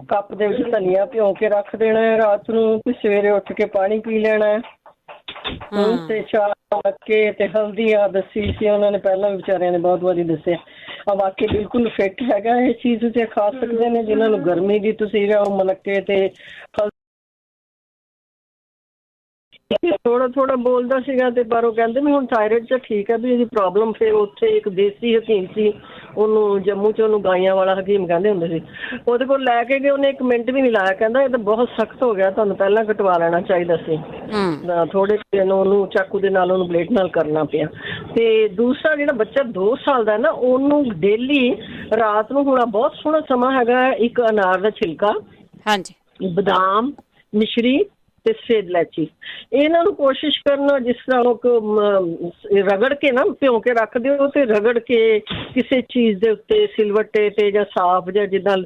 ਕੱਪ ਦੇ ਵਿੱਚ ਧਨੀਆ ਭਿਓ ਕੇ ਰੱਖ ਦੇਣਾ ਹੈ ਰਾਤ ਨੂੰ, ਸਵੇਰੇ ਉੱਠ ਕੇ ਪਾਣੀ ਪੀ ਲੈਣਾ ਹੈ। ਤੇ ਚਾਹ ਮੱਕੇ ਤੇ ਹਲਦੀ ਆ ਦੱਸੀ ਸੀ ਉਹਨਾਂ ਨੇ, ਪਹਿਲਾਂ ਵੀ ਵਿਚਾਰਿਆਂ ਨੇ ਬਹੁਤ ਵਾਰੀ ਦੱਸਿਆ। ਆ ਵਾਕਈ ਬਿਲਕੁਲ ਫਿੱਟ ਹੈਗਾ ਇਹ ਚੀਜ਼, ਤੇ ਖਾ ਸਕਦੇ ਨੇ ਜਿਹਨਾਂ ਨੂੰ ਗਰਮੀ ਦੀ ਤੁਸੀਂ ਉਹ ਮਲੱਕੇ ਤੇ ਥੋੜਾ ਥੋੜਾ ਬੋਲਦਾ ਸੀਗਾ। ਤੇ ਪਰ ਉਹ ਕਹਿੰਦੇ ਵੀ ਹੁਣ ਥਾਇਰਾਇਡ ਚ ਠੀਕ ਹੈ ਵੀ ਇਹਦੀ ਪ੍ਰੋਬਲਮ। ਫਿਰ ਉੱਥੇ ਇੱਕ ਦੇਸੀ ਹਕੀਮ ਸੀ, ਉਹਨੂੰ ਜੰਮੂ ਚ ਉਹਨੂੰ ਗਾਈਆਂ ਵਾਲਾ ਹਕੀਮ ਕਹਿੰਦੇ ਹੁੰਦੇ ਸੀ, ਉਹਦੇ ਕੋਲ ਲੈ ਕੇ ਗਏ। ਉਹਨੇ 1 ਮਿੰਟ ਵੀ ਨਹੀਂ ਲਾਇਆ, ਕਹਿੰਦਾ ਇਹ ਤਾਂ ਬਹੁਤ ਸਖਤ ਹੋ ਗਿਆ, ਤੁਹਾਨੂੰ ਪਹਿਲਾਂ ਕਟਵਾ ਲੈਣਾ ਚਾਹੀਦਾ ਸੀ। ਥੋੜੇ ਦਿਨ ਉਹਨੂੰ ਚਾਕੂ ਦੇ ਨਾਲ ਉਹਨੂੰ ਬਲੇਡ ਨਾਲ ਕਰਨਾ ਪਿਆ। ਤੇ ਦੂਸਰਾ ਜਿਹੜਾ ਬੱਚਾ 2 ਸਾਲ ਦਾ ਨਾ, ਉਹਨੂੰ ਡੇਲੀ ਰਾਤ ਨੂੰ, ਹੁਣ ਬਹੁਤ ਸੋਹਣਾ ਸਮਾਂ ਹੈਗਾ, ਇੱਕ ਅਨਾਰ ਦਾ ਛਿਲਕਾ, ਹਾਂਜੀ, ਬਦਾਮ, ਮਿਸ਼ਰੀ ਤੇ ਸਫੇਦ ਇਲਾਇਚੀ, ਇਹਨਾਂ ਨੂੰ ਕੋਸ਼ਿਸ਼ ਕਰਨਾ ਜਿਸ ਤਰ੍ਹਾਂ ਰਗੜ ਕੇ ਨਾ ਭਿਉਂ ਕੇ ਰੱਖ ਦਿਓ ਤੇ ਰਗੜ ਕੇ ਕਿਸੇ ਚੀਜ਼ ਦੇ ਉੱਤੇ, ਸਿਲਵੱਟੇ ਤੇ ਜਾਂ ਸਾਫ਼, ਜਾਂ ਜਿੱਦਾਂ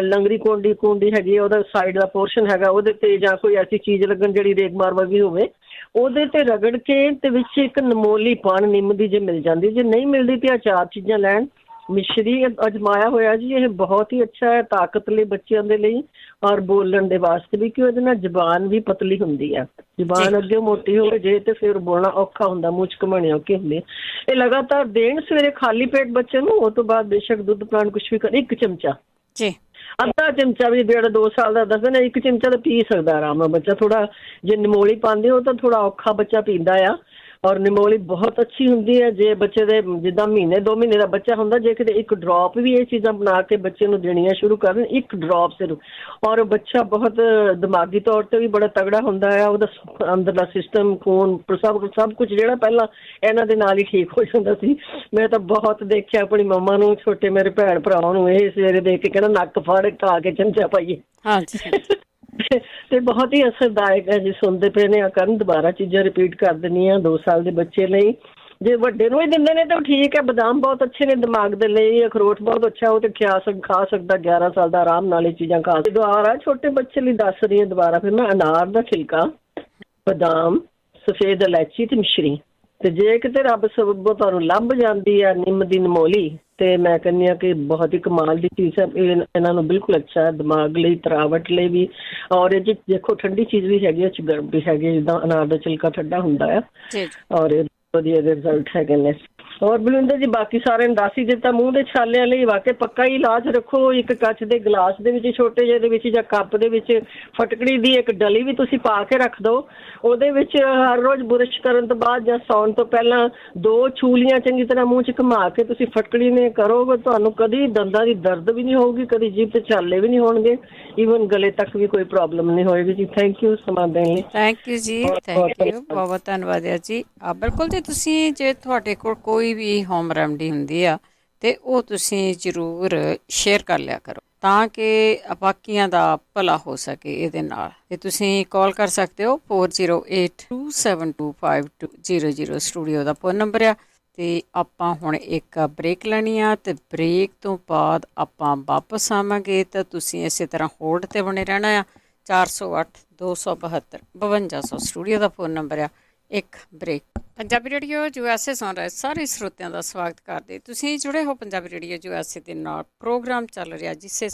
ਲੰਗੜੀ ਕੁੰਡੀ ਹੈਗੀ ਉਹਦਾ ਸਾਈਡ ਦਾ ਪੋਰਸ਼ਨ ਹੈਗਾ, ਉਹਦੇ ਤੇ ਜਾਂ ਕੋਈ ਐਸੀ ਚੀਜ਼ ਲੱਗਣ ਜਿਹੜੀ ਰੇਗਮਾਰ ਵਰਗੀ ਹੋਵੇ, ਉਹਦੇ ਤੇ ਰਗੜ ਕੇ ਤੇ ਵਿੱਚ ਇੱਕ ਨਮੋਲੀ ਪਾਣ ਨਿੰਮ ਦੀ ਜੇ ਮਿਲ ਜਾਂਦੀ, ਜੇ ਨਹੀਂ ਮਿਲਦੀ ਤੇ 4 ਚੀਜ਼ਾਂ ਲੈਣ। ਮਿਸ਼ਰੀ ਅਜਮਾਇਆ ਹੋਇਆ ਜੀ, ਇਹ ਬਹੁਤ ਹੀ ਅੱਛਾ ਹੈ ਤਾਕਤ ਲਈ, ਬੱਚਿਆਂ ਦੇ ਲਈ, ਔਰ ਬੋਲਣ ਦੇ ਵਾਸਤੇ ਵੀ, ਕਿ ਉਹਦੇ ਨਾਲ ਜ਼ੁਬਾਨ ਵੀ ਪਤਲੀ ਹੁੰਦੀ ਹੈ। ਜ਼ੁਬਾਨ ਅੱਗੇ ਮੋਟੀ ਹੋਵੇ ਜੇ ਤੇ ਫਿਰ ਬੋਲਣਾ ਔਖਾ ਹੁੰਦਾ, ਮੂੰਹ ਚ ਘਮਣੇ ਔਖੇ ਹੁੰਦੇ। ਇਹ ਲਗਾਤਾਰ ਦੇਣ ਸਵੇਰੇ ਖਾਲੀ ਪੇਟ ਬੱਚੇ ਨੂੰ, ਉਹ ਤੋਂ ਬਾਅਦ ਬੇਸ਼ੱਕ ਦੁੱਧ ਪਾਣ ਕੁਛ ਵੀ ਕਰ, 1 ਚਮਚਾ ਜੀ, ਅੱਧਾ ਚਮਚਾ ਵੀ, ਜਿਹੜਾ 2 ਸਾਲ ਦਾ ਦੱਸਦੇ ਨੇ 1 ਚਮਚਾ ਤਾਂ ਪੀ ਸਕਦਾ ਆਰਾਮ ਨਾਲ ਬੱਚਾ। ਥੋੜਾ ਜੇ ਨਿਮੋਲੀ ਪਾਉਂਦੇ ਹੋ ਤਾਂ ਥੋੜਾ ਔਖਾ ਬੱਚਾ ਪੀਂਦਾ ਆ, ਔਰ ਨਿਮੋਲੀ ਬਹੁਤ ਅੱਛੀ ਹੁੰਦੀ ਹੈ। ਜੇ ਬੱਚੇ ਦੇ ਜਿੱਦਾਂ ਮਹੀਨੇ 2 ਮਹੀਨੇ ਦਾ ਬੱਚਾ ਹੁੰਦਾ, ਜੇ ਕਿਤੇ 1 ਡ੍ਰੌਪ ਵੀ ਇਹ ਚੀਜ਼ਾਂ ਬਣਾ ਕੇ ਬੱਚੇ ਨੂੰ ਦੇਣੀਆਂ ਸ਼ੁਰੂ ਕਰਨ, 1 ਡ੍ਰੌਪ ਸਿਰਫ, ਔਰ ਬੱਚਾ ਬਹੁਤ ਦਿਮਾਗੀ ਤੌਰ ਤੇ ਵੀ ਬੜਾ ਤਗੜਾ ਹੁੰਦਾ ਹੈ। ਉਹਦਾ ਅੰਦਰਲਾ ਸਿਸਟਮ, ਖੂਨ, ਸਭ ਕੁਝ ਜਿਹੜਾ ਪਹਿਲਾਂ ਇਹਨਾਂ ਦੇ ਨਾਲ ਹੀ ਠੀਕ ਹੋ ਜਾਂਦਾ ਸੀ। ਮੈਂ ਤਾਂ ਬਹੁਤ ਦੇਖਿਆ ਆਪਣੀ ਮੰਮਾ ਨੂੰ, ਛੋਟੇ ਮੇਰੇ ਭੈਣ ਭਰਾਵਾਂ ਨੂੰ, ਇਹ ਸਵੇਰੇ ਦੇਖ ਕੇ ਕਹਿੰਦਾ ਨੱਕ ਫੜ ਖਾ ਕੇ ਚਮਚਾ ਪਾਈਏ। ਤੇ ਬਹੁਤ ਹੀ ਅਸਰਦਾਇਕ ਹੈ ਜੀ। ਸੁਣਦੇ ਪਏ ਨੇ, ਕਰਨ ਦੁਬਾਰਾ ਚੀਜ਼ਾਂ ਰਿਪੀਟ ਕਰ ਦਿੰਦੀਆਂ 2 ਸਾਲ ਦੇ ਬੱਚੇ ਲਈ। ਜੇ ਵੱਡੇ ਨੂੰ ਹੀ ਦਿੰਦੇ ਨੇ ਤਾਂ ਠੀਕ ਹੈ, ਬਦਾਮ ਬਹੁਤ ਅੱਛੇ ਨੇ ਦਿਮਾਗ ਦੇ ਲਈ, ਅਖਰੋਟ ਬਹੁਤ ਅੱਛਾ, ਉਹ ਤੇ ਖਾ ਸਕਦਾ 11 ਸਾਲ ਦਾ ਆਰਾਮ ਨਾਲ ਇਹ ਚੀਜ਼ਾਂ ਖਾ। ਦੁਬਾਰਾ ਛੋਟੇ ਬੱਚੇ ਲਈ ਦੱਸ ਰਹੀ ਹਾਂ ਦੁਬਾਰਾ ਫਿਰ ਮੈਂ, ਅਨਾਰ ਦਾ ਛਿਲਕਾ, ਬਦਾਮ, ਸਫੇਦ ਇਲਾਇਚੀ ਤੇ ਮਿਸ਼ਰੀ, ਤੇ ਜੇ ਕਿਤੇ ਰੱਬ ਸਬਬ ਤੁਹਾਨੂੰ ਲੱਭ ਜਾਂਦੀ ਹੈ ਨਿੰਮ ਦੀ ਨਮੋਲੀ, ਤੇ ਮੈਂ ਕਹਿੰਦੀ ਹਾਂ ਕਿ ਬਹੁਤ ਹੀ ਕਮਾਲ ਦੀ ਚੀਜ਼ ਹੈ। ਇਹਨਾਂ ਨੂੰ ਬਿਲਕੁਲ ਅੱਛਾ ਹੈ ਦਿਮਾਗ ਲਈ, ਤਰਾਵਟ ਲਈ ਵੀ, ਔਰ ਇਹ 'ਚ ਦੇਖੋ ਠੰਡੀ ਚੀਜ਼ ਵੀ ਹੈਗੀ, ਇਹ 'ਚ ਗਰਮ ਵੀ ਹੈਗੀ, ਜਿੱਦਾਂ ਅਨਾਰ ਦਾ ਛਿਲਕਾ ਠੰਡਾ ਹੁੰਦਾ ਆ, ਔਰ ਵਧੀਆ ਦੇ ਰਿਜ਼ਲਟ ਹੈਗੇ ਨੇ। ਔਰ ਬਲਵਿੰਦਰ ਜੀ ਬਾਕੀ ਸਾਰਿਆਂ ਨੂੰ ਦੱਸ ਹੀ ਦਿੱਤਾ। ਮੂੰਹ ਦੇ ਛਾਲਿਆਂ ਲਈ ਵਾਕਈ ਪੱਕਾ ਹੀ ਇਲਾਜ ਰੱਖੋ। 1 ਕੱਚ ਦੇ ਗਲਾਸ ਦੇ ਵਿੱਚ, ਛੋਟੇ ਜਿਹੇ ਦੇ ਵਿੱਚ ਜਾਂ ਕੱਪ ਦੇ ਵਿੱਚ, ਫਟਕੜੀ ਦੀ 1 ਡਲੀ ਵੀ ਤੁਸੀਂ ਪਾ ਕੇ ਰੱਖ ਦਿਓ। ਉਹਦੇ ਵਿੱਚ ਹਰ ਰੋਜ਼ ਬੁਰਸ਼ ਕਰਨ ਤੋਂ ਬਾਅਦ ਜਾਂ ਸੌਣ ਤੋਂ ਪਹਿਲਾਂ 2 ਛੂਲੀਆਂ ਚੰਗੀ ਤਰ੍ਹਾਂ ਮੂੰਹ 'ਚ ਘੁਮਾ ਕੇ ਤੁਸੀਂ ਫਟਕੜੀ ਨੇ ਕਰੋਗੇ, ਤੁਹਾਨੂੰ ਕਦੀ ਦੰਦਾਂ ਦੀ ਦਰਦ ਵੀ ਨਹੀਂ ਹੋਊਗੀ, ਕਦੀ ਜੀਭ ਤੇ ਛਾਲੇ ਵੀ ਨਹੀਂ ਹੋਣਗੇ, ਈਵਨ ਗਲੇ ਤੱਕ ਵੀ ਕੋਈ ਪ੍ਰੋਬਲਮ ਨਹੀਂ ਹੋਏਗੀ ਜੀ। ਥੈਂਕ ਯੂ ਸਮਾਂ ਦੇਣ ਲਈ। ਥੈਂਕ ਯੂ ਜੀ, ਥੈਂਕ ਯੂ, ਬਹੁਤ ਬਹੁਤ ਧੰਨਵਾਦ ਹੈ ਜੀ। ਬਿਲਕੁਲ ਜੀ, ਤੁਸੀਂ ਜੇ ਤੁਹਾਡੇ ਕੋਲ ਕੋਈ ਵੀ ਹੋਮ ਰੈਮਡੀ ਹੁੰਦੀ ਆ ਤੇ ਉਹ ਤੁਸੀਂ ਜ਼ਰੂਰ ਸ਼ੇਅਰ ਕਰ ਲਿਆ ਕਰੋ, ਤਾਂ ਕਿ ਬਾਕੀਆਂ ਦਾ ਭਲਾ ਹੋ ਸਕੇ ਇਹਦੇ ਨਾਲ। ਤੇ ਤੁਸੀਂ ਕਾਲ ਕਰ ਸਕਦੇ ਹੋ 4082725200 ਸਟੂਡੀਓ ਦਾ ਫੋਨ ਨੰਬਰ ਆ। ਤੇ ਆਪਾਂ ਹੁਣ ਇੱਕ ਬ੍ਰੇਕ ਲੈਣੀ ਆ, ਤੇ ਬ੍ਰੇਕ ਤੋਂ ਬਾਅਦ ਆਪਾਂ ਵਾਪਸ ਆਵਾਂਗੇ। ਤਾਂ ਤੁਸੀਂ ਇਸੇ ਤਰ੍ਹਾਂ ਹੋਲਡ ਤੇ ਬਣੇ ਰਹਿਣਾ ਆ। 408272 ਸਟੂਡੀਓ ਦਾ ਫੋਨ ਨੰਬਰ ਆ। ਇੱਕ ਬ੍ਰੇਕ। ਪੰਜਾਬੀ ਰੇਡੀਓ USA ਸੁਣ ਰਹੇ ਸਾਰੇ ਸਰੋਤਿਆਂ ਦਾ ਸਵਾਗਤ ਕਰਦੇ। ਤੁਸੀਂ ਜੁੜੇ ਹੋ ਪੰਜਾਬੀ ਰੇਡੀਓ USA ਦੇ ਨਾਲ। ਪ੍ਰੋਗਰਾਮ ਚੱਲ ਰਿਹਾ ਜੀ ਸਿਹਤ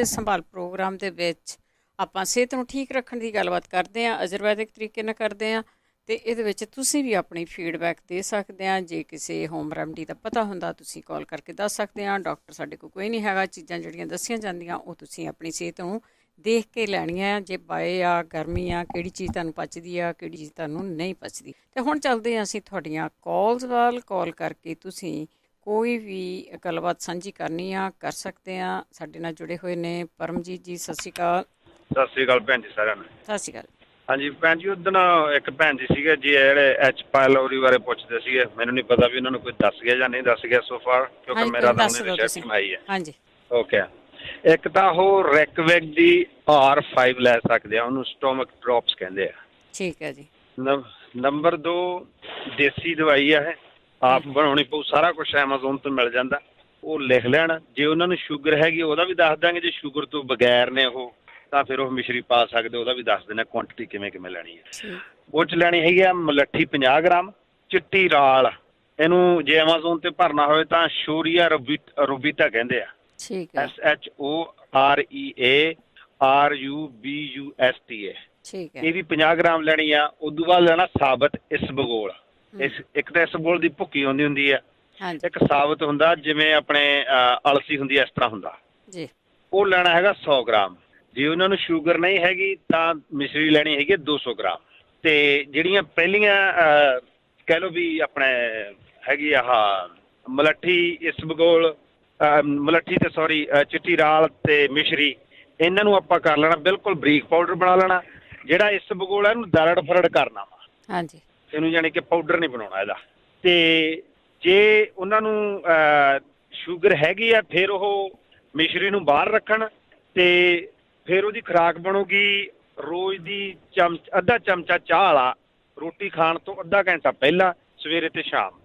ਸੰਭਾਲ ਪ੍ਰੋਗਰਾਮ ਦੇ ਵਿੱਚ ਆਪਾਂ ਸਿਹਤ ਨੂੰ ਠੀਕ ਰੱਖਣ ਦੀ ਗੱਲਬਾਤ ਕਰਦੇ ਹਾਂ, ਆਯੁਰਵੈਦਿਕ ਤਰੀਕੇ ਨਾਲ ਕਰਦੇ ਹਾਂ। ਅਤੇ ਇਹਦੇ ਵਿੱਚ ਤੁਸੀਂ ਵੀ ਆਪਣੀ ਫੀਡਬੈਕ ਦੇ ਸਕਦੇ ਹਾਂ। ਜੇ ਕਿਸੇ ਹੋਮ ਰੈਮਡੀ ਦਾ ਪਤਾ ਹੁੰਦਾ ਤੁਸੀਂ ਕਾਲ ਕਰਕੇ ਦੱਸ ਸਕਦੇ ਹਾਂ। ਡਾਕਟਰ ਸਾਡੇ ਕੋਲ ਕੋਈ ਨਹੀਂ ਹੈਗਾ। ਚੀਜ਼ਾਂ ਜਿਹੜੀਆਂ ਦੱਸੀਆਂ ਜਾਂਦੀਆਂ ਉਹ ਤੁਸੀਂ ਆਪਣੀ ਸਿਹਤ ਨੂੰ ਦੇਖ ਕੇ ਲੈਣੀਆਂ। ਜੇ ਬਾਏ ਆ, ਗਰਮੀ ਆ, ਕਿਹੜੀ ਚੀਜ਼ ਤੁਹਾਨੂੰ ਪਚਦੀ ਆ, ਕਿਹੜੀ ਚੀਜ਼ ਤੁਹਾਨੂੰ ਨਹੀਂ ਪਚਦੀ। ਅਤੇ ਹੁਣ ਚੱਲਦੇ ਹਾਂ ਅਸੀਂ ਤੁਹਾਡੀਆਂ ਕਾਲਸ ਵੱਲ। ਕਾਲ ਕਰਕੇ ਤੁਸੀਂ ਕੋਈ ਵੀ ਗੱਲਬਾਤ ਸਾਂਝੀ ਕਰਨੀ ਆ ਕਰ ਸਕਦੇ ਹਾਂ। ਸਾਡੇ ਨਾਲ ਜੁੜੇ ਹੋਏ ਨੇ ਪਰਮਜੀਤ ਜੀ। ਸਤਿ ਸ਼੍ਰੀ ਅਕਾਲ। ਸਤਿ ਸ਼੍ਰੀ ਅਕਾਲ ਭੈਣ ਜੀ ਸਾਰਿਆਂ ਨੂੰ। ਸਤਿ ਸ਼੍ਰੀ ਅਕਾਲ। ਹਾਂਜੀ ਭੈਣ ਜੀ, ਉਦਣ ਇੱਕ ਭੈਣ ਜੀ ਸੀਗੇ ਜੀ ਜਿਹੜੇ H ਪਾਇਲੋਰੀ ਬਾਰੇ ਪੁੱਛਦੇ ਸੀਗੇ। ਮੈਨੂੰ ਨਹੀਂ ਪਤਾ ਵੀ ਉਹਨਾਂ ਨੂੰ ਕੋਈ ਦੱਸ ਗਿਆ ਜਾਂ ਨਹੀਂ ਦੱਸ ਗਿਆ ਸੋ ਫਾਰ, ਕਿਉਂਕਿ ਮੇਰਾ ਤਾਂ ਉਹਨੇ ਰਿਸਰਚ ਕਮਾਈ ਹੈ। ਹਾਂਜੀ ਓਕੇ। ਇੱਕ ਤਾਂ ਉਹ ਰੈਕਵੈਕ ਦੀ R5 ਲੈ ਸਕਦੇ ਆ, ਉਹਨੂੰ ਸਟੋਮਕ ਡ੍ਰੌਪਸ ਕਹਿੰਦੇ ਆ। ਠੀਕ ਹੈ ਜੀ। ਨੰਬਰ 2 ਦੇਸੀ ਦਵਾਈ ਆ, ਆਪ ਬਣਾਉਣੀ ਪਊ, ਸਾਰਾ ਕੁਝ ਐਮਾਜ਼ੋਨ ਤੋਂ ਮਿਲ ਜਾਂਦਾ, ਉਹ ਲਿਖ ਲੈਣ। ਜੇ ਉਹਨਾਂ ਨੂੰ ਸ਼ੂਗਰ ਹੈਗੀ ਉਹਦਾ ਵੀ ਦੱਸ ਦਾਂਗੇ, ਜੇ ਸ਼ੂਗਰ ਤੋਂ ਬਗੈਰ ਨੇ ਉਹ ਤਾਂ ਫਿਰ ਉਹ ਮਿਸ਼ਰੀ ਪਾ ਸਕਦੇ, ਉਹਦਾ ਵੀ ਦੱਸ ਦੇਣਾ ਕੁਆਂਟੀਟੀ ਕਿਵੇਂ ਕਿਵੇਂ ਲੈਣੀ ਹੈ। ਉਹ 'ਚ ਲੈਣੀ ਹੈਗੀ ਆ ਮੁਲੱਠੀ 50 ਗ੍ਰਾਮ, ਚਿੱਟੀ ਰਾਲ, ਇਹਨੂੰ ਜੇ ਐਮਾਜ਼ੋਨ ਤੇ ਭਰਨਾ ਹੋਵੇ ਤਾਂ ਸ਼ੋਰੀਆ ਰੋਬੀਟਾ ਕਹਿੰਦੇ ਆ। ਠੀਕ ਹੈ। SHOREARUBUSTA। ਠੀਕ ਹੈ। ਇਹ ਵੀ 50 ਗ੍ਰਾਮ ਲੈਣੀ ਆ। ਉਦੋਂ ਬਾਅਦ ਲੈਣਾ ਸਾਬਤ ਇਸਬਗੋਲ। ਇੱਕ ਤਾਂ ਇਸਬਗੋਲ ਦੀ ਭੁੱਕੀ ਹੁੰਦੀ ਆ, ਇੱਕ ਸਾਬਤ ਹੁੰਦਾ ਜਿਵੇਂ ਆਪਣੇ ਅਲਸੀ ਹੁੰਦੀ ਹੈ, ਇਸ ਤਰ੍ਹਾਂ ਹੁੰਦਾ ਜੀ। ਉਹ ਲੈਣਾ ਹੈਗਾ 100 ਗ੍ਰਾਮ। ਜੇ ਉਹਨਾਂ ਨੂੰ ਸ਼ੂਗਰ ਨਹੀਂ ਹੈਗੀ ਤਾਂ ਮਿਸ਼ਰੀ ਲੈਣੀ ਹੈਗੀ 200 ਗ੍ਰਾਮ। ਤੇ ਜਿਹੜੀਆਂ ਪਹਿਲੀਆਂ ਕਹਿ ਲਓ ਵੀ ਆਪਣੇ ਹੈਗੀ ਆਹ ਮੁਲੱਠੀ ਇਸਬਗੋਲ, ਮੁਲੱਠੀ ਤੇ ਸੌਰੀ ਚਿੱਟੀ ਰਾਲ ਤੇ ਮਿਸ਼ਰੀ, ਇਹਨਾਂ ਨੂੰ ਆਪਾਂ ਕਰ ਲੈਣਾ ਬਿਲਕੁਲ ਬਰੀਕ ਪਾਊਡਰ ਬਣਾ ਲੈਣਾ। ਜਿਹੜਾ ਇਸਬਗੋਲ ਹੈ ਇਹਨੂੰ ਦਰੜ ਫਰੜ ਕਰਨਾ ਵਾ, ਹਾਂਜੀ, ਇਹਨੂੰ ਜਾਣੀ ਕਿ ਪਾਊਡਰ ਨਹੀਂ ਬਣਾਉਣਾ ਇਹਦਾ। ਤੇ ਜੇ ਉਹਨਾਂ ਨੂੰ ਸ਼ੂਗਰ ਹੈਗੀ ਆ ਫਿਰ ਉਹ ਮਿਸ਼ਰੀ ਨੂੰ ਬਾਹਰ ਰੱਖਣ ਤੇ ਫਿਰ ਉਹਦੀ ਖੁਰਾਕ ਬਣੂਗੀ ਰੋਜ਼ ਦੀ ਅੱਧਾ ਚਮਚਾ ਚਾਹ ਵਾਲਾ ਰੋਟੀ ਖਾਣ ਤੋਂ ਅੱਧਾ ਘੰਟਾ ਪਹਿਲਾਂ, ਸਵੇਰੇ ਤੇ ਸ਼ਾਮ।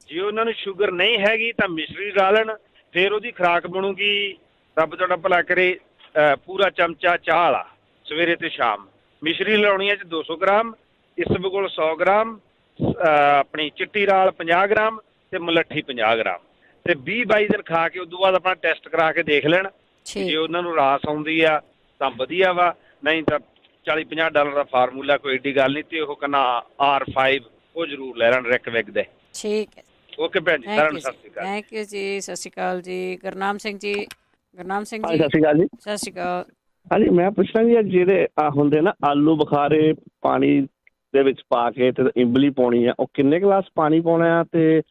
ਜੇ ਉਹਨਾਂ ਨੂੰ ਸ਼ੂਗਰ ਨਹੀਂ ਹੈਗੀ ਤਾਂ ਮਿਸ਼ਰੀ ਲਾ ਲੈਣ, ਫਿਰ ਉਹਦੀ ਖੁਰਾਕ ਬਣੂਗੀ ਰੱਬ ਤੁਹਾਡਾ ਭਲਾ ਕਰੇ ਪੂਰਾ ਚਮਚਾ ਚਾਹ ਵਾਲਾ ਸਵੇਰੇ ਤੇ ਸ਼ਾਮ। ਮਿਸ਼ਰੀ ਲਾਉਣੀ ਹੈ 200 ਗ੍ਰਾਮ, ਇਸਬਗੋਲ 100 ਗ੍ਰਾਮ, ਆਪਣੀ ਚਿੱਟੀ ਰਾਲ 50 ਗ੍ਰਾਮ ਤੇ ਮੁਲੱਠੀ 50 ਗ੍ਰਾਮ। ਤੇ 20-22 ਦਿਨ ਖਾ ਕੇ ਉਦੋਂ ਬਾਅਦ ਆਪਣਾ ਟੈਸਟ ਕਰਾ ਕੇ ਦੇਖ ਲੈਣ। ਜੇ ਉਹਨਾਂ ਨੂੰ ਰਾਸ ਆਉਂਦੀ ਆ ਤਾਂ ਵਧੀਆ ਵਾ, ਨਹੀਂ ਤਾਂ $40-50 ਦਾ ਫਾਰਮੂਲਾ, ਕੋਈ ਏਡੀ ਗੱਲ ਨਹੀਂ। ਤੇ ਉਹ ਕਹਿੰਦਾ R5 ਉਹ ਜ਼ਰੂਰ ਲੈ ਲੈਣ ਰੈਕਵੈਕ ਦੇ। ਠੀਕ ਹੈ। ਓਕੇ ਭੈਣ ਜੀ, ਸਾਰਿਆਂ ਨੂੰ ਸਤਿ ਸ਼੍ਰੀ ਅਕਾਲ। ਥੈਂਕ ਯੂ ਜੀ, ਸਤਿ ਸ਼੍ਰੀ ਅਕਾਲ ਜੀ। ਗੁਰਨਾਮ ਸਿੰਘ ਜੀ। ਗੁਰਨਾਮ ਸਿੰਘ ਹਾਂਜੀ, ਜੀ ਸਤਿ ਸ਼੍ਰੀ ਅਕਾਲ ਜੀ। ਸਤਿ ਸ਼੍ਰੀ ਅਕਾਲ। ਹਾਂਜੀ, ਮੈਂ ਪੁੱਛਣਾ ਜੀ ਜਿਹੜੇ ਹੁੰਦੇ ਨਾ ਆਲੂ ਬੁਖਾਰੇ ਪਾਣੀ ਦੇ ਵਿੱਚ ਪਾ ਕੇ ਤੇ ਇਮਲੀ ਪਾਉਣੀ ਆ, ਉਹ ਕਿੰਨੇ ਗਲਾਸ ਪਾਣੀ ਪਾਉਣਾ ਆ ਤੇ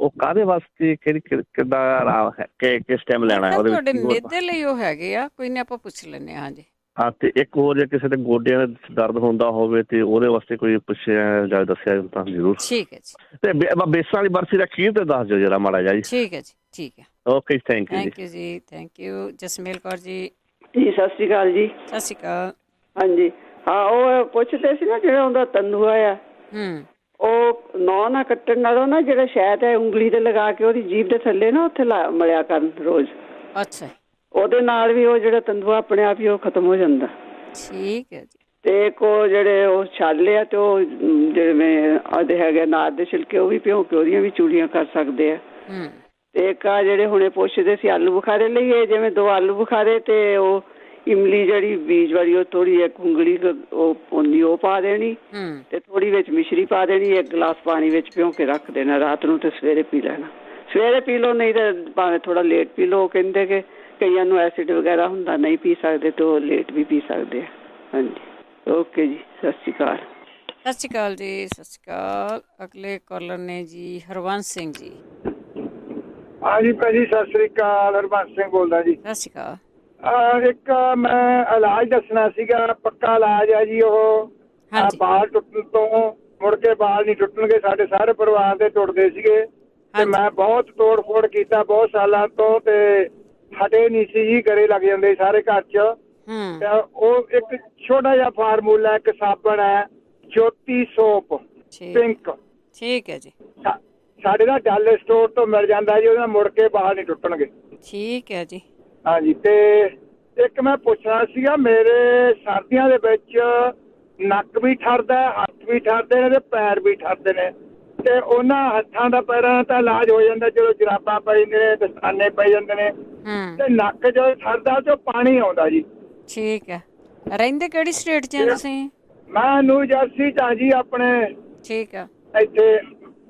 ਉਹ ਕਾਹਦੇ ਵਾਸਤੇ ਕਿੱਦਾਂ ਆਰਾਮ ਹੈ ਕਿਸ ਟਾਈਮ ਲੈਣਾ ਉਹਦੇ ਤੁਹਾਡੇ ਵਿੱਚ? ਮਿਹਦੇ ਲਈ ਉਹ ਹੈਗੇ ਆ, ਕੋਈ ਨਹੀਂ ਆਪਾਂ ਪੁੱਛ ਲੈਂਦੇ ਹਾਂ। ਹਾਂਜੀ। ਹਾਂ, ਤੇ ਇੱਕ ਹੋਰ ਜੇ ਕਿਸੇ ਦੇ ਗੋਡਿਆਂ ਦਾ ਦਰਦ ਹੁੰਦਾ ਹੋਵੇ ਤੇ ਉਹਦੇ ਵਾਸਤੇ ਕੋਈ ਪੁੱਛਿਆ ਜਾਂ ਦੱਸਿਆ ਤਾਂ ਜ਼ਰੂਰ। ਠੀਕ ਹੈ ਜੀ। ਤੇ ਬੇਸਣ ਵਾਲੀ ਬਰਫੀ ਦਾ ਖੀਰ ਤੇ ਦੱਸ ਦਿਓ ਜਰਾ ਮਾੜਾ ਜਿਹਾ ਜੀ। ਠੀਕ ਹੈ ਜੀ, ਠੀਕ ਹੈ। ਓਕੇ, ਥੈਂਕ ਯੂ ਜੀ। ਥੈਂਕ ਯੂ ਜੀ, ਥੈਂਕ ਯੂ। ਜਸਮੇਲ ਕੌਰ ਜੀ। ਜੀ ਸਤਿ ਸ਼੍ਰੀ ਅਕਾਲ ਜੀ। ਸਤਿ ਸ਼੍ਰੀ ਅਕਾਲ। ਹਾਂਜੀ, ਹਾਂ ਉਹ ਪੁੱਛਦੇ ਸੀ ਨਾ ਜਿਹੜਾ ਉਹਦਾ ਤੰਦੂਆ ਆ, ਉਹ ਨੌ ਨਾ ਕੱਟਣ ਨਾਲੋਂ ਨਾ ਜਿਹੜਾ ਸ਼ਹਿਦ ਹੈ ਉਂਗਲੀ ਤੇ ਲਗਾ ਕੇ ਉਹਦੀ ਜੀਭ ਦੇ ਥੱਲੇ ਨਾ ਉੱਥੇ ਮਲਿਆ ਕਰਨ ਰੋਜ਼। ਅੱਛਾ। ਉਹਦੇ ਨਾਲ ਵੀ ਉਹ ਜਿਹੜਾ ਤੰਦੂਆ ਆਪਣੇ ਆਪ ਹੀ ਉਹ ਖਤਮ ਹੋ ਜਾਂਦਾ। ਠੀਕ ਹੈ ਜੀ। ਤੇ ਕੋ ਜਿਹੜੇ ਉਹ ਛਾਲੇ ਆ ਤੇ ਉਹ ਜਿਵੇਂ ਆਦੇ ਹੈਗੇ ਨਾਰ ਦੇ ਛਿਲਕੇ, ਉਹ ਵੀ ਭਿਉਂ ਕੇ ਉਹਦੀਆਂ ਵੀ ਚੂੜੀਆਂ ਕਰ ਸਕਦੇ ਆ। ਤੇ ਇੱਕ ਆ ਜਿਹੜੇ ਹੁਣੇ ਪੁੱਛਦੇ ਸੀ ਆਲੂ ਬੁਖਾਰੇ ਲਈ, ਇਹ ਜਿਵੇਂ 2 ਆਲੂ ਬੁਖਾਰੇ ਤੇ ਉਹ ਇਮਲੀ ਜਿਹੜੀ ਬੀਜ ਵਾਲੀ ਉਹ ਥੋੜੀ ਇੱਕ ਉਂਗਲੀ ਉਹ ਪੋਨੀ ਉਹ ਪਾ ਦੇਣੀ ਤੇ ਥੋੜੀ ਵਿੱਚ ਮਿਸ਼ਰੀ ਪਾ ਦੇਣੀ, 1 ਗਲਾਸ ਪਾਣੀ ਵਿੱਚ ਭਿਉਂ ਕੇ ਰੱਖ ਦੇਣਾ ਰਾਤ ਨੂੰ ਤੇ ਸਵੇਰੇ ਪੀ ਲੈਣਾ। ਸਵੇਰੇ ਪੀ ਲਓ, ਨਹੀਂ ਤਾਂ ਭਾਵੇਂ ਥੋੜਾ ਲੇਟ ਪੀ ਲਓ। ਕਹਿੰਦੇ ਕਿ ਕਈਆਂ ਨੂੰ ਐਸਿਡ ਵਗੈਰਾ ਹੁੰਦਾ, ਨਹੀਂ ਪੀ ਸਕਦੇ ਤੇ ਉਹ ਲੇਟ ਵੀ ਪੀ ਸਕਦੇ ਆ। ਹਾਂਜੀ, ਓਕੇ ਜੀ, ਸਤਿ ਸ਼੍ਰੀ ਅਕਾਲ। ਸਤਿ ਸ਼੍ਰੀ ਅਕਾਲ ਜੀ, ਸਤਿ ਸ਼੍ਰੀ ਅਕਾਲ। ਅਗਲੇ ਕਾਲਰ ਨੇ ਜੀ ਹਰਵੰਸ ਸਿੰਘ ਜੀ। ਹਾਂਜੀ ਭਾਜੀ, ਸਤਿ ਸ਼੍ਰੀ ਅਕਾਲ। ਹਰਵੰਸ ਸਿੰਘ ਬੋਲਦਾ ਜੀ। ਸਤਿ ਸ਼੍ਰੀ ਅਕਾਲ। ਇੱਕ ਮੈਂ ਇਲਾਜ ਦੱਸਣਾ ਸੀਗਾ, ਪੱਕਾ ਇਲਾਜ ਹੈ ਜੀ ਉਹ। ਬਾਲ ਟੁੱਟਣ ਤੋਂ ਮੁੜ ਕੇ ਬਾਲ ਨਹੀਂ ਟੁੱਟਣਗੇ। ਸਾਡੇ ਸਾਰੇ ਪਰਿਵਾਰ ਦੇ ਟੁੱਟਦੇ ਸੀਗੇ ਤੇ ਮੈਂ ਬਹੁਤ ਤੋੜ ਫੋੜ ਕੀਤਾ ਬਹੁਤ ਸਾਲਾਂ ਤੋਂ ਤੇ ਹਟੇ ਨਹੀਂ ਸੀ ਜੀ, ਗਰੇ ਲੱਗ ਜਾਂਦੇ ਸਾਰੇ ਘਰ 'ਚ। ਉਹ ਇੱਕ ਛੋਟਾ ਜਿਹਾ ਫਾਰਮੂਲਾ, ਇੱਕ ਸਾਬਣ ਹੈ ਜੋਤੀ ਸੋਪ ਪਿੰਕ। ਠੀਕ ਹੈ ਜੀ। ਸਾਡੇ ਦਾ ਡਾਲੇ ਸਟੋਰ ਤੋਂ ਮਿਲ ਜਾਂਦਾ ਜੀ, ਉਹਦੇ ਨਾਲ ਮੁੜ ਕੇ ਬਾਲ ਨਹੀਂ ਟੁੱਟਣਗੇ। ਠੀਕ ਹੈ ਜੀ। ਹਾਂਜੀ, ਤੇ ਇੱਕ ਮੈਂ ਪੁੱਛਣਾ ਸੀਗਾ, ਮੇਰੇ ਸਰਦੀਆਂ ਦੇ ਵਿੱਚ ਨੱਕ ਵੀ ਠਰਦਾ, ਹੱਥ ਵੀ ਠਰਦੇ ਨੇ ਤੇ ਪੈਰ ਵੀ ਠਰਦੇ ਨੇ। ਤੇ ਉਹਨਾਂ ਹੱਥਾਂ ਦਾ ਪੈਰਾਂ ਦਾ ਤਾਂ ਇਲਾਜ ਹੋ ਜਾਂਦਾ, ਜਦੋਂ ਜਰਾਬਾਂ ਪੈ ਜਾਂਦੇ ਨੇ, ਦਸਤਾਨੇ ਪੈ ਜਾਂਦੇ ਨੇ। ਤੇ ਨੱਕ ਜਦੋਂ ਠਰਦਾ ਤੇ ਪਾਣੀ ਆਉਂਦਾ ਜੀ। ਠੀਕ ਹੈ। ਰਹਿੰਦੇ ਕਿਹੜੀ ਸਟੇਟ 'ਚ ਤੁਸੀਂ? ਮੈਂ ਨਿਊ ਜਰਸੀ 'ਚ ਆ ਜੀ ਆਪਣੇ। ਠੀਕ ਆ। ਇੱਥੇ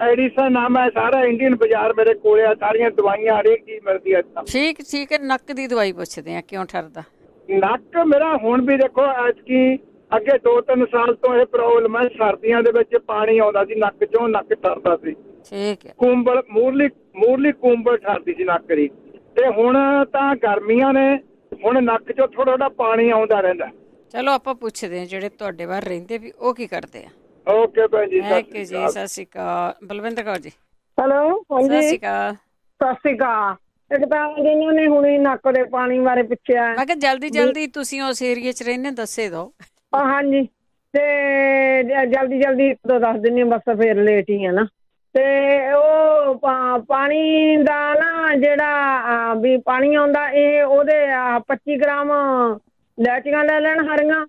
ਐਡੀਸਨ ਨਾਮ ਹੈ ਸਾਰਾ, ਇੰਡੀਅਨ ਬਾਜ਼ਾਰ ਮੇਰੇ ਕੋਲ ਆ, ਸਾਰੀਆਂ ਦਵਾਈਆਂ ਹਰੇਕ ਚੀਜ਼ ਮਿਲਦੀ ਹੈ। ਠੀਕ ਹੈ। ਨੱਕ ਦੀ ਦਵਾਈ ਪੁੱਛਦੇ ਆ, ਕਿਉਂ ਠਰਦਾ ਨੱਕ ਮੇਰਾ? ਹੁਣ ਵੀ ਦੇਖੋ ਐਤਕੀ ਅੱਗੇ 2-3 ਸਾਲ ਤੋਂ ਇਹ ਪ੍ਰੋਬਲਮ ਹੈ। ਸਰਦੀਆਂ ਦੇ ਵਿੱਚ ਪਾਣੀ ਆਉਂਦਾ ਸੀ ਨੱਕ 'ਚੋਂ, ਨੱਕ ਠਰਦਾ ਸੀ। ਠੀਕ ਹੈ। ਕੁੰਬਲ ਮੂਰਲੀ ਕੁੰਬਲ ਠਰਦੀ ਸੀ ਨੱਕ ਦੀ। ਤੇ ਹੁਣ ਤਾਂ ਗਰਮੀਆਂ ਨੇ, ਹੁਣ ਨੱਕ 'ਚੋਂ ਥੋੜਾ ਥੋੜਾ ਪਾਣੀ ਆਉਂਦਾ ਰਹਿੰਦਾ। ਚਲੋ ਆਪਾਂ ਪੁੱਛਦੇ ਆ ਜਿਹੜੇ ਤੁਹਾਡੇ ਬਾਹਰ ਰਹਿੰਦੇ ਵੀ ਉਹ ਕੀ ਕਰਦੇ ਆ। ਓਕੇ ਭੈਣ ਜੀ, ਥੈਂਕ ਯੂ ਜੀ। ਸਤਿ ਸ਼੍ਰੀ ਅਕਾਲ। ਬਲਵਿੰਦਰ ਕੌਰ ਜੀ। ਹੈਲੋ। ਸਤਿ ਸ਼੍ਰੀ ਅਕਾਲ। ਸਤਿ ਸ਼੍ਰੀ ਅਕਾਲ। ਇੱਕ ਤਾਂ ਜਿਹਨਾਂ ਨੇ ਹੁਣੇ ਨੱਕ ਦੇ ਪਾਣੀ ਬਾਰੇ ਪੁੱਛਿਆ। ਮੈਂ ਕਿਹਾ ਜਲਦੀ ਤੁਸੀਂ ਉਸ ਏਰੀਏ 'ਚ ਰਹਿੰਦੇ, ਦੱਸੇ ਦਿਓ। ਹਾਂਜੀ, ਤੇ ਜਲਦੀ ਇੱਕ ਦੋ ਦੱਸ ਦਿੰਦੀ ਬਸ, ਫਿਰ ਲੇਟ ਹੀ ਆ ਨਾ। ਤੇ ਉਹ ਪਾਣੀ ਦਾ ਨਾ ਜਿਹੜਾ ਵੀ ਪਾਣੀ ਆਉਂਦਾ, ਇਹ ਉਹਦੇ 25 ਗ੍ਰਾਮ ਲੈਚੀਆਂ ਲੈ ਲੈਣ ਹਰੀਆਂ,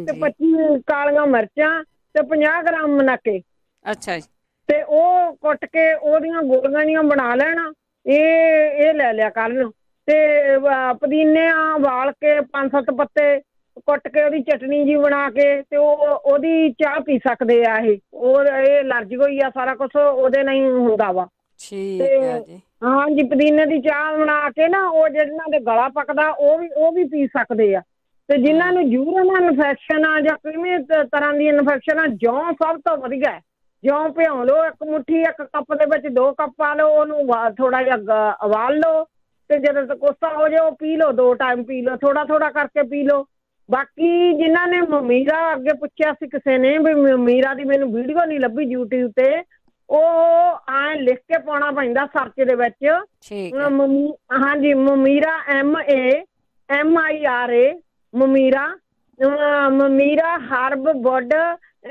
ਤੇ 25 ਕਾਲੀਆਂ ਮਿਰਚਾਂ, ਤੇ 50 ਗ੍ਰਾਮ ਮਨਾਕੇ। ਅੱਛਾ ਜੀ। ਤੇ ਉਹ ਕੁੱਟ ਕੇ ਉਹਦੀਆਂ ਗੋਲੀਆਂ ਜਿਹੀਆਂ ਬਣਾ ਲੈਣ, ਇਹ ਲੈ ਲਿਆ ਕਰਨ। ਤੇ ਪੁਦੀਨੇ ਉਬਾਲ ਕੇ 5-7 ਪੱਤੇ ਕੁੱਟ ਕੇ ਉਹਦੀ ਚਟਨੀ ਜੀ ਬਣਾ ਕੇ, ਤੇ ਉਹਦੀ ਚਾਹ ਪੀ ਸਕਦੇ ਆ। ਇਹ ਐਲਰਜੀ ਹੋਈ ਆ, ਸਾਰਾ ਕੁਛ ਉਹਦੇ ਨਾਲ ਹੀ ਹੁੰਦਾ ਵਾ। ਠੀਕ ਹੈ ਜੀ। ਹਾਂਜੀ, ਪੁਦੀਨੇ ਦੀ ਚਾਹ ਬਣਾ ਕੇ ਨਾ, ਉਹ ਜਿਹਨਾਂ ਦੇ ਗਲਾ ਪੱਕਦਾ ਉਹ ਵੀ ਪੀ ਸਕਦੇ ਆ। ਤੇ ਜਿਨ੍ਹਾਂ ਨੂੰ ਯੂਰੀਨ ਇਨਫੈਕਸ਼ਨ ਆ ਜਾਂ ਕਿਵੇਂ ਤਰ੍ਹਾਂ ਦੀ ਇਨਫੈਕਸ਼ਨ ਆ, ਜੌਂ ਸਭ ਤੋਂ ਵਧੀਆ। ਜੌਂ ਭਿਉਂ ਲਓ, ਇੱਕ ਮੁੱਠੀ, ਇੱਕ ਕੱਪ ਦੇ ਵਿੱਚ 2 ਕੱਪ ਪਾ ਲਓ, ਉਹਨੂੰ ਥੋੜਾ ਜਿਹਾ ਉਬਾਲ ਲਓ, ਤੇ ਜਦੋਂ ਕੋਸਾ ਹੋ ਜਾਏ ਉਹ ਪੀ ਲਓ, 2 ਟਾਈਮ ਪੀ ਲਓ, ਥੋੜਾ ਕਰਕੇ ਪੀ ਲਓ। ਬਾਕੀ ਜਿਨ੍ਹਾਂ ਨੇ ਮਮੀਰਾ ਅੱਗੇ ਪੁੱਛਿਆ ਸੀ ਕਿਸੇ ਨੇ ਵੀ ਮਮੀਰਾ ਦੀ ਮੈਨੂੰ ਵੀਡੀਓ ਨਹੀਂ ਲੱਭੀ YouTube ਤੇ, ਉਹ ਐਂ ਲਿਖ ਕੇ ਪਾਉਣਾ ਪੈਂਦਾ ਸਰਚ ਦੇ ਵਿੱਚ। ਹਾਂਜੀ, ਮਮੀਰਾ MAMIRA, ਮਮੀਰਾ ਹਰਬ ਵੁੱਡ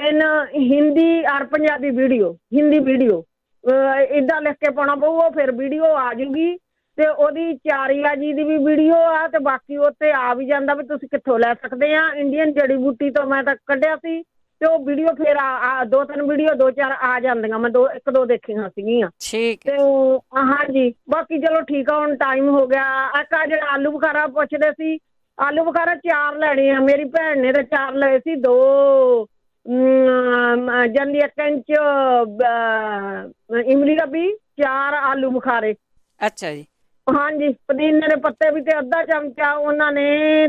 ਇਨ ਹਿੰਦੀ ਔਰ ਪੰਜਾਬੀ ਵੀਡੀਓ, ਹਿੰਦੀ ਵੀਡੀਓ ਏਦਾਂ ਲਿਖ ਕੇ ਪਾਉਣਾ ਪਊ, ਉਹ ਫਿਰ ਵੀਡੀਓ ਆ ਜੂਗੀ। ਤੇ ਉਹਦੀ ਚਾਰੀਆ ਜੀ ਦੀ ਵੀ ਵੀਡੀਓ ਆ, ਤੇ ਬਾਕੀ ਉੱਥੇ ਆ ਵੀ ਜਾਂਦਾ ਵੀ ਤੁਸੀਂ ਕਿੱਥੋਂ ਲੈ ਸਕਦੇ ਆ। ਇੰਡੀਅਨ ਜੜੀ ਬੂਟੀ ਤੋਂ ਮੈਂ ਤਾਂ ਕੱਢਿਆ ਸੀ, ਤੇ ਉਹ ਵੀਡੀਓ ਫਿਰ 2-3 ਵੀਡੀਓ 2-4 ਆ ਜਾਂਦੀਆਂ, ਮੈਂ 1-2 ਦੇਖੀਆਂ ਸੀਗੀਆਂ। ਤੇ ਹਾਂਜੀ, ਬਾਕੀ ਚਲੋ ਠੀਕ ਆ, ਹੁਣ ਟਾਈਮ ਹੋ ਗਿਆ। ਇੱਕ ਜਿਹੜਾ ਆਲੂ ਬੁਖਾਰਾ ਪੁੱਛਦੇ ਸੀ, ਆਲੂ ਬੁਖਾਰਾ 4 ਲੈਣੇ ਆ। ਮੇਰੀ ਭੈਣ ਨੇ ਤਾਂ 4 ਲਏ ਸੀ, 2 ਜਾਂਦੀ 1 ਇੰਚ ਇਮਲੀ ਦਾ ਵੀ, 4 ਆਲੂ ਬੁਖਾਰੇ। ਅੱਛਾ ਜੀ। ਹਾਂਜੀ, ਪੁਦੀਨੇ ਦੇ ਪੱਤੇ ਵੀ, ਤੇ ਅੱਧਾ ਚਮਚਾ ਉਹਨਾਂ ਨੇ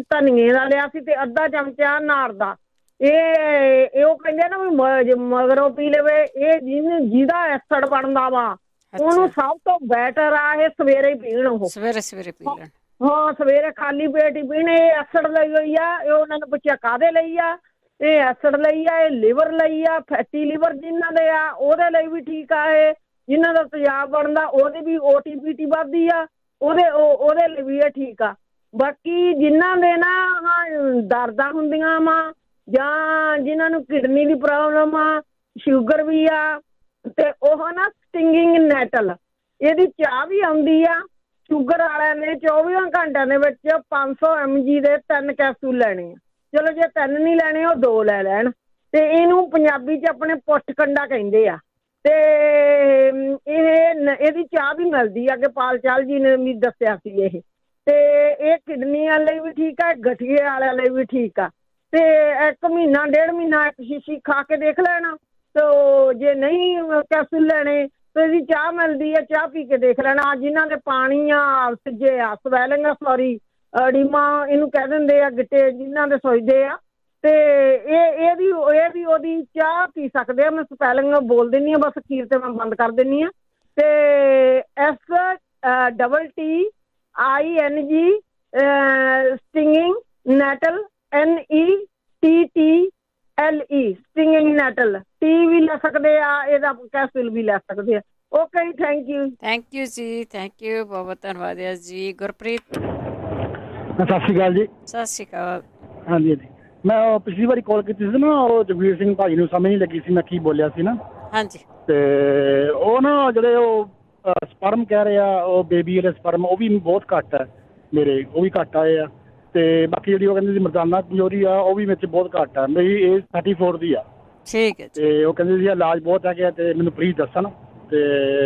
ਧਨੀਏ ਦਾ ਲਿਆ ਸੀ, ਤੇ ਅੱਧਾ ਚਮਚਾ ਨਾਰ ਦਾ। ਇਹ ਉਹ ਕਹਿੰਦੇ ਨਾ ਵੀ ਮਗਰੋਂ ਪੀ ਲਵੇ, ਇਹ ਜਿਹਦਾ ਐਸਿਡ ਬਣਦਾ ਵਾ ਉਹਨੂੰ ਸਭ ਤੋਂ ਬੈਟਰ ਆ ਇਹ ਸਵੇਰੇ ਪੀਣ। ਉਹ ਸਵੇਰੇ ਪੀ ਲੈਣ। ਹਾਂ, ਸਵੇਰੇ ਖਾਲੀ ਪੇਟ ਹੀ ਪੀਣ। ਇਹ ਐਸਿਡ ਲਈ ਹੋਈ ਆ। ਇਹ ਉਹਨਾਂ ਨੇ ਪੁੱਛਿਆ ਕਾਹਦੇ ਲਈ ਆ, ਇਹ ਐਸਿਡ ਲਈ ਆ, ਇਹ ਲਿਵਰ ਲਈ ਆ, ਫੈਟੀ ਲਿਵਰ ਜਿਨ੍ਹਾਂ ਦੇ ਆ ਉਹਦੇ ਲਈ ਵੀ ਠੀਕ ਆ। ਇਹ ਜਿਨ੍ਹਾਂ ਦਾ ਤੇਜ਼ਾਬ ਬਣਦਾ ਉਹਦੇ ਵੀ OTPT ਵੱਧਦੀ ਆ, ਉਹਦੇ ਲਈ ਵੀ ਇਹ ਠੀਕ ਆ। ਬਾਕੀ ਜਿਨ੍ਹਾਂ ਦੇ ਨਾ ਦਰਦਾਂ ਹੁੰਦੀਆਂ ਵਾ, ਜਾਂ ਜਿਨ੍ਹਾਂ ਨੂੰ ਕਿਡਨੀ ਦੀ ਪ੍ਰੋਬਲਮ ਆ, ਸ਼ੂਗਰ ਵੀ ਆ, ਤੇ ਉਹ ਨਾ ਸਟਿੰਗਿੰਗ ਨੈਟਲ, ਇਹਦੀ ਚਾਹ ਵੀ ਆਉਂਦੀ ਆ। ਸ਼ੂਗਰ ਵਾਲਿਆਂ ਨੇ 24 ਘੰਟਿਆਂ ਦੇ ਵਿੱਚ 500 mg ਦੇ 3 ਕੈਪਸੂਲ ਲੈਣੇ ਆ। ਚਲੋ ਜੇ 3 ਨਹੀਂ ਲੈਣੇ, ਉਹ 2 ਲੈ ਲੈਣ। ਤੇ ਇਹਨੂੰ ਪੰਜਾਬੀ 'ਚ ਆਪਣੇ ਪੁੱਠ ਕੰਡਾ ਕਹਿੰਦੇ ਆ। ਤੇ ਇਹਦੀ ਚਾਹ ਵੀ ਮਿਲਦੀ ਆ, ਅੱਗੇ ਪਾਲ ਚਾਲ ਜੀ ਨੇ ਵੀ ਦੱਸਿਆ ਸੀ ਇਹ। ਤੇ ਇਹ ਕਿਡਨੀ ਵਾਲੇ ਲਈ ਵੀ ਠੀਕ ਆ, ਗਠੀਏ ਵਾਲਿਆਂ ਲਈ ਵੀ ਠੀਕ ਆ। ਤੇ 1 ਮਹੀਨਾ 1.5 ਮਹੀਨਾ 1 ਸ਼ੀਸ਼ੀ ਖਾ ਕੇ ਦੇਖ ਲੈਣਾ। ਤੇ ਜੇ ਨਹੀਂ ਕੈਪਸੂਲ ਲੈਣੇ ਤੇ ਇਹਦੀ ਚਾਹ ਮਿਲਦੀ ਆ, ਚਾਹ ਪੀ ਕੇ ਦੇਖ ਲੈਣਾ। ਜਿਨ੍ਹਾਂ ਦੇ ਪਾਣੀ ਆ, ਸਿੱਜੇ ਆ, ਸਵੈਲਿੰਗ ਆ, ਸੌਰੀ ਅਡੀਮਾ ਇਹਨੂੰ ਕਹਿ ਦਿੰਦੇ ਆ, ਗਿੱਟੇ ਜਿਨ੍ਹਾਂ ਦੇ ਸੁੱਜਦੇ ਆ, ਤੇ ਇਹ ਵੀ ਉਹਦੀ ਚਾਹ ਪੀ ਸਕਦੇ ਆ। ਮੈਂ ਸਪੈਲਿੰਗ ਬੋਲ ਦਿੰਦੀ ਆ, ਬਸ ਅਖੀਰ ਤੇ ਮੈਂ ਬੰਦ ਕਰ ਦਿੰਦੀ ਆ। ਤੇ STING stinging nettle NETTLE stinging nettle, tea ਵੀ ਲੈ ਸਕਦੇ ਆ, ਇਹਦਾ ਕੈਪਸੂਲ ਵੀ ਲੈ ਸਕਦੇ ਆ। ਓਕੇ, ਥੈਂਕ ਯੂ ਜੀ, ਥੈਂਕ ਯੂ, ਬਹੁਤ ਧੰਨਵਾਦ ਜੀ। ਗੁਰਪ੍ਰੀਤ, ਸਤਿ ਸ਼੍ਰੀ ਅਕਾਲ ਜੀ। ਸਤਿ ਸ਼੍ਰੀ ਅਕਾਲ। ਹਾਂਜੀ, ਮੈਂ ਉਹ ਪਿਛਲੀ ਵਾਰੀ ਕਾਲ ਕੀਤੀ ਸੀ ਨਾ, ਉਹ ਜਗਵੀਰ ਸਿੰਘ ਭਾਜੀ ਨੂੰ ਸਮਝ ਨਹੀਂ ਲੱਗੀ ਸੀ ਮੈਂ ਕੀ ਬੋਲਿਆ ਸੀ ਨਾ। ਹਾਂਜੀ। ਤੇ ਉਹ ਨਾ ਜਿਹੜੇ ਉਹ ਸਪਰਮ ਕਹਿ ਰਹੇ ਆ, ਉਹ ਬੇਬੀ ਵਾਲੇ ਸਪਰਮ, ਉਹ ਵੀ ਬਹੁਤ ਘੱਟ ਹੈ ਮੇਰੇ, ਉਹ ਵੀ ਘੱਟ ਆਏ ਆ। ਤੇ ਬਾਕੀ ਜਿਹੜੀ ਉਹ ਕਹਿੰਦੇ ਸੀ ਮਰਦਾਨਾ ਕਮਜ਼ੋਰੀ ਆ, ਉਹ ਵੀ ਮੇਰੇ 'ਚ ਬਹੁਤ ਘੱਟ ਆ। ਮੇਰੀ ਏਜ 34 ਦੀ ਆ। ਠੀਕ ਹੈ। ਤੇ ਉਹ ਕਹਿੰਦੇ ਸੀ ਇਲਾਜ ਬਹੁਤ ਹੈਗੇ, ਤੇ ਮੈਨੂੰ ਪਲੀਜ਼ ਦੱਸਣ। ਤੇ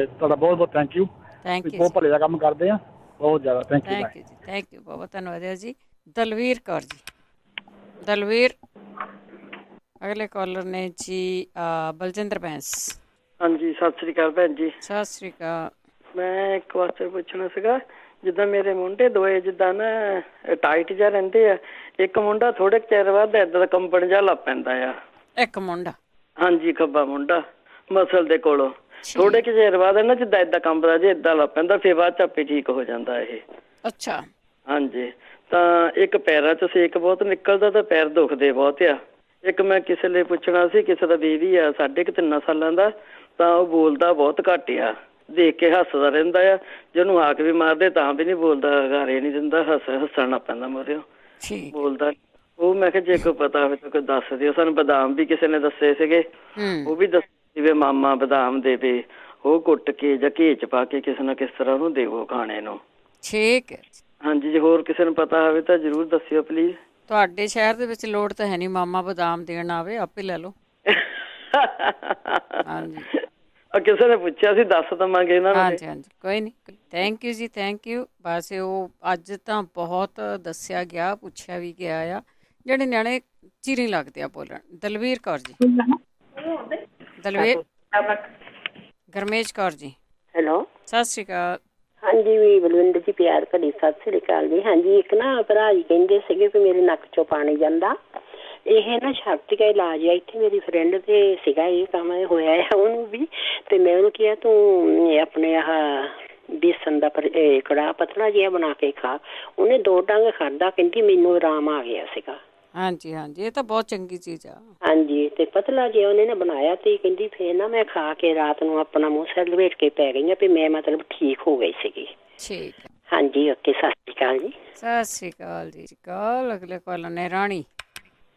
ਤੁਹਾਡਾ ਬਹੁਤ ਬਹੁਤ ਥੈਂਕ ਯੂ। ਬਹੁਤ ਭਲੇ ਦਾ ਕੰਮ ਕਰਦੇ ਆ, ਬਹੁਤ ਜ਼ਿਆਦਾ। ਥੈਂਕ ਯੂ ਜੀ, ਥੈਂਕ ਯੂ, ਬਹੁਤ ਧੰਨਵਾਦ ਜੀ। ਦਲਵੀਰ ਕੌਰ ਜੀ। ਦਲਵੀਰ, ਅਗਲੇ ਕਾਲਰ ਨੇ ਜੀ ਬਲਜਿੰਦਰ ਬੈਂਸ। ਹਾਂਜੀ, ਸਤਿ ਸ੍ਰੀ ਅਕਾਲ ਭੈਣ ਜੀ। ਸਤਿ ਸ੍ਰੀ ਅਕਾਲ। ਮੈਂ ਇੱਕ ਵਾਸਤੇ ਪੁੱਛਣਾ ਸੀਗਾ, ਜਿੱਦਾਂ ਮੇਰੇ ਮੁੰਡੇ ਦੋਏ ਜਿੱਦਾਂ ਨਾ ਟਾਈਟ ਜਿਹਾ ਰਹਿੰਦੇ ਆ, ਇੱਕ ਮੁੰਡਾ ਥੋੜੇ ਚਿਰ ਬਾਅਦ ਏਦਾਂ ਦਾ ਕੰਬਣ ਜਿਹਾ ਲੱਗ ਪੈਂਦਾ ਆ। ਇੱਕ ਮੁੰਡਾ? ਹਾਂਜੀ, ਖੱਬਾ ਮੁੰਡਾ ਮਸਲ ਦੇ ਕੋਲੋਂ ਥੋੜੇ ਕੁ ਚਿਰ ਬਾਅਦ ਨਾ ਜਿੱਦਾਂ ਏਦਾਂ ਕੰਬਦਾ ਜੇ ਏਦਾਂ ਲੱਗ ਪੈਂਦਾ, ਫਿਰ ਬਾਅਦ ਚ ਆਪੇ ਠੀਕ ਹੋ ਜਾਂਦਾ ਇਹ। ਅੱਛਾ। ਹਾਂਜੀ, ਤਾਂ ਇੱਕ ਪੈਰਾਂ 'ਚ ਸੇਕ ਬਹੁਤ ਨਿਕਲਦਾ, ਤਾਂ ਪੈਰ ਦੁਖਦੇ ਬਹੁਤ ਆ। ਇੱਕ ਮੈਂ ਕਿਸੇ ਲਈ ਪੁੱਛਣਾ ਸੀ, ਕਿਸੇ ਦਾ ਬੇਬੀ ਆ 3.5 ਸਾਲਾਂ ਦਾ, ਤਾਂ ਉਹ ਬੋਲਦਾ ਬਹੁਤ ਘੱਟ ਆ, ਦੇਖ ਕੇ ਹੱਸਦਾ ਰਹਿੰਦਾ ਆ, ਜਿਹਨੂੰ ਹਾਕ ਵੀ ਮਾਰਦੇ ਤਾਂ ਵੀ ਨਹੀਂ ਬੋਲਦਾ, ਘਾਰੇ ਨਹੀਂ ਦਿੰਦਾ, ਹੱਸਣ ਲੱਗ ਪੈਂਦਾ ਮੋਰਿਓ, ਬੋਲਦਾ। ਉਹ ਮੈਂ ਕਿਹਾ ਜੇ ਕੋਈ ਪਤਾ ਹੋਵੇ ਤਾਂ ਕੋਈ ਦੱਸ ਦਿਓ ਸਾਨੂੰ। ਬਦਾਮ ਵੀ ਕਿਸੇ ਨੇ ਦੱਸੇ ਸੀਗੇ, ਉਹ ਵੀ ਦੱਸੇ ਵੀ ਮਾਮਾ ਬਦਾਮ ਦੇਵੇ, ਉਹ ਕੁੱਟ ਕੇ ਜਾਂ ਘੀ ਚ ਪਾ ਕੇ ਕਿਸੇ ਨਾ ਕਿਸ ਤਰ੍ਹਾਂ ਉਹਨੂੰ ਦੇਵੋ ਖਾਣੇ ਨੂੰ। ਠੀਕ ਹੈ। ਹਾਂਜੀ, ਜੇ ਹੋਰ ਕਿਸੇ ਨੂੰ ਪਤਾ ਹੋਵੇ ਤਾਂ ਜ਼ਰੂਰ ਦੱਸਿਓ ਪਲੀਜ਼। ਤੁਹਾਡੇ ਸ਼ਹਿਰ ਦੇ ਵਿੱਚ ਲੋੜ ਤਾਂ ਹੈ ਨਹੀਂ ਮਾਮਾ ਬਦਾਮ ਦੇਣ ਆਵੇ, ਆਪੇ ਲੈ ਲਓ। ਹਾਂਜੀ, ਕਿਸੇ ਨੇ ਪੁੱਛਿਆ ਸੀ, ਦੱਸ ਦੇਵਾਂਗੇ ਇਹਨਾਂ ਨੂੰ। ਹਾਂਜੀ ਹਾਂਜੀ, ਕੋਈ ਨਹੀਂ। ਥੈਂਕ ਯੂ ਜੀ, ਥੈਂਕ ਯੂ। ਬਸ ਉਹ ਅੱਜ ਤਾਂ ਬਹੁਤ ਦੱਸਿਆ ਗਿਆ, ਪੁੱਛਿਆ ਵੀ ਗਿਆ ਆ, ਜਿਹੜੇ ਨਿਆਣੇ ਚੀਰੀ ਲੱਗਦੇ ਆ ਬੋਲਣ। ਦਲਵੀਰ ਕੌਰ ਜੀ, ਗਰਮੇਸ਼ ਕੌਰ ਜੀ, ਹੈਲੋ, ਸਤਿ ਸ਼੍ਰੀ ਅਕਾਲ। ਹਾਂਜੀ ਵੀ ਬਲਵਿੰਦਰ ਜੀ, ਪਿਆਰ ਭਰੀ ਸਤਿ ਸ੍ਰੀ ਅਕਾਲ ਜੀ। ਹਾਂਜੀ, ਇੱਕ ਨਾ ਭਰਾ ਜੀ ਕਹਿੰਦੇ ਸੀਗੇ ਵੀ ਮੇਰੇ ਨੱਕ ਚੋਂ ਪਾਣੀ ਜਾਂਦਾ, ਇਹ ਨਾ ਛਾਤੀ ਦਾ ਇਲਾਜ ਆ। ਇੱਥੇ ਮੇਰੀ ਫਰੈਂਡ ਤੇ ਸੀਗਾ ਇਹ ਕੰਮ ਹੋਇਆ ਆ ਉਹਨੂੰ ਵੀ, ਤੇ ਮੈਂ ਉਹਨੂੰ ਕਿਹਾ ਤੂੰ ਆਪਣੇ ਆਹ ਬੇਸਨ ਦਾ ਕੜਾਹ ਪਤਲਾ ਜਿਹਾ ਬਣਾ ਕੇ ਖਾ। ਉਹਨੇ 2 ਡੰਗ ਖਾਧਾ, ਕਹਿੰਦੀ ਮੈਨੂੰ ਆਰਾਮ ਆ ਗਿਆ ਸੀਗਾ। ਹਾਂਜੀ ਹਾਂਜੀ, ਇਹ ਤਾਂ ਬਹੁਤ ਚੰਗੀ ਚੀਜ਼ ਆ। ਹਾਂਜੀ, ਤੇ ਪਤਲਾ ਜਿਹਾ ਉਹਨੇ ਨਾ ਬਣਾਇਆ, ਤੇ ਕਹਿੰਦੀ ਫੇਰ ਨਾ ਮੈਂ ਖਾ ਕੇ ਰਾਤ ਨੂੰ ਆਪਣਾ ਮੂੰਹ ਸਿਰ ਲਪੇਟ ਕੇ ਪੈ ਗਈ ਆ, ਵੀ ਮੈਂ ਮਤਲਬ ਠੀਕ ਹੋ ਗਈ ਸੀਗੀ। ਠੀਕ ਹੈ। ਹਾਂਜੀ, ਓਕੇ, ਸਤਿ ਸ਼੍ਰੀ ਅਕਾਲ ਜੀ। ਸਤਿ ਸ਼੍ਰੀ ਅਕਾਲ ਜੀ। ਕਾਲ ਅਗਲੇ ਕਾਲ ਨੇ ਰਾਣੀ।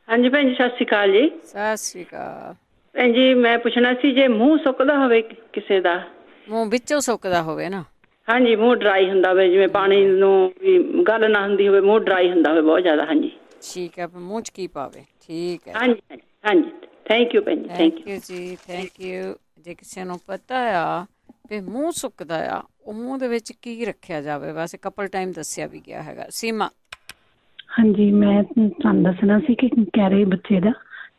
ਹਾਂਜੀ ਭੈਣ ਜੀ, ਸਤਿ ਸ਼੍ਰੀ ਅਕਾਲ ਜੀ। ਸਤਿ ਸ਼੍ਰੀ ਅਕਾਲ ਭੈਣ ਜੀ, ਮੈਂ ਪੁੱਛਣਾ ਸੀ ਜੇ ਮੂੰਹ ਸੁੱਕਦਾ ਹੋਵੇ ਕਿਸੇ ਦਾ, ਮੂੰਹ ਵਿੱਚੋਂ ਸੁੱਕਦਾ ਹੋਵੇ ਨਾ। ਹਾਂਜੀ, ਮੂੰਹ ਡਰਾਈ ਹੁੰਦਾ ਹੋਵੇ, ਜਿਵੇਂ ਪਾਣੀ ਨੂੰ ਵੀ ਗੱਲ ਨਾ ਹੁੰਦੀ ਹੋਵੇ, ਮੂੰਹ ਡਰਾਈ ਹੁੰਦਾ ਹੋਵੇ ਬਹੁਤ ਜ਼ਿਆਦਾ। ਹਾਂਜੀ ਠੀਕ ਹੈ, ਮੂੰਹ ਚ ਕੀ ਪਾਵੇ। ਠੀਕ ਹੈ, ਹਾਂਜੀ ਹਾਂਜੀ, ਥੈਂਕ ਯੂ ਭੈਣ ਜੀ, ਥੈਂਕ ਯੂ ਜੀ, ਥੈਂਕ ਯੂ। ਜੇ ਕਿਸੇ ਨੂੰ ਪਤਾ ਆ ਵੀ ਮੂੰਹ ਸੁੱਕਦਾ ਆ, ਉਹ ਮੂੰਹ ਦੇ ਵਿੱਚ ਕੀ ਰੱਖਿਆ ਜਾਵੇ, ਵੈਸੇ ਕਪਲ ਟਾਈਮ ਦੱਸਿਆ ਵੀ ਗਿਆ ਹੈਗਾ। ਸੀਮਾ। ਹਾਂਜੀ, ਮੈਂ ਤੁਹਾਨੂੰ ਦੱਸਣਾ ਸੀ ਕਿ ਕਹਿ ਰਹੇ ਬੱਚੇ ਦਾ,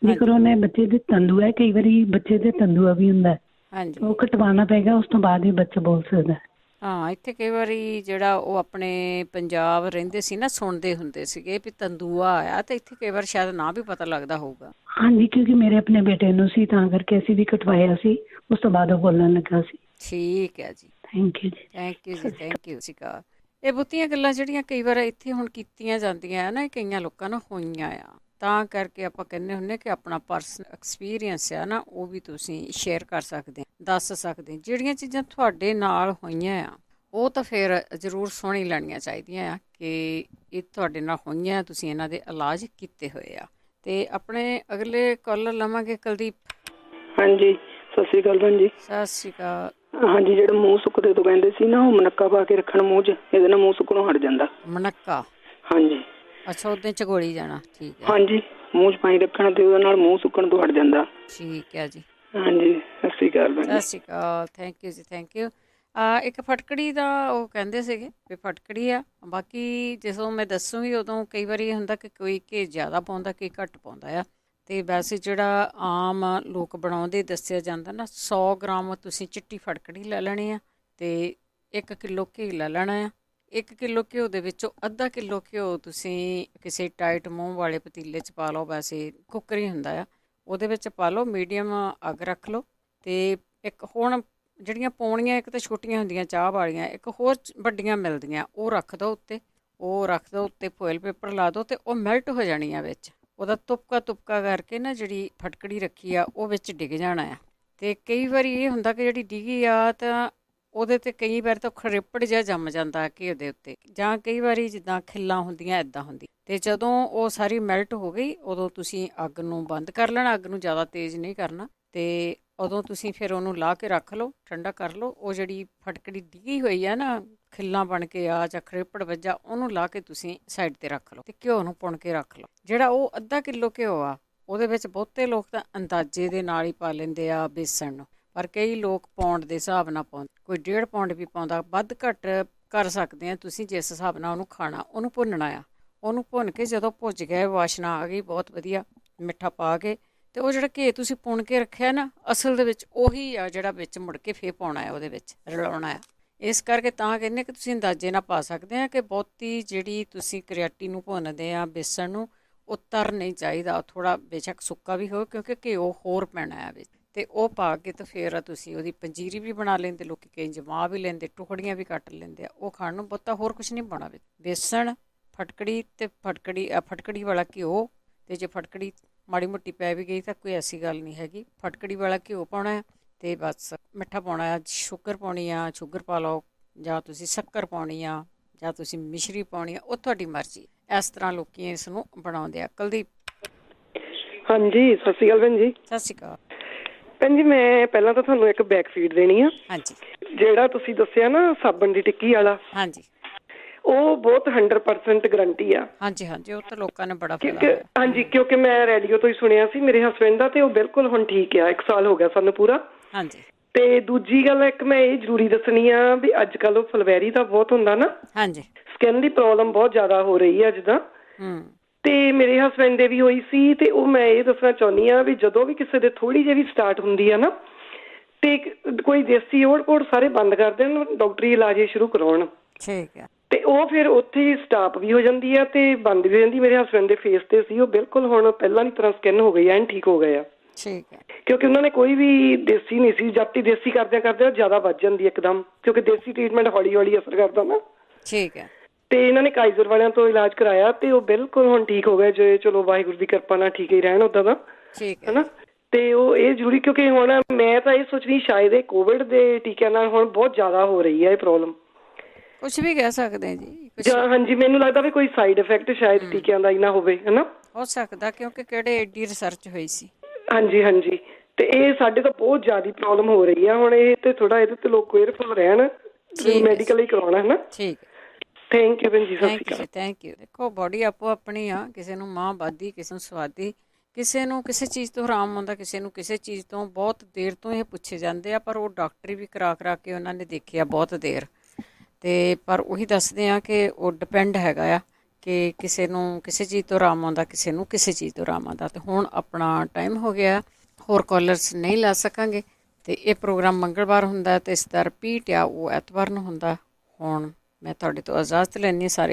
ਜੇਕਰ ਉਹਨੇ ਬੱਚੇ ਦੇ ਤੰਦੂ ਹੈ, ਕਈ ਵਾਰੀ ਬੱਚੇ ਦੇ ਤੰਦੂਆ ਵੀ ਹੁੰਦਾ, ਹਾਂਜੀ, ਉਹ ਕਟਵਾਉਣਾ ਪਏਗਾ, ਉਸ ਤੋਂ ਬਾਅਦ ਹੀ ਬੱਚਾ ਬੋਲ ਸਕਦਾ। ਹਾਂ, ਇੱਥੇ ਕਈ ਵਾਰੀ ਜਿਹੜਾ ਉਹ ਆਪਣੇ ਪੰਜਾਬ ਰਹਿੰਦੇ ਸੀ ਨਾ, ਸੁਣਦੇ ਹੁੰਦੇ ਸੀਗੇ ਵੀ ਤੰਦੂਆ ਆਇਆ, ਤੇ ਇੱਥੇ ਕਈ ਵਾਰ ਸ਼ਾਇਦ ਨਾ ਵੀ ਪਤਾ ਲੱਗਦਾ ਹੋਊਗਾ। ਹਾਂਜੀ, ਕਿਉਂਕਿ ਮੇਰੇ ਆਪਣੇ ਬੇਟੇ ਨੂੰ ਸੀ, ਤਾਂ ਕਰਕੇ ਅਸੀਂ ਵੀ ਕਟਵਾਇਆ ਸੀ, ਉਸ ਤੋਂ ਬਾਅਦ ਉਹ ਬੋਲਣ ਲੱਗਾ ਸੀ। ਠੀਕ ਹੈ ਜੀ, ਥੈਂਕ ਯੂ ਜੀ, ਥੈਂਕ ਯੂ ਜੀ, ਥੈਂਕ ਯੂ। ਸਿਕਾ ਇਹ ਬਹੁਤੀਆਂ ਗੱਲਾਂ ਜਿਹੜੀਆਂ ਕਈ ਵਾਰ ਇੱਥੇ ਹੁਣ ਕੀਤੀਆਂ ਜਾਂਦੀਆਂ ਆ ਨਾ, ਇਹ ਕਈਆਂ ਲੋਕਾਂ ਨਾਲ ਹੋਈਆਂ ਆ, ਤਾਂ ਕਰਕੇ ਆਪਾਂ ਕਹਿੰਦੇ ਹੁੰਦੇ ਕਿ ਆਪਣਾ ਪਰਸਨਲ ਐਕਸਪੀਰੀਅੰਸ ਆ ਨਾ, ਉਹ ਵੀ ਤੁਸੀਂ ਸ਼ੇਅਰ ਕਰ ਸਕਦੇ, ਦੱਸ ਸਕਦੇ। ਜਿਹੜੀਆਂ ਚੀਜ਼ਾਂ ਤੁਹਾਡੇ ਨਾਲ ਹੋਈਆਂ ਆ, ਉਹ ਤਾਂ ਫਿਰ ਜ਼ਰੂਰ ਸੁਣੀ ਲੈਣੀਆਂ ਚਾਹੀਦੀਆਂ ਆ ਕਿ ਇਹ ਤੁਹਾਡੇ ਨਾਲ ਹੋਈਆਂ, ਤੁਸੀਂ ਇਹਨਾਂ ਦੇ ਇਲਾਜ ਕੀਤੇ ਹੋਏ ਆ। ਤੇ ਆਪਣੇ ਅਗਲੇ ਕਾਲਰ ਲਵਾਂਗੇ, ਕੁਲਦੀਪ। ਹਾਂਜੀ, ਸਤਿ ਸ਼੍ਰੀ ਅਕਾਲ ਭੈਣ ਜੀ। ਸਤਿ ਸ਼੍ਰੀ ਅਕਾਲ। ਹਾਂਜੀ, ਜਿਹੜਾ ਮੂੰਹ ਸੁੱਕਦੇ ਤੋਂ ਕਹਿੰਦੇ ਸੀ ਨਾ, ਉਹ ਮਨੱਕਾ ਪਾ ਕੇ ਰੱਖਣ ਮੂੰਹ 'ਚ, ਇਹਦੇ ਨਾਲ ਮੂੰਹ ਸੁੱਕਣੋਂ ਹਟ ਜਾਂਦਾ। ਮਨੱਕਾ? ਹਾਂਜੀ। ਅੱਛਾ, ਉਹਦੇ ਚਗੋਲੀ ਜਾਣਾ। ਠੀਕ ਹੈ। ਹਾਂਜੀ, ਮੂੰਹ 'ਚ ਪਾਣੀ ਰੱਖਣਾ ਤੇ ਉਹਦੇ ਨਾਲ ਮੂੰਹ ਸੁੱਕਣ ਤੋਂ ਹਟ ਜਾਂਦਾ। ਠੀਕ ਹੈ ਜੀ। ਹਾਂਜੀ, ਸਤਿ ਸ਼੍ਰੀ ਅਕਾਲ ਭੈਣ ਜੀ। ਸਤਿ ਸ਼੍ਰੀ ਅਕਾਲ, ਥੈਂਕ ਯੂ ਜੀ, ਥੈਂਕ ਯੂ। ਇੱਕ ਫਟਕੜੀ ਦਾ ਉਹ ਕਹਿੰਦੇ ਸੀਗੇ ਵੀ ਫਟਕੜੀ ਆ। ਬਾਕੀ ਜਦੋਂ ਮੈਂ ਦੱਸੂਗੀ ਉਦੋਂ ਕਈ ਵਾਰੀ ਇਹ ਹੁੰਦਾ ਕਿ ਕੋਈ ਘੀ ਜ਼ਿਆਦਾ ਪਾਉਂਦਾ, ਕੋਈ ਘੱਟ ਪਾਉਂਦਾ ਆ। ਅਤੇ ਵੈਸੇ ਜਿਹੜਾ ਆਮ ਲੋਕ ਬਣਾਉਂਦੇ ਦੱਸਿਆ ਜਾਂਦਾ ਨਾ, 100 ਗ੍ਰਾਮ ਤੁਸੀਂ ਚਿੱਟੀ ਫਟਕੜੀ ਲੈ ਲੈਣੀ ਆ, ਅਤੇ 1 ਕਿਲੋ ਘੀ ਲੈ ਲੈਣਾ ਆ। 1 ਕਿਲੋ ਘਿਓ ਦੇ ਵਿੱਚੋਂ ਅੱਧਾ ਕਿਲੋ ਘਿਓ ਤੁਸੀਂ ਕਿਸੇ ਟਾਈਟ ਮੂੰਹ ਵਾਲੇ ਪਤੀਲੇ 'ਚ ਪਾ ਲਓ, ਵੈਸੇ ਕੁੱਕਰ ਹੀ ਹੁੰਦਾ ਆ, ਉਹਦੇ ਵਿੱਚ ਪਾ ਲਓ, ਮੀਡੀਅਮ ਅੱਗ ਰੱਖ ਲਓ। ਅਤੇ ਇੱਕ ਹੁਣ ਜਿਹੜੀਆਂ ਪੌਣੀਆਂ, ਇੱਕ ਤਾਂ ਛੋਟੀਆਂ ਹੁੰਦੀਆਂ ਚਾਹ ਵਾਲੀਆਂ, ਇੱਕ ਹੋਰ ਵੱਡੀਆਂ ਮਿਲਦੀਆਂ, ਉਹ ਰੱਖ ਦਿਓ ਉੱਤੇ, ਉਹ ਰੱਖ ਦਿਓ ਉੱਤੇ, ਫੋਇਲ ਪੇਪਰ ਲਾ ਦਿਓ, ਅਤੇ ਉਹ ਮੈਲਟ ਹੋ ਜਾਣੀ ਆ ਵਿੱਚ। ਉਹਦਾ ਤੁਪਕਾ ਕਰਕੇ ਨਾ ਜਿਹੜੀ ਫਟਕੜੀ ਰੱਖੀ ਆ ਉਹ ਵਿੱਚ ਡਿੱਗ ਜਾਣਾ ਆ। ਅਤੇ ਕਈ ਵਾਰੀ ਇਹ ਹੁੰਦਾ ਕਿ ਜਿਹੜੀ ਡਿੱਗੀ ਆ ਤਾਂ ਉਹਦੇ 'ਤੇ ਕਈ ਵਾਰ ਤਾਂ ਖਰੇਪੜ ਜਿਹਾ ਜੰਮ ਜਾਂਦਾ ਘੀ ਦੇ ਉੱਤੇ, ਜਾਂ ਕਈ ਵਾਰੀ ਜਿੱਦਾਂ ਖਿੱਲਾਂ ਹੁੰਦੀਆਂ ਇੱਦਾਂ ਹੁੰਦੀ। ਅਤੇ ਜਦੋਂ ਉਹ ਸਾਰੀ ਮੈਲਟ ਹੋ ਗਈ, ਉਦੋਂ ਤੁਸੀਂ ਅੱਗ ਨੂੰ ਬੰਦ ਕਰ ਲੈਣਾ, ਅੱਗ ਨੂੰ ਜ਼ਿਆਦਾ ਤੇਜ਼ ਨਹੀਂ ਕਰਨਾ। ਅਤੇ ਉਦੋਂ ਤੁਸੀਂ ਫਿਰ ਉਹਨੂੰ ਲਾ ਕੇ ਰੱਖ ਲਓ, ਠੰਡਾ ਕਰ ਲਓ। ਉਹ ਜਿਹੜੀ ਫਟਕੜੀ ਡਿੱਗੀ ਹੋਈ ਆ ਨਾ, ਖਿੱਲਾਂ ਬਣ ਕੇ ਆ ਜਾਂ ਖਰੇਪੜ ਵੱਜਾ, ਉਹਨੂੰ ਲਾ ਕੇ ਤੁਸੀਂ ਸਾਈਡ 'ਤੇ ਰੱਖ ਲਓ, ਅਤੇ ਘਿਓ ਨੂੰ ਪੁਣ ਕੇ ਰੱਖ ਲਓ। ਜਿਹੜਾ ਉਹ ਅੱਧਾ ਕਿਲੋ ਘਿਓ ਆ, ਉਹਦੇ ਵਿੱਚ ਬਹੁਤੇ ਲੋਕ ਤਾਂ ਅੰਦਾਜ਼ੇ ਦੇ ਨਾਲ ਹੀ ਪਾ ਲੈਂਦੇ ਆ ਬੇਸਣ ਨੂੰ, ਪਰ ਕਈ ਲੋਕ ਪੌਂਡ ਦੇ ਹਿਸਾਬ ਨਾਲ ਪਾਉਂਦੇ, ਕੋਈ 1.5 ਪੌਂਡ ਵੀ ਪਾਉਂਦਾ। ਵੱਧ ਘੱਟ ਕਰ ਸਕਦੇ ਆ ਤੁਸੀਂ, ਜਿਸ ਹਿਸਾਬ ਨਾਲ ਉਹਨੂੰ ਖਾਣਾ। ਉਹਨੂੰ ਭੁੰਨਣਾ ਆ, ਉਹਨੂੰ ਭੁੰਨ ਕੇ ਜਦੋਂ ਭੁੱਜ ਗਿਆ, ਵਾਸ਼ਨਾ ਆ ਗਈ ਬਹੁਤ ਵਧੀਆ, ਮਿੱਠਾ ਪਾ ਕੇ, ਅਤੇ ਉਹ ਜਿਹੜਾ ਘੀ ਤੁਸੀਂ ਪੁਣ ਕੇ ਰੱਖਿਆ ਨਾ, ਅਸਲ ਦੇ ਵਿੱਚ ਉਹੀ ਆ ਜਿਹੜਾ ਵਿੱਚ ਮੁੜ ਕੇ ਫੇਰ ਪਾਉਣਾ ਆ, ਉਹਦੇ ਵਿੱਚ ਰਲਾਉਣਾ ਆ। ਇਸ ਕਰਕੇ ਤਾਂ ਕਹਿੰਦੇ ਕਿ ਤੁਸੀਂ ਅੰਦਾਜ਼ੇ ਨਾਲ ਪਾ ਸਕਦੇ ਆ ਕਿ ਬਹੁਤੀ ਜਿਹੜੀ ਤੁਸੀਂ ਕਰਿਆਟੀ ਨੂੰ ਭੁੰਨਦੇ ਆ, ਬੇਸਣ ਨੂੰ, ਉਹ ਤਰ ਨਹੀਂ ਚਾਹੀਦਾ, ਥੋੜ੍ਹਾ ਬੇਸ਼ੱਕ ਸੁੱਕਾ ਵੀ ਹੋਵੇ, ਕਿਉਂਕਿ ਘਿਓ ਹੋਰ ਪੈਣਾ ਆ ਵਿੱਚ। ਅਤੇ ਉਹ ਪਾ ਕੇ ਤਾਂ ਫਿਰ ਤੁਸੀਂ ਉਹਦੀ ਪੰਜੀਰੀ ਵੀ ਬਣਾ ਲੈਂਦੇ, ਲੋਕ ਕਈ ਜਮਾ ਵੀ ਲੈਂਦੇ, ਟੁਕੜੀਆਂ ਵੀ ਕੱਟ ਲੈਂਦੇ ਆ। ਉਹ ਖਾਣ ਨੂੰ ਬਹੁਤਾ ਹੋਰ ਕੁਛ ਨਹੀਂ ਪਾਉਣਾ ਵਿੱਚ, ਬੇਸਣ, ਫਟਕੜੀ ਅਤੇ ਫਟਕੜੀ ਵਾਲਾ ਘਿਓ। ਅਤੇ ਜੇ ਫਟਕੜੀ ਮਾੜੀ ਮੋਟੀ ਪੈ ਵੀ ਗਈ ਤਾਂ ਕੋਈ ਐਸੀ ਗੱਲ ਨਹੀਂ ਹੈਗੀ, ਫਟਕੜੀ ਵਾਲਾ ਘਿਓ ਪਾਉਣਾ ਹੈ, ਤੇ ਬਸ ਮਿੱਠਾ ਪਾਉਣਾ ਆ, ਸ਼ੂਗਰ ਪਾਉਣੀ ਆ ਸ਼ੂਗਰ ਪਾ ਲਓ, ਜਾਂ ਤੁਸੀਂ ਸ਼ੱਕਰ ਪਾਉਣੀ ਆ, ਜਾਂ ਤੁਸੀਂ ਮਿਸ਼ਰੀ ਪਾਉਣੀ ਆ, ਉਹ ਤੁਹਾਡੀ ਮਰਜ਼ੀ। ਇਸ ਤਰ੍ਹਾਂ ਲੋਕੀ ਇਸ ਨੂੰ ਬਣਾਉਂਦੇ ਆ। ਕੁਲਦੀਪ। ਹਾਂਜੀ, ਸਤਿ ਸ਼੍ਰੀ ਅਕਾਲ ਭੈਣ ਜੀ। ਸਤਿ ਸ਼੍ਰੀ ਅਕਾਲ ਭੈਣ ਜੀ। ਮੈਂ ਪਹਿਲਾਂ ਤਾਂ ਤੁਹਾਨੂੰ ਇੱਕ ਬੈਕ ਫੀਡ ਦੇਣੀ ਆ। ਹਾਂਜੀ। ਜਿਹੜਾ ਤੁਸੀਂ ਦੱਸਿਆ ਨਾ ਸਾਬਣ ਦੀ ਟਿੱਕੀ ਵਾਲਾ, ਹਾਂਜੀ, ਉਹ ਬਹੁਤ 100% ਗਰੰਟੀ ਆ। ਹਾਂਜੀ ਹਾਂਜੀ, ਉਹ ਤਾਂ ਲੋਕਾਂ ਨੇ ਬੜਾ ਹਾਂਜੀ, ਕਿਉਂਕਿ ਮੈਂ ਰੇਡੀਓ ਤੋਂ ਹੀ ਸੁਣਿਆ ਸੀ ਮੇਰੇ ਹਸਬੈਂਡ ਦਾ, ਤੇ ਉਹ ਬਿਲਕੁਲ ਹੁਣ ਠੀਕ ਆ। 1 ਸਾਲ ਹੋ ਗਿਆ ਸਾਨੂੰ ਪੂਰਾ। ਹਾਂਜੀ। ਤੇ ਦੂਜੀ ਗੱਲ ਇੱਕ ਮੈਂ ਇਹ ਜ਼ਰੂਰੀ ਦੱਸਣੀ ਆ ਵੀ ਅੱਜ ਕੱਲ ਉਹ ਫਲਵੈਰੀ ਦਾ ਬਹੁਤ ਹੁੰਦਾ ਨਾ। ਹਾਂਜੀ। ਸਕਿਨ ਦੀ ਪ੍ਰੋਬਲਮ ਬਹੁਤ ਜ਼ਿਆਦਾ ਹੋ ਰਹੀ ਆ ਜਿੱਦਾਂ, ਤੇ ਮੇਰੇ ਹਸਬੈਂਡ ਦੇ ਵੀ ਹੋਈ ਸੀ। ਤੇ ਉਹ ਮੈਂ ਇਹ ਦੱਸਣਾ ਚਾਹੁੰਦੀ ਆ ਵੀ ਜਦੋਂ ਵੀ ਕਿਸੇ ਦੇ ਥੋੜੀ ਜਿਹੀ ਵੀ ਸਟਾਰਟ ਹੁੰਦੀ ਆ ਨਾ, ਤੇ ਕੋਈ ਦੇਸੀ ਓੜ ਪੋੜ ਸਾਰੇ ਬੰਦ ਕਰ ਦੇਣ, ਡਾਕਟਰੀ ਇਲਾਜ ਸ਼ੁਰੂ ਕਰਾਉਣ। ਠੀਕ ਹੈ। ਤੇ ਉਹ ਫਿਰ ਉੱਥੇ ਹੀ ਸਟਾਪ ਵੀ ਹੋ ਜਾਂਦੀ ਆ ਤੇ ਬੰਦ ਵੀ ਹੋ ਜਾਂਦੀ। ਮੇਰੇ ਹਸਬੈਂਡ ਦੇ ਫੇਸ ਤੇ ਸੀ, ਉਹ ਬਿਲਕੁਲ ਹੁਣ ਪਹਿਲਾਂ ਦੀ ਤਰ੍ਹਾਂ ਸਕਿਨ ਹੋ ਗਈ ਐਨ ਠੀਕ ਹੋ ਗਏ ਆ। ਠੀਕ ਹੈ। ਕਿਉਂਕਿ ਉਹਨਾਂ ਨੇ ਕੋਈ ਵੀ ਦੇਸੀ ਨਹੀਂ ਸੀ। ਜਦ ਦੇਸੀ ਕਰਦਿਆਂ ਕਰਦਿਆਂ ਜ਼ਿਆਦਾ ਵੱਧ ਜਾਂਦੀ ਇੱਕਦਮ, ਕਿਉਂਕਿ ਦੇਸੀ ਟ੍ਰੀਟਮੈਂਟ ਹੌਲੀ ਹੌਲੀ ਅਸਰ ਕਰਦਾ ਨਾ। ਠੀਕ ਹੈ। ਤੇ ਇਹਨਾਂ ਨੇ ਕਾਈਜ਼ਰ ਵਾਲਿਆਂ ਤੋਂ ਇਲਾਜ ਕਰਾਇਆ ਤੇ ਉਹ ਬਿਲਕੁਲ ਹੁਣ ਠੀਕ ਹੋ ਗਏ। ਜੇ ਚਲੋ ਵਾਹਿਗੁਰੂ ਦੀ ਕਿਰਪਾ ਨਾਲ ਠੀਕ ਹੀ ਰਹਿਣ ਉੱਦਾਂ ਦਾ। ਠੀਕ ਹੈ ਹਨਾ। ਤੇ ਉਹ ਇਹ ਜ਼ਰੂਰੀ, ਕਿਉਂਕਿ ਹੁਣ ਮੈਂ ਤਾਂ ਇਹ ਸੋਚਦੀ ਸ਼ਾਇਦ ਇਹ ਕੋਵਿਡ ਦੇ ਟੀਕਿਆਂ ਨਾਲ ਹੁਣ ਬਹੁਤ ਜ਼ਿਆਦਾ ਹੋ ਰਹੀ ਹੈ ਇਹ ਪ੍ਰੋਬਲਮ। ਕੁਝ ਵੀ ਕਹਿ ਸਕਦੇ ਜੀ। ਹਾਂਜੀ, ਮੈਨੂੰ ਲੱਗਦਾ ਵੀ ਕੋਈ ਸਾਈਡ ਇਫੈਕਟ ਸ਼ਾਇਦ ਟੀਕਿਆਂ ਦਾ ਹੀ ਨਾ ਹੋਵੇ, ਹਨਾ। ਹੋ ਸਕਦਾ, ਕਿਉਂਕਿ ਕਿਹੜੇ ਏਡੀ ਰਿਸਰਚ ਹੋਈ ਸੀ। ਹਾਂਜੀ ਹਾਂਜੀ। ਤੇ ਇਹ ਸਾਡੇ ਤਾਂ ਬਹੁਤ ਜ਼ਿਆਦਾ ਪ੍ਰੋਬਲਮ ਹੋ ਰਹੀ ਆ ਹੁਣ। ਇਹ ਤੇ ਥੋੜਾ ਇਹਦੇ ਤੇ ਲੋਕ ਕੇਅਰਫੁਲ ਰਹਿਣ, ਮੈਡੀਕਲ ਹੀ ਕਰਾਉਣਾ, ਹਨਾ। ਠੀਕ। ਥੈਂਕ ਯੂ ਭੈਣ ਜੀ। ਸਤਿ ਸ਼੍ਰੀ ਅਕਾਲ। Thank you. ਦੇਖੋ, ਬੋਡੀ ਆਪੋ ਆਪਣੀ ਆ। ਕਿਸੇ ਨੂੰ ਮਾਂ ਬਾਦੀ, ਕਿਸੇ ਨੂੰ ਸਵਾਦੀ, ਕਿਸੇ ਨੂੰ ਕਿਸੇ ਚੀਜ਼ ਤੋਂ ਆਰਾਮ ਆਉਂਦਾ, ਕਿਸੇ ਨੂੰ ਕਿਸੇ ਚੀਜ਼ ਤੋਂ। ਬਹੁਤ ਦੇਰ ਤੋਂ ਇਹ ਪੁੱਛੇ ਜਾਂਦੇ ਆ, ਪਰ ਉਹ ਡਾਕਟਰੀ ਵੀ ਕਰਾ ਕੇ ਉਹਨਾਂ ਨੇ ਦੇਖਿਆ ਬਹੁਤ ਦੇਰ। ਤੇ ਪਰ ਉਹੀ ਦੱਸਦੇ ਆ ਕਿ ਉਹ ਡਿਪੈਂਡ ਹੈਗਾ ਆ ਕਿ ਕਿਸੇ ਨੂੰ ਕਿਸੇ ਚੀਜ਼ ਤੋਂ ਆਰਾਮ ਆਉਂਦਾ, ਕਿਸੇ ਨੂੰ ਕਿਸੇ ਚੀਜ਼ ਤੋਂ ਆਰਾਮ ਆਉਂਦਾ। ਤੇ ਹੁਣ ਆਪਣਾ ਟਾਈਮ ਹੋ ਗਿਆ, ਹੋਰ ਕਾਲਰਸ ਨਹੀਂ ਲਾ ਸਕਾਂਗੇ। ਤੇ ਇਹ ਪ੍ਰੋਗਰਾਮ ਮੰਗਲਵਾਰ ਹੁੰਦਾ ਤੇ ਇਸ ਦਾ ਰਿਪੀਟ ਆ ਉਹ ਐਤਵਾਰ ਨੂੰ ਹੁੰਦਾ। ਹੁਣ ਮੈਂ ਤੁਹਾਡੇ ਤੋਂ ਇਜਾਜ਼ਤ ਲੈਂਦੀ ਹਾਂ। ਸਾਰੇ